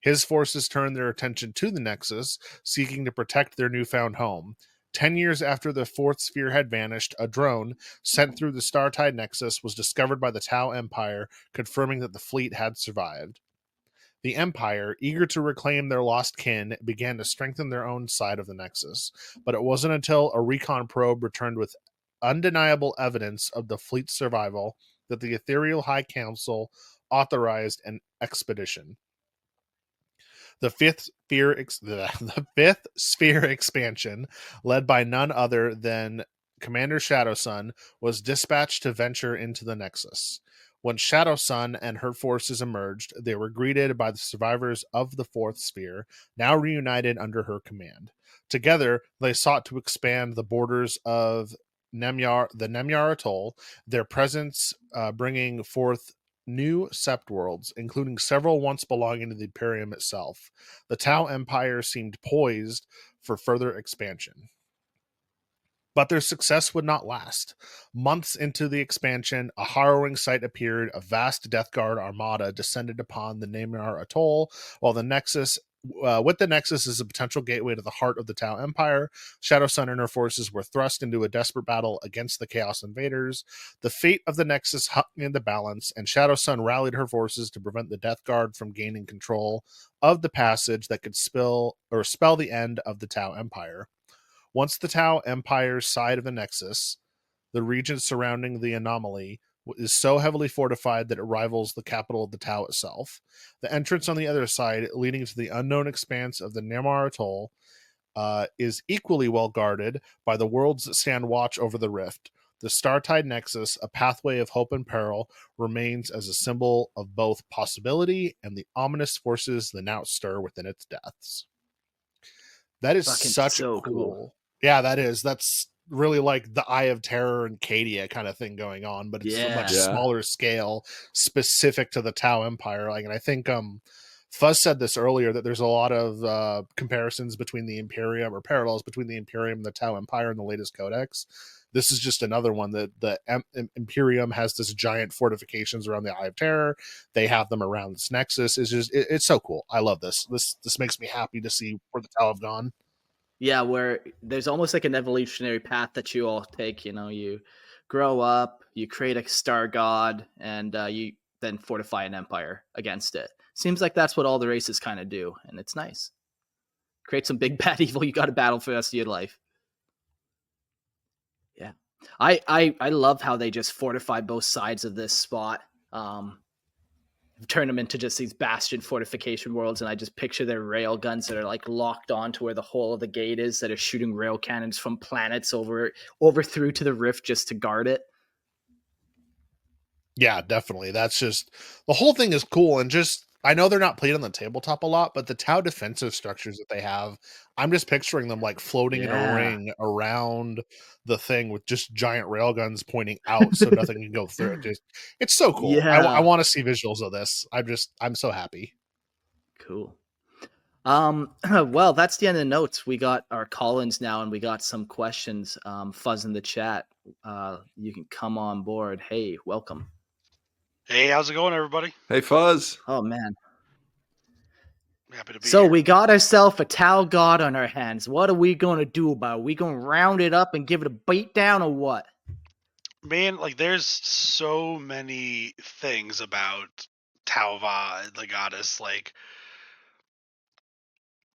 His forces turned their attention to the Nexus, seeking to protect their newfound home. 10 years after the Fourth Sphere had vanished, a drone sent through the Startide Nexus was discovered by the Tau Empire, confirming that the fleet had survived. The Empire, eager to reclaim their lost kin, began to strengthen their own side of the Nexus. But it wasn't until a recon probe returned with undeniable evidence of the fleet's survival that the Ethereal High Council authorized an expedition. The fifth sphere expansion, led by none other than Commander Shadowsun, was dispatched to venture into the Nexus. When Shadow Sun and her forces emerged, they were greeted by the survivors of the Fourth Sphere, now reunited under her command. Together, they sought to expand the borders of the Nemyar Atoll, their presence bringing forth new sept worlds, including several once belonging to the Imperium itself. The Tau Empire seemed poised for further expansion. But their success would not last. Months into the expansion, a harrowing sight appeared. A vast Death Guard armada descended upon the Namar Atoll, while the Nexus, with the Nexus as a potential gateway to the heart of the Tau Empire. Shadow Sun and her forces were thrust into a desperate battle against the Chaos Invaders. The fate of the Nexus hung in the balance, and Shadow Sun rallied her forces to prevent the Death Guard from gaining control of the passage that could spell the end of the Tau Empire. Once the Tau Empire's side of the Nexus, the region surrounding the anomaly is so heavily fortified that it rivals the capital of the Tau itself. The entrance on the other side, leading to the unknown expanse of the Namar Atoll, is equally well guarded by the worlds that stand watch over the rift. The Startide Nexus, a pathway of hope and peril, remains as a symbol of both possibility and the ominous forces that now stir within its depths. That is Fucking such so a cool. Yeah, that is. That's really like the Eye of Terror and Cadia kind of thing going on, but it's a much Yeah. Yeah. smaller scale, specific to the Tau Empire. Like, and I think Fuzz said this earlier, that there's a lot of comparisons between the Imperium, or parallels between the Imperium and the Tau Empire in the latest codex. This is just another one that the Imperium has this giant fortifications around the Eye of Terror. They have them around this Nexus. It's so cool. I love this. This makes me happy to see where the Tau have gone. Yeah, where there's almost like an evolutionary path that you all take. You grow up, you create a star god, and you then fortify an empire against it. Seems like that's what all the races kind of do, and it's nice. Create some big bad evil you got to battle for the rest of your life. Yeah, I love how they just fortify both sides of this spot. Turn them into just these bastion fortification worlds, and I just picture their rail guns that are like locked on to where the hole of the gate is, that are shooting rail cannons from planets over through to the rift just to guard it. Yeah, definitely. That's just, the whole thing is cool. And just, I know they're not played on the tabletop a lot, but the Tau defensive structures that they have, I'm just picturing them like floating in a Yeah. ring around the thing with just giant railguns pointing out so nothing can go through it. It's so cool. I Yeah. want to see visuals of this. I'm so happy. Cool. Well, that's the end of the notes. We got our call-ins now, and we got some questions. Fuzz in the chat. You can come on board. Hey, welcome. Hey, how's it going, everybody? Hey, Fuzz. Oh man. Happy to be So here. we got ourselves a Tau god on our hands. What are we going to do about it? Are we going to round it up and give it a beat down, or what? Man, like, there's so many things about Tauva, the goddess. Like,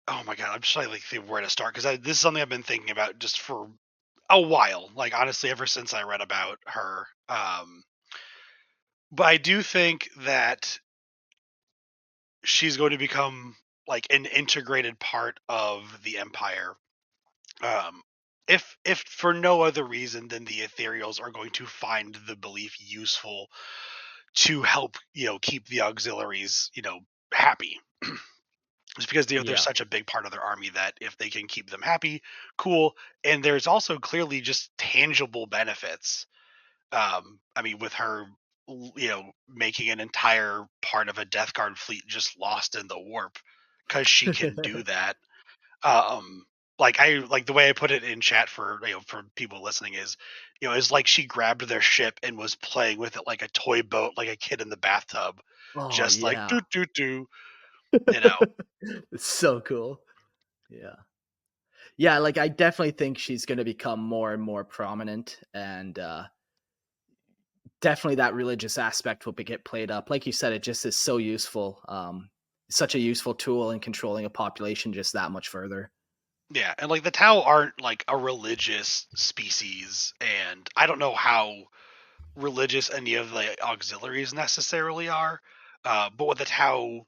oh my god, I'm just trying to think where to start, because this is something I've been thinking about just for a while. Like, honestly, ever since I read about her. But I do think that she's going to become like an integrated part of the Empire. If for no other reason than the ethereals are going to find the belief useful to help, keep the auxiliaries, happy. It's because Yeah. they're such a big part of their army that if they can keep them happy, cool. And there's also clearly just tangible benefits. I mean, with her, making an entire part of a Death Guard fleet just lost in the warp, because she can do that. Like the way I put it in chat for for people listening is, is like she grabbed their ship and was playing with it like a toy boat, like a kid in the bathtub, Oh just like yeah. do do do, you know. It's so cool. Yeah. Yeah, like I definitely think she's going to become more and more prominent, and definitely that religious aspect will get played up. Like you said, it just is so useful. Such a useful tool in controlling a population just that much further. Yeah, and like the Tau aren't like a religious species, and I don't know how religious any of the auxiliaries necessarily are. But what the Tau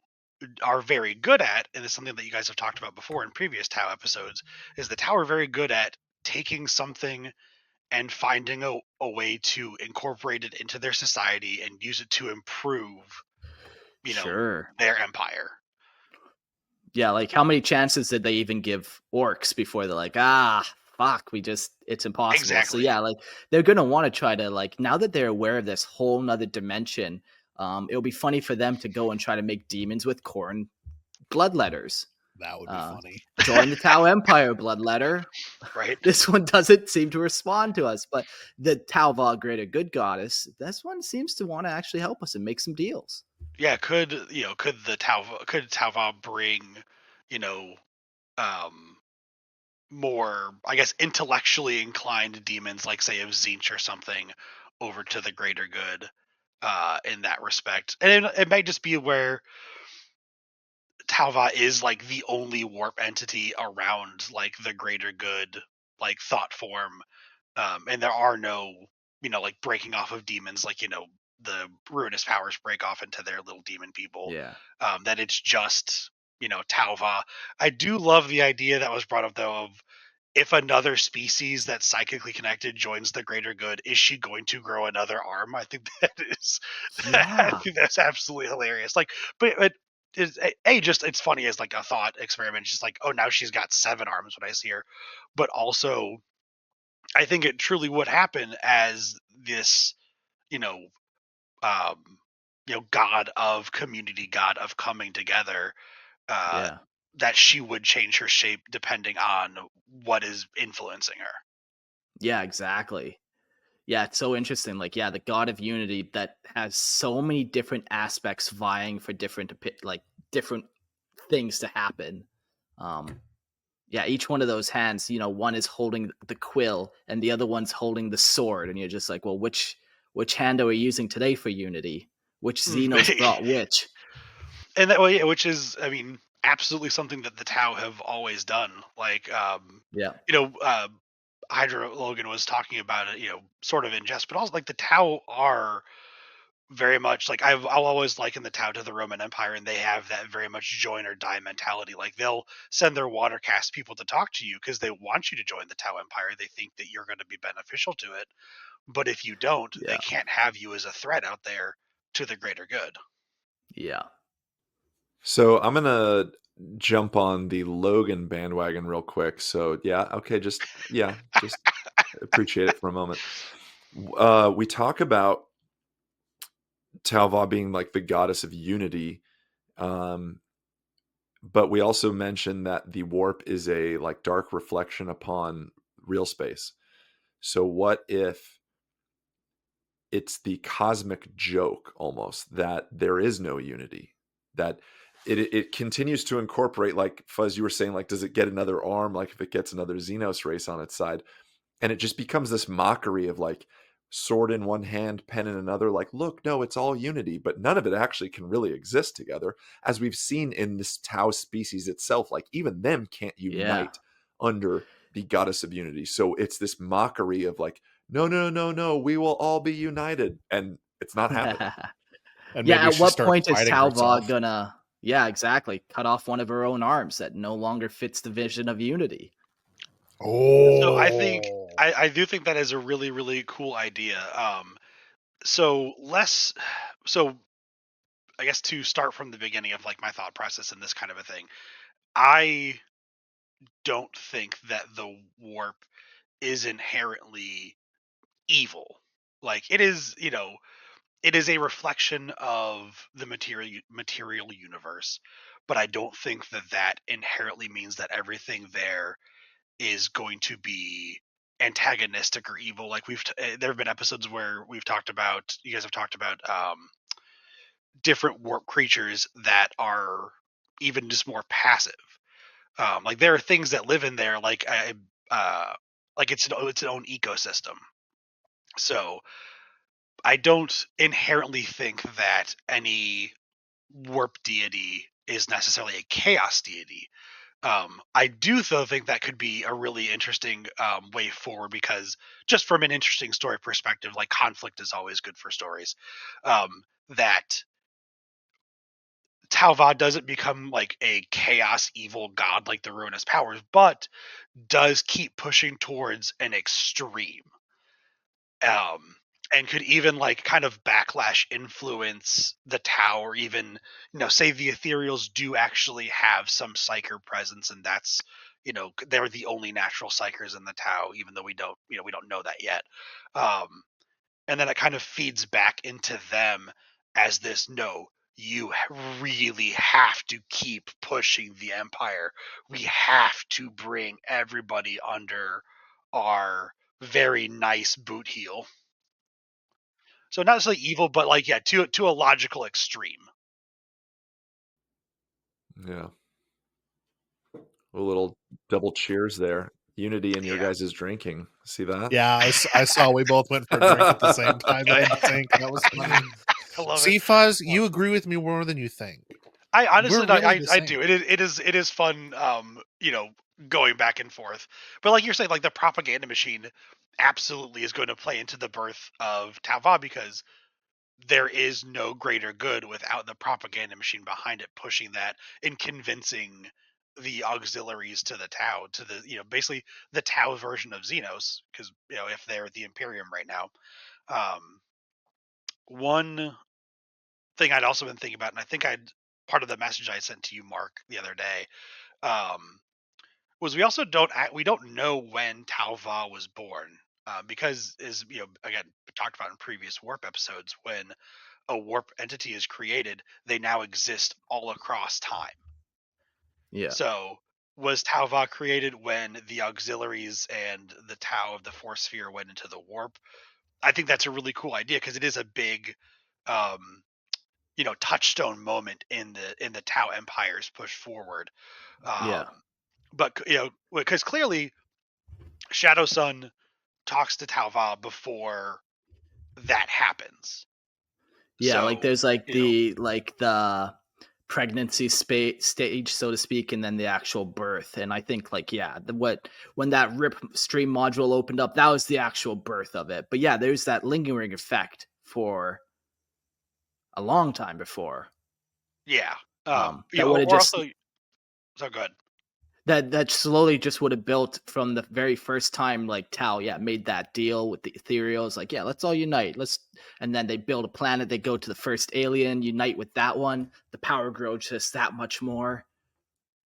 are very good at, and it's something that you guys have talked about before in previous Tau episodes, is the Tau are very good at taking something and finding a way to incorporate it into their society and use it to improve, Sure. their empire. Yeah, like how many chances did they even give orcs before they're like, fuck, it's impossible. So Exactly. yeah, like they're gonna want to try to, like, now that they're aware of this whole nother dimension, it'll be funny for them to go and try to make demons with corn bloodletters. That would be funny. Join the Tau Empire, bloodletter. Right. This one doesn't seem to respond to us, but the Tauva, greater good goddess, this one seems to want to actually help us and make some deals. Yeah, could the Tauva bring, um more, I guess, intellectually inclined demons, like say of Zinch or something, over to the greater good, in that respect. And it might just be where Tauva is like the only warp entity around like the greater good, like thought form, and there are no, like breaking off of demons, like the ruinous powers break off into their little demon people. Yeah. That it's just Tauva. I do love the idea that was brought up though of, if another species that's psychically connected joins the greater good, is she going to grow another arm? I think that is, I Yeah. think that's absolutely hilarious. Like, but it's funny as like a thought experiment. It's just like, oh, now she's got 7 arms when I see her. But also, I think it truly would happen as this, you know, um, god of community, god of coming together. Uh, Yeah. that she would change her shape depending on what is influencing her. Yeah, exactly. Yeah, it's so interesting. Like, yeah, the God of Unity that has so many different aspects vying for different things to happen. Yeah, each one of those hands, one is holding the quill and the other one's holding the sword, and you're just like, well, which hand are we using today for Unity? Which Xenos brought which? And that way, which is, I mean, absolutely something that the Tau have always done. Like, Yeah, Hydra Logan was talking about it, sort of in jest, but also like the Tau are very much like, I'll always liken the Tau to the Roman Empire, and they have that very much join or die mentality. Like they'll send their water caste people to talk to you because they want you to join the Tau Empire. They think that you're going to be beneficial to it. But if you don't, they yeah, can't have you as a threat out there to the greater good. yeah. So I'm gonna jump on the Logan bandwagon real quick. So yeah, okay, just appreciate it for a moment. We talk about Talva being like the goddess of unity, um, but we also mention that the warp is a like dark reflection upon real space. So what if it's the cosmic joke almost that there is no unity, that it continues to incorporate, like Fuzz, you were saying, like, does it get another arm, like if it gets another Xenos race on its side, and it just becomes this mockery of like sword in one hand, pen in another, like, look, no, it's all unity, but none of it actually can really exist together, as we've seen in this Tau species itself. Like even them can't Yeah. unite under the goddess of unity. So it's this mockery of like, no, no, no, no, we will all be united, and it's not happening. And Yeah, maybe at she what starts point is fighting Talva herself. gonna, yeah, exactly, cut off one of her own arms that no longer fits the vision of Unity? So I think Oh, I do think that is a really, really cool idea. So less so I guess to start from the beginning of like my thought process in this kind of a thing, I don't think that the warp is inherently evil. Like it is, it is a reflection of the material universe, but I don't think that that inherently means that everything there is going to be antagonistic or evil. Like there have been episodes where we've talked about, you guys have talked about different warp creatures that are even just more passive. Like there are things that live in there, like it's its own ecosystem. So I don't inherently think that any warp deity is necessarily a chaos deity. I do though think that could be a really interesting way forward, because just from an interesting story perspective, like conflict is always good for stories. That Talva doesn't become like a chaos evil god like the ruinous powers, but does keep pushing towards an extreme. And could even like kind of backlash influence the Tau, or even say the Ethereals do actually have some psyker presence, and that's they're the only natural psychers in the Tau, even though we don't know that yet. Um, and then it kind of feeds back into them as this you really have to keep pushing the Empire. We have to bring everybody under our very nice boot heel. So not necessarily evil, but like to a logical extreme. Yeah. A little double cheers there. Unity in your Yeah. guys' drinking. See that? Yeah, I saw we both went for a drink at the same time there in the sink. That was funny. I love See, it. Fuzz, you agree with me more than you think. I honestly, We're really the I same. do. It is fun. Going back and forth. But like you're saying, like the propaganda machine absolutely is going to play into the birth of Tava, because there is no greater good without the propaganda machine behind it, pushing that and convincing the auxiliaries to the Tau, to the basically the Tau version of Xenos, because if they're the Imperium right now. One thing I'd also been thinking about, and I think I'd part of the message I sent to you, Mark, the other day, was we also don't know when Tauva was born, because as again talked about in previous warp episodes, when a warp entity is created, they now exist all across time. Yeah. So was Tauva created when the auxiliaries and the Tau of the Force Sphere went into the warp? I think that's a really cool idea, because it is a big touchstone moment in the Tau Empire's push forward. Yeah. But because clearly Shadow Sun talks to Tauva before that happens. Yeah, like So there's like the pregnancy stage, so to speak, and then the actual birth. And I think like when that rip stream module opened up, that was the actual birth of it. But yeah, there's that lingering effect for a long time before. yeah, That would have or just also so good. that slowly just would have built from the very first time like Tau made that deal with the ethereals, like let's all unite, and then they build a planet, they go to the first alien, unite with that one, the power grows just that much more.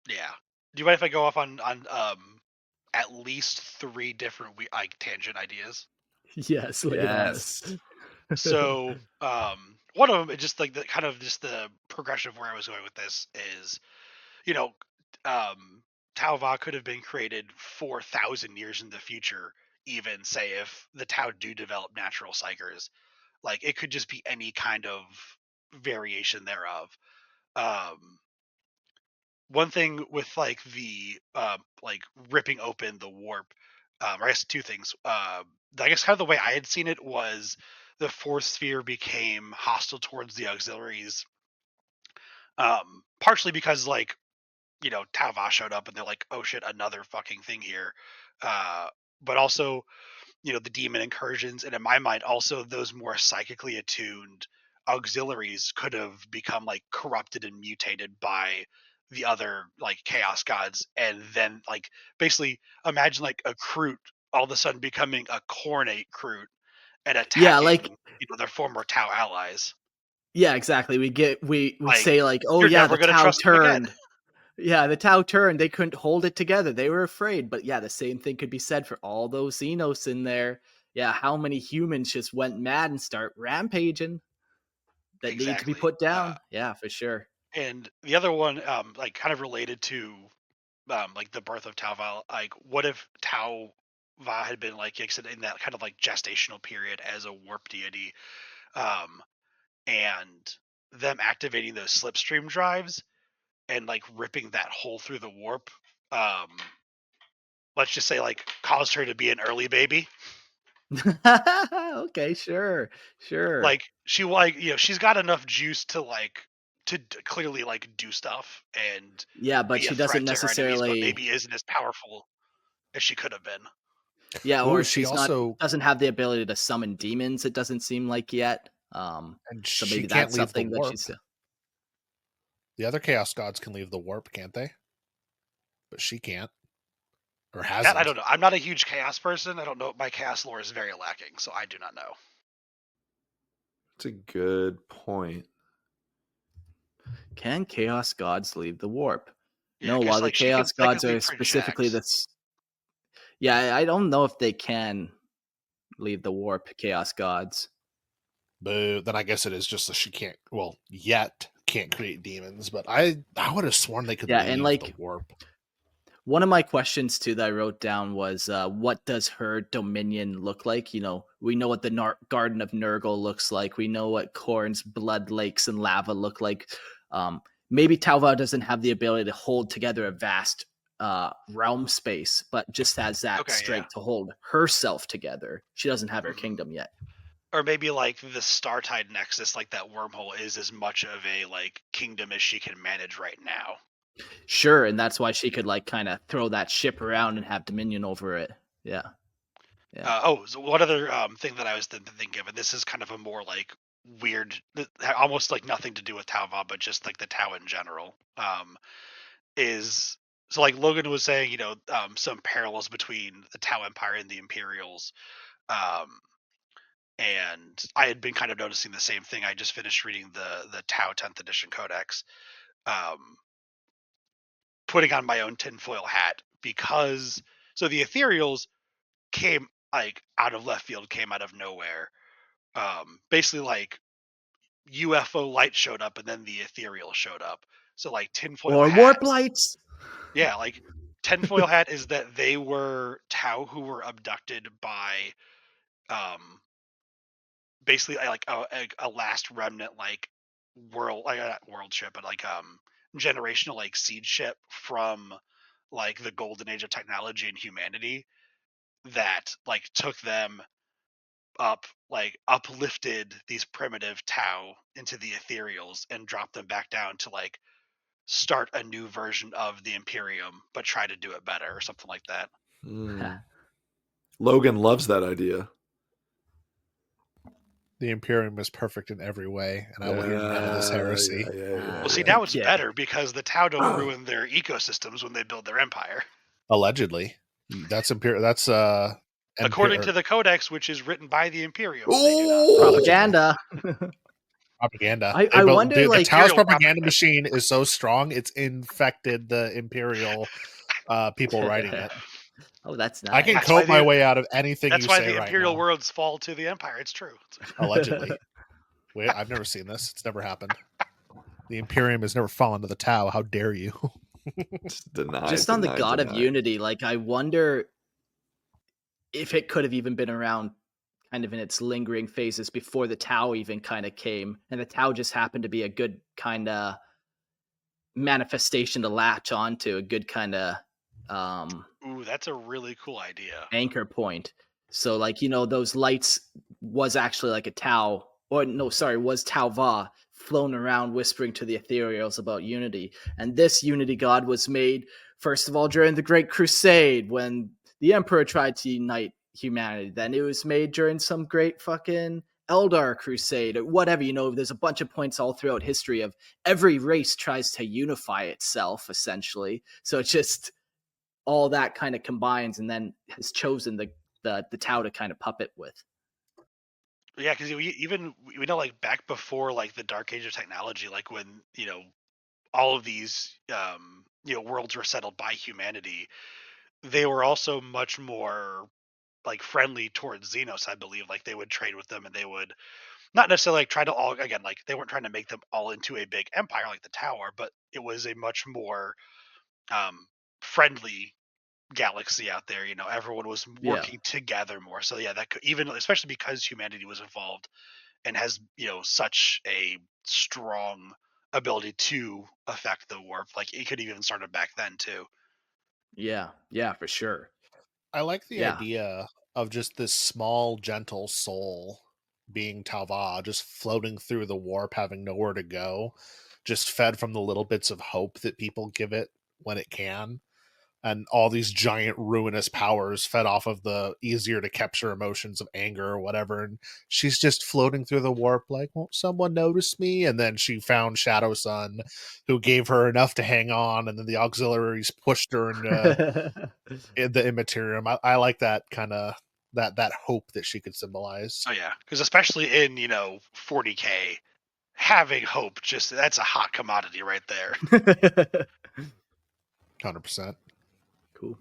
Yeah. Do you mind if I go off on at least 3 different tangent ideas? Yes, lay it on us. Yes. So one of them, just like the kind of just the progression of where I was going with this is, you know, Tau could have been created 4,000 years in the future, even say if the Tau do develop natural psychers. Like it could just be any kind of variation thereof. Um, One thing with like the like ripping open the warp, or I guess 2 things. I guess kind of the way I had seen it was the force sphere became hostile towards the auxiliaries, partially because like Tava showed up and they're like, oh shit, another fucking thing here. Uh, but also, the demon incursions, and in my mind, also those more psychically attuned auxiliaries could have become like corrupted and mutated by the other like chaos gods, and then like basically imagine like a Kroot all of a sudden becoming a Cornate Kroot and Yeah, like attacking their former Tau allies. yeah, exactly. We Like, say like, oh you're yeah, never the gonna Tau trust them again. turned. Yeah, the Tau turned. They couldn't hold it together. They were afraid. But yeah, the same thing could be said for all those Xenos in there. Yeah, how many humans just went mad and start rampaging that need to be Exactly. put down? Yeah, for sure. And the other one, like kind of related to like the birth of Tauva, like what if Tauva had been like you said in that kind of like gestational period as a warp deity, um, and them activating those slipstream drives and like ripping that hole through the warp, um, let's just say like caused her to be an early baby. Okay, sure. Sure. Like she's got enough juice to like clearly like do stuff and Yeah, but be a she doesn't threat to her enemies, but necessarily maybe isn't as powerful as she could have been. yeah, Ooh, or she she's not also doesn't have the ability to summon demons, it doesn't seem like yet. and So she maybe can't that's leave the something that warp. she's The other chaos gods can leave the warp, can't they? But she can't. or hasn't. That I don't know. I'm not a huge chaos person. I don't know. My chaos lore is very lacking, so I do not know. That's a good point. Can chaos gods leave the warp? Yeah, No, 'cause, while the like, she can chaos gods technically are specifically project. this. Yeah, I don't know if they can leave the warp, chaos gods. Boo. Then I guess it is just that she can't. Well, yet can't create demons. But I would have sworn they could Yeah, leave and the like warp. one of my questions too that I wrote down was, what does her dominion look like? You know, we know what the Garden of Nurgle looks like. We know what Khorne's blood lakes and lava look like. Maybe Tauva doesn't have the ability to hold together a vast realm space, but just has that Okay, strength yeah. to hold herself together. She doesn't have her Mhm. kingdom yet. Or maybe like the Startide Nexus, like that wormhole, is as much of a like kingdom as she can manage right now. Sure, and that's why she could like kind of throw that ship around and have dominion over it. Yeah. So one other thing that I was thinking of, and this is kind of a more like weird, almost like nothing to do with Tauva, but just like the Tau in general, is so like Logan was saying, you know, some parallels between the Tau Empire and the Imperials, and I had been kind of noticing the same thing. I just finished reading the Tau 10th edition codex, putting on my own tinfoil hat because so the Ethereals came like out of left field, came out of nowhere. Basically like UFO light showed up and then the ethereal showed up. So like tinfoil Or hat. warp lights. Yeah, like tinfoil hat is that they were Tau who were abducted by basically like a last remnant like world, like not world ship, but like generational like seed ship from like the golden age of technology and humanity that like took them up, like uplifted these primitive Tau into the ethereals and dropped them back down to like start a new version of the Imperium, but try to do it better or something like that. Logan loves that idea. The Imperium is perfect in every way, and I will hear none of this heresy. Well, see, now it's Yeah. better because the Tau don't ruin their ecosystems when they build their empire. Allegedly, that's Imperial. That's According to the Codex, which is written by the Imperium, they do not. Oh, Propaganda. propaganda. I wonder, the like, Tau's Imperial propaganda machine is so strong it's infected the Imperial people writing it. Oh, that's nice. I can That's cope why my way out of anything That's you why say the right Imperial now. worlds fall to the Empire. It's true. Allegedly. Wait, I've never seen this. It's never happened. The Imperium has never fallen to the Tau. How dare you? Denied, Just on the denied, God of denied. Unity, like I wonder if it could have even been around kind of in its lingering phases before the Tau even kind of came, and the Tau just happened to be a good kind of manifestation to latch onto, a good kind of Ooh, that's a really cool idea. anchor point. So like, you know, those lights was actually like a Tau, or no, sorry, was Tauva flown around whispering to the ethereals about unity. And this unity god was made, first of all, during the Great Crusade when the Emperor tried to unite humanity. Then it was made during some great fucking Eldar crusade or whatever. You know, there's a bunch of points all throughout history of every race tries to unify itself, essentially. So it's just all that kind of combines and then has chosen the Tau to kind of puppet with. Yeah, because we know like back before like the Dark Age of technology, like when all of these worlds were settled by humanity, they were also much more like friendly towards Xenos. I believe like they would trade with them and they would not necessarily like try to all again like they weren't trying to make them all into a big empire like the Tower, but it was a much more friendly galaxy out there. Everyone was working together more. So yeah, that could even, especially because humanity was involved and has such a strong ability to affect the warp. Like it could even started back then too. Yeah, for sure. I like the idea of just this small, gentle soul being Tauva, just floating through the warp, having nowhere to go, just fed from the little bits of hope that people give it when it can. and all these giant ruinous powers fed off of the easier to capture emotions of anger or whatever. And she's just floating through the warp like, won't someone notice me? And then she found Shadow Sun, who gave her enough to hang on, and then the auxiliaries pushed her into the immaterium. I like that kind of that hope that she could symbolize. Oh yeah, because especially in 40K, having hope, just that's a hot commodity right there. 100%. Cool.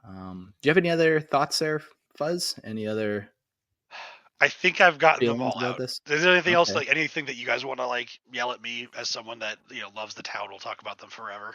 Do you have any other thoughts there, Fuzz? Any other I think I've gotten them feelings all about out. this? Is there anything else, Okay. like anything that you guys want to like yell at me as someone that loves the town? We'll talk about them forever.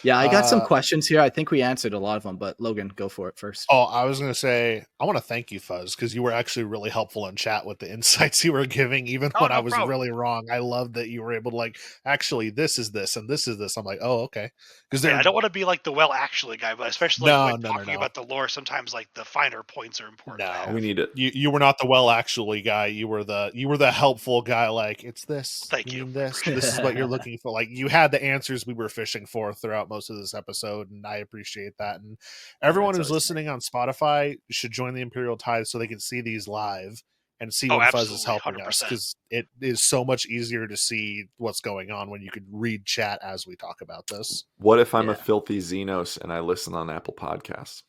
Yeah, I got some questions here. I think we answered a lot of them, but Logan, go for it first. Oh, I was going to say, I want to thank you, Fuzz, because you were actually really helpful in chat with the insights you were giving, even when no I was problem. really wrong. I love that you were able to like, actually, this is this and this is this. I'm like, oh, okay. Because I don't want to be like the actually guy, but especially like when talking about the lore, sometimes like the finer points are important. No, we need it. You were not the actually guy. You were the helpful guy. Like, it's this. Thank you. Mean this. This is what you're looking for. Like, you had the answers we were fishing for throughout most of this episode, and I appreciate that. And everyone who's listening on Spotify should join the Imperial Tide so they can see these live and see when Fuzz is helping 100%. us, because it is so much easier to see what's going on when you can read chat as we talk about this. What if I'm a filthy Xenos and I listen on Apple Podcasts?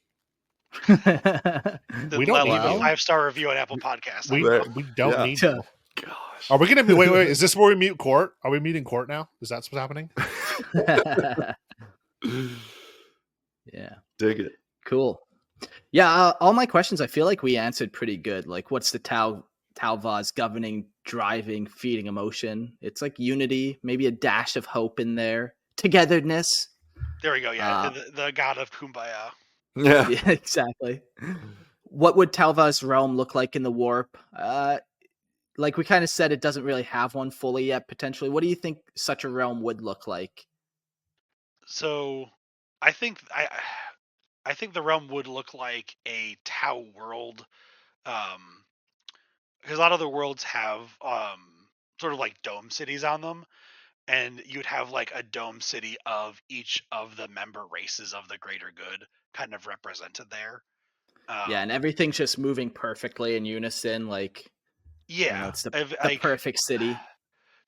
We don't need a 5-star review on Apple Podcasts. We don't need to. Gosh. Are we going to be? Wait. Is this where we meet Court? Are we meeting Court now? Is that what's happening? Yeah. Dig it. Cool. Yeah, all my questions I feel like we answered pretty good. Like, what's the Tau Vaz governing, driving, feeding emotion? It's like unity, maybe a dash of hope in there, togetherness. There we go. Yeah, the god of Kumbaya. Yeah, exactly. What would Tau Vaz realm look like in the warp? Like we kind of said, it doesn't really have one fully yet. Potentially, what do you think such a realm would look like? So, I think the realm would look like a Tau world, because a lot of the worlds have sort of like dome cities on them, and you'd have like a dome city of each of the member races of the greater good kind of represented there. Yeah, and everything's just moving perfectly in unison. Like, it's the perfect city.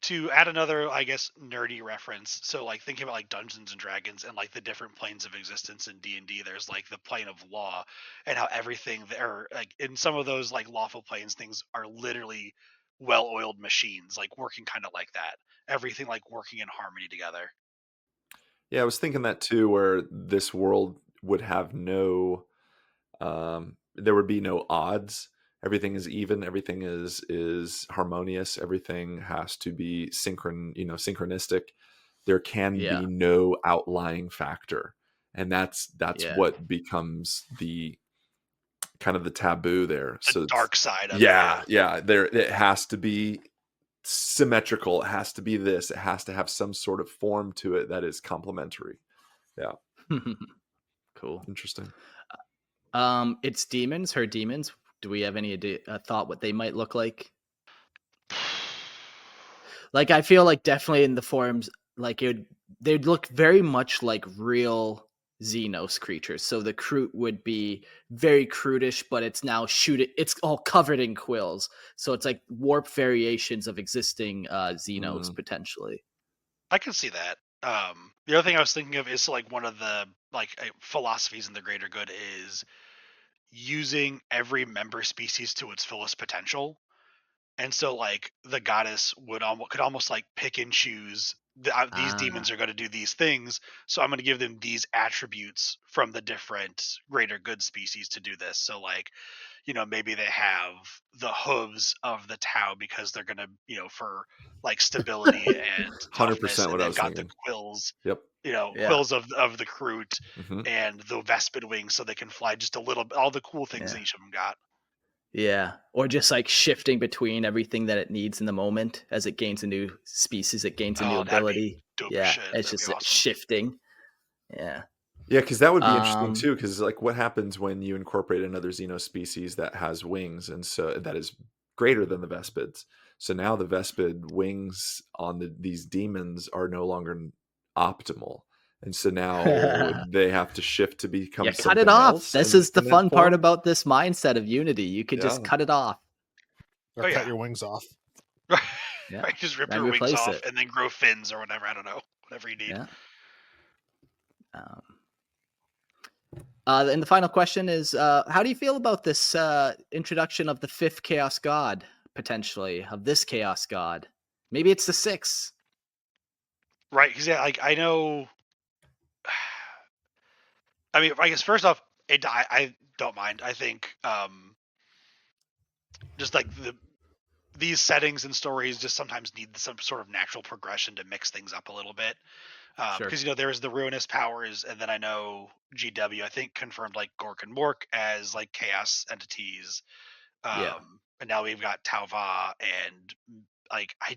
To add another, I guess, nerdy reference, so like thinking about like Dungeons and Dragons and like the different planes of existence in D&D, there's like the plane of law, and how everything there, like in some of those like lawful planes, things are literally well-oiled machines, like working kind of like that. Everything like working in harmony together. Yeah, I was thinking that too, where this world would have no, there would be no odds. Everything is even. Everything is harmonious. Everything has to be synchronistic. There can be no outlying factor, and that's what becomes the kind of the taboo there. The dark side of it. There, it has to be symmetrical. It has to be this. It has to have some sort of form to it that is complementary. Yeah. Cool. Interesting. It's demons. Her demons. Do we have any thought what they might look like? Like, I feel like definitely in the forms, like they'd look very much like real Xenos creatures. So the Kroot would be very Krootish, but it's now it's all covered in quills. So it's like warp variations of existing Xenos potentially. I can see that. The other thing I was thinking of is like one of the philosophies in the greater good is using every member species to its fullest potential, and so like the goddess could almost like pick and choose. These demons are going to do these things, so I'm going to give them these attributes from the different greater good species to do this. So like, maybe they have the hooves of the Tau because they're going to, for like stability and 100% what I was got thinking. the quills. Yep. Quills of the Kroot and the Vespid wings, so they can fly just a little. All the cool things that each of them got. Yeah, or just like shifting between everything that it needs in the moment as it gains a new species, it gains a new ability. It's just awesome. Shifting. Yeah, because that would be interesting too. Because like, what happens when you incorporate another Xeno species that has wings, and so that is greater than the Vespids? So now the Vespid wings on these demons are no longer optimal, And so now they have to shift to become Yeah, cut something it off. else This in is the that fun part form. about this mindset of unity. You could Yeah. just cut it off. Or Oh, cut yeah. your wings off. Yeah. Right, just rip Then your wings replace off it. and then grow fins or whatever. I don't know. Whatever you need. Yeah. And the final question is, how do you feel about this introduction of the 5th Chaos God, potentially, of this Chaos God? Maybe it's the 6th. Right, because yeah, like I know. I mean, I guess first off, I don't mind. I think just like these settings and stories just sometimes need some sort of natural progression to mix things up a little bit. Sure. Because there is the ruinous powers, and then I know GW I think confirmed like Gork and Mork as like chaos entities. Yeah. And now we've got Tauva, and like I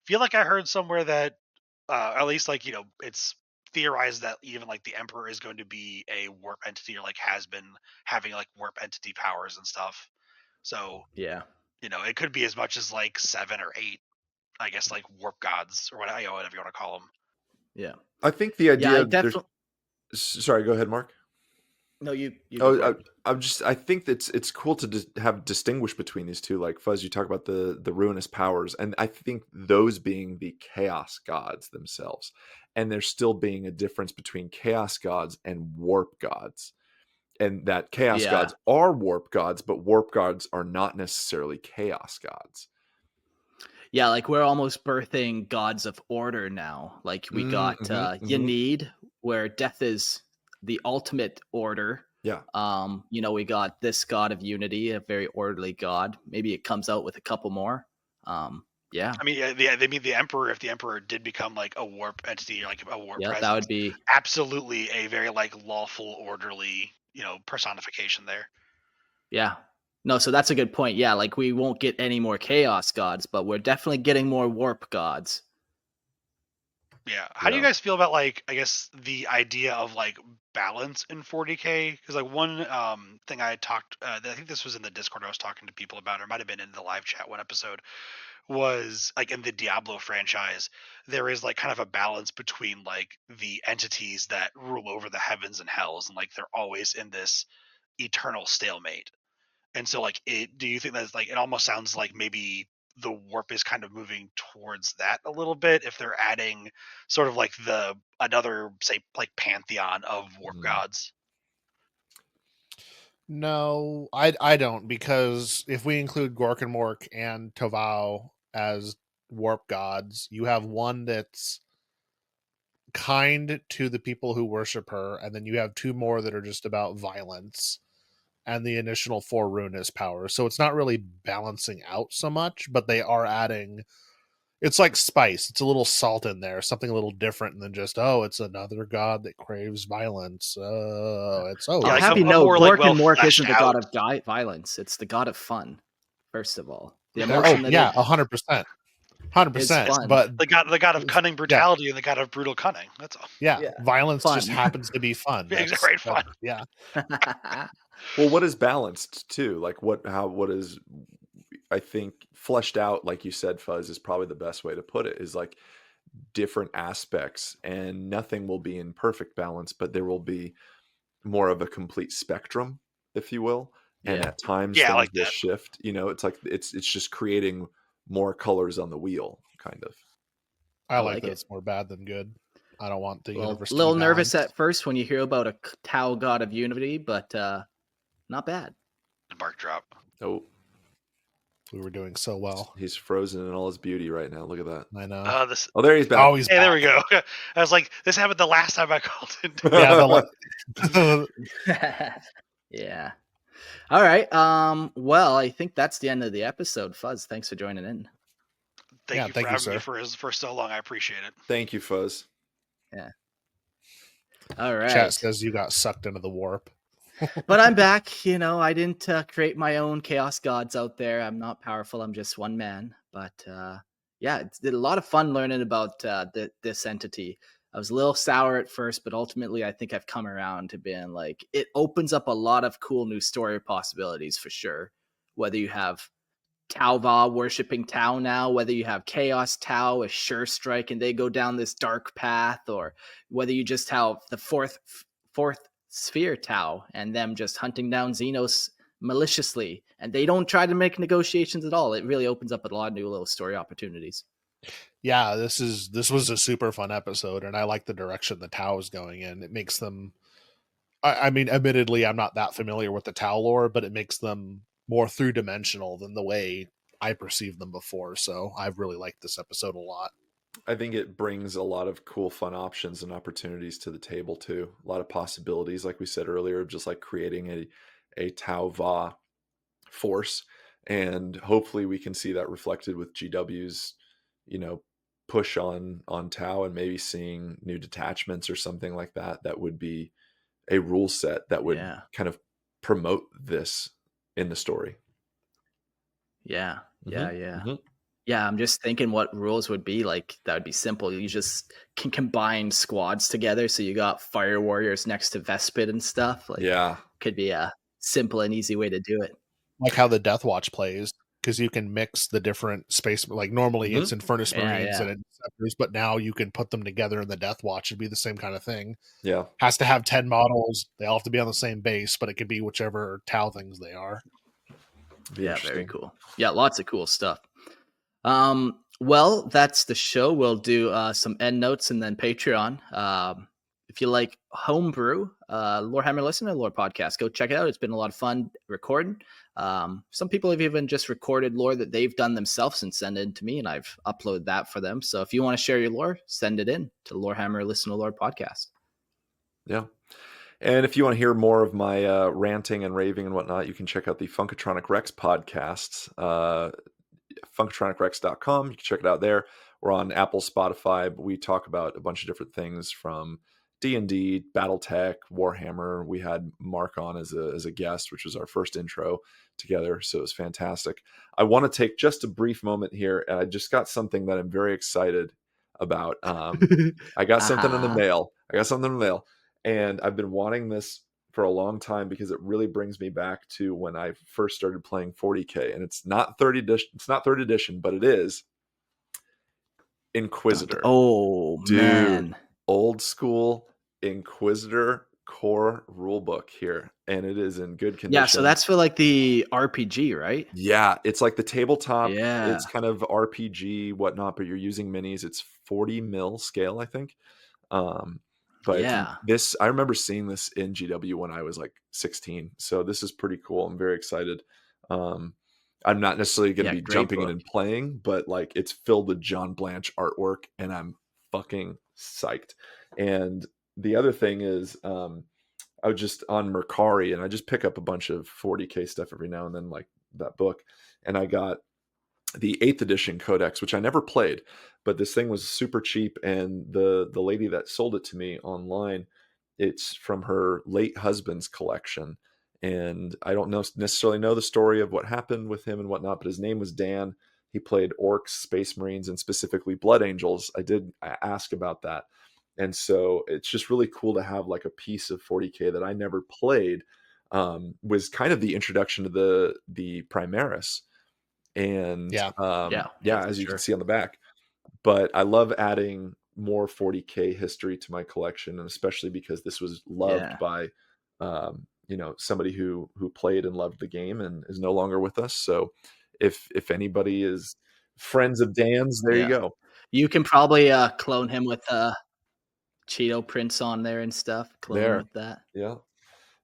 feel like I heard somewhere that at least like it's theorized that even like the Emperor is going to be a warp entity, or like has been having like warp entity powers and stuff. So Yeah. it could be as much as like 7 or 8, I guess, like warp gods or whatever you want to call them. Yeah. I think the idea. Yeah, I definitely. Sorry, go ahead, Mark. No, you go for it. I think that it's cool to have distinguish between these two. Like Fuzz, you talk about the ruinous powers, and I think those being the chaos gods themselves, and there still being a difference between chaos gods and warp gods, and that chaos Yeah. gods are warp gods, but warp gods are not necessarily chaos gods. Yeah, like we're almost birthing gods of order now. Like we got Yanid, where death is the ultimate order. Yeah. We got this god of unity, a very orderly god. Maybe it comes out with a couple more. Yeah. I mean, yeah, they mean the Emperor. If the Emperor did become like a warp entity, like a warp presence, that would be absolutely a very like lawful, orderly, personification there. Yeah. No, so that's a good point. Yeah, like we won't get any more chaos gods, but we're definitely getting more warp gods. Yeah. How do you guys feel about like, I guess, the idea of like balance in 40K? Because like one thing I talked, I think this was in the Discord I was talking to people about, or it might have been in the live chat one episode, was like in the Diablo franchise, there is like kind of a balance between like the entities that rule over the heavens and hells, and like they're always in this eternal stalemate. And so like do you think that's like, it almost sounds like maybe the warp is kind of moving towards that a little bit, if they're adding sort of like another, say, like pantheon of warp gods? No, I don't, because if we include Gork and Mork and Tovao as warp gods, you have one that's kind to the people who worship her, and then you have 2 more that are just about violence, and the initial 4 ruinous powers. So it's not really balancing out so much, but they are adding. It's like spice. It's a little salt in there, something a little different than just, it's another god that craves violence. I'll like have a you know, more, like, Gork and Mork well-fleshed isn't the god out- of violence. It's the god of fun. First of all, the Oh emotion that yeah, it 100%, 100%. fun. But the god of cunning brutality and the god of brutal cunning. That's all. yeah, Yeah, violence fun. just happens to be fun. Yeah, That's right, fun. Yeah. Well, what is balanced too? Like what is, I think, fleshed out, like you said, Fuzz, is probably the best way to put it, is like different aspects, and nothing will be in perfect balance, but there will be more of a complete spectrum, if you will. And Yeah. at times Yeah, I things like will that. shift, it's like it's just creating more colors on the wheel, kind of. I like like that it. it's more bad than good. I don't want the Well, universe a to little be nervous balanced. at first when you hear about a Tau god of unity, but not bad. Mark drop. Oh, We were doing so well. he's frozen in all his beauty right now. Look at that. I know. Oh, there he's back. Oh, he's Hey, there we back. go. I was like, this happened the last time I called in. Yeah, Yeah. All right. Well, I think that's the end of the episode. Fuzz, thanks for joining in. Thank you for having me sir. for so long. I appreciate it. Thank you, Fuzz. Yeah. All right. Chat says you got sucked into the warp. But I'm back. I didn't create my own chaos gods out there. I'm not powerful. I'm just one man. But yeah, it's a lot of fun learning about this entity. I was a little sour at first, but ultimately I think I've come around to being like, it opens up a lot of cool new story possibilities for sure. Whether you have Tau worshipping Tau now, whether you have Chaos Tau, a Sure Strike, and they go down this dark path, or whether you just have the fourth sphere Tau and them just hunting down Xenos maliciously, and they don't try to make negotiations at all. It really opens up a lot of new little story opportunities. Yeah, this was a super fun episode, and I like the direction the Tau is going in. It makes them, I mean, admittedly, I'm not that familiar with the Tau lore, but it makes them more through dimensional than the way I perceived them before. So I've really liked this episode a lot. I think it brings a lot of cool, fun options and opportunities to the table too. A lot of possibilities, like we said earlier, of just like creating a Tau Va force, and hopefully we can see that reflected with GW's, you know, push on Tau, and maybe seeing new detachments or something like that. That would be a rule set that would kind of promote this in the story. Yeah. Yeah, I'm just thinking what rules would be like. That would be simple. You just can combine squads together. So you got fire warriors next to Vespid and stuff. Like, could be a simple and easy way to do it. Like how the Death Watch plays, because you can mix the different space. Like normally it's Infernus Marines and Interceptors, but now you can put them together in the Death Watch. It'd be the same kind of thing. Yeah, has to have 10 models. They all have to be on the same base, but it could be whichever Tau things they are. Yeah, very cool. Yeah, lots of cool stuff. Well, that's the show. We'll do some end notes and then Patreon. If you like homebrew, Lorehammer listener, lore podcast, go check it out. It's been a lot of fun recording. Some people have even just recorded lore that they've done themselves and send it to me, and I've uploaded that for them. So if you want to share your lore, send it in to Lorehammer Listen to Lore podcast. Yeah. And if you want to hear more of my ranting and raving and whatnot, you can check out the Funkatronic Rex podcasts. funkatronicrex.com. You can check it out there. We're on Apple, Spotify, but we talk about a bunch of different things from D&D, Battletech, Warhammer. We had Mark on as a guest, which was our first intro together, so it was fantastic. I want to take just a brief moment here, and I just got something that I'm very excited about. I got something in the mail. And I've been wanting this for a long time because it really brings me back to when I first started playing 40K, and it's not 3rd edition. It's not 3rd edition, but it is Inquisitor. Oh, dude, man. Old school Inquisitor core rulebook here, and it is in good condition. Yeah, so that's for like the RPG, right? Yeah, it's like the tabletop. Yeah. It's kind of RPG whatnot, but you're using minis. It's 40 mil scale, I think. But yeah, this, I remember seeing this in GW when I was like 16. So this is pretty cool. I'm very excited. I'm not necessarily going to be jumping in and playing, but like it's filled with John Blanche artwork, and I'm fucking psyched. And the other thing is, I was just on Mercari, and I just pick up a bunch of 40K stuff every now and then, like that book. And I got the 8th edition codex, which I never played, but this thing was super cheap. And the lady that sold it to me online, it's from her late husband's collection. And I don't necessarily know the story of what happened with him and whatnot, but his name was Dan. He played orcs, space marines, and specifically blood angels. I did ask about that. And so it's just really cool to have like a piece of 40K that I never played. Was kind of the introduction to the Primaris. And as you can see on the back. But I love adding more 40K history to my collection, and especially because this was loved by somebody who played and loved the game and is no longer with us. So if anybody is friends of Dan's, there you go. You can probably clone him with Cheeto prints on there and stuff. Clone him with that. Yeah.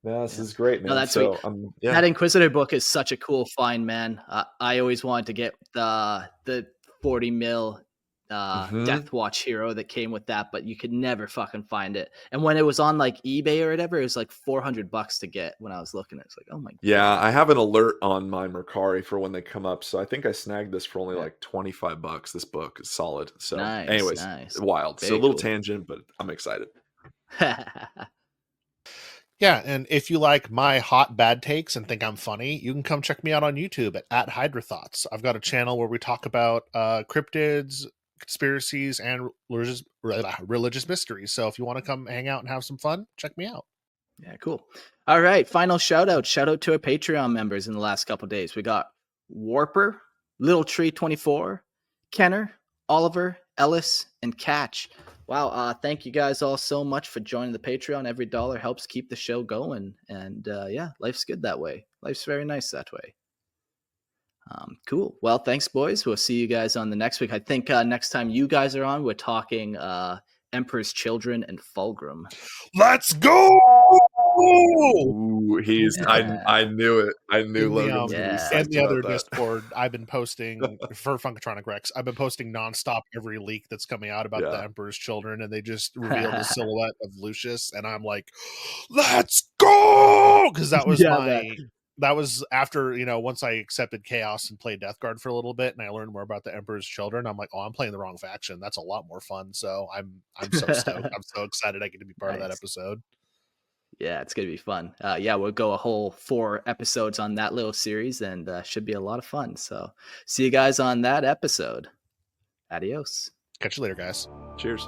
No, this is great, man. No, that's sweet. That Inquisitor book is such a cool find, man. I always wanted to get the 40 mil Death Watch hero that came with that, but you could never fucking find it. And when it was on like eBay or whatever, it was like $400 to get. When I was looking, it's like, oh my god. Yeah, I have an alert on my Mercari for when they come up, so I think I snagged this for only like $25. This book is solid. So anyways, wild. Very so a little tangent, but I'm excited. Yeah, and if you like my hot bad takes and think I'm funny, you can come check me out on YouTube at Hydra Thoughts. I've got a channel where we talk about cryptids, conspiracies, and religious mysteries. So if you want to come hang out and have some fun, check me out. Yeah, cool. All right, final shout out. Shout out to our Patreon members in the last couple of days. We got Warper, Little Tree 24, Kenner, Oliver, Ellis, and Catch. Wow, thank you guys all so much for joining the Patreon. Every dollar helps keep the show going. And yeah, life's good that way. Life's very nice that way. Cool. Well, thanks, boys. We'll see you guys on the next week. I think next time you guys are on, we're talking Emperor's Children and Fulgrim. Let's go! Ooh, he's I knew it. I knew Logan was going to be yeah. psyched And the other about that. Discord, I've been posting for Funkatronic Rex. I've been posting nonstop every leak that's coming out about the Emperor's Children, and they just revealed the silhouette of Lucius, and I'm like, "Let's go!" Because that was that was after, you know, once I accepted Chaos and played Death Guard for a little bit, and I learned more about the Emperor's Children. I'm like, oh, I'm playing the wrong faction. That's a lot more fun. So I'm so stoked. I'm so excited I get to be part of that episode. Yeah, it's gonna be fun. Yeah, we'll go a whole 4 episodes on that little series, and should be a lot of fun. So see you guys on that episode. Adios. Catch you later, guys. Cheers.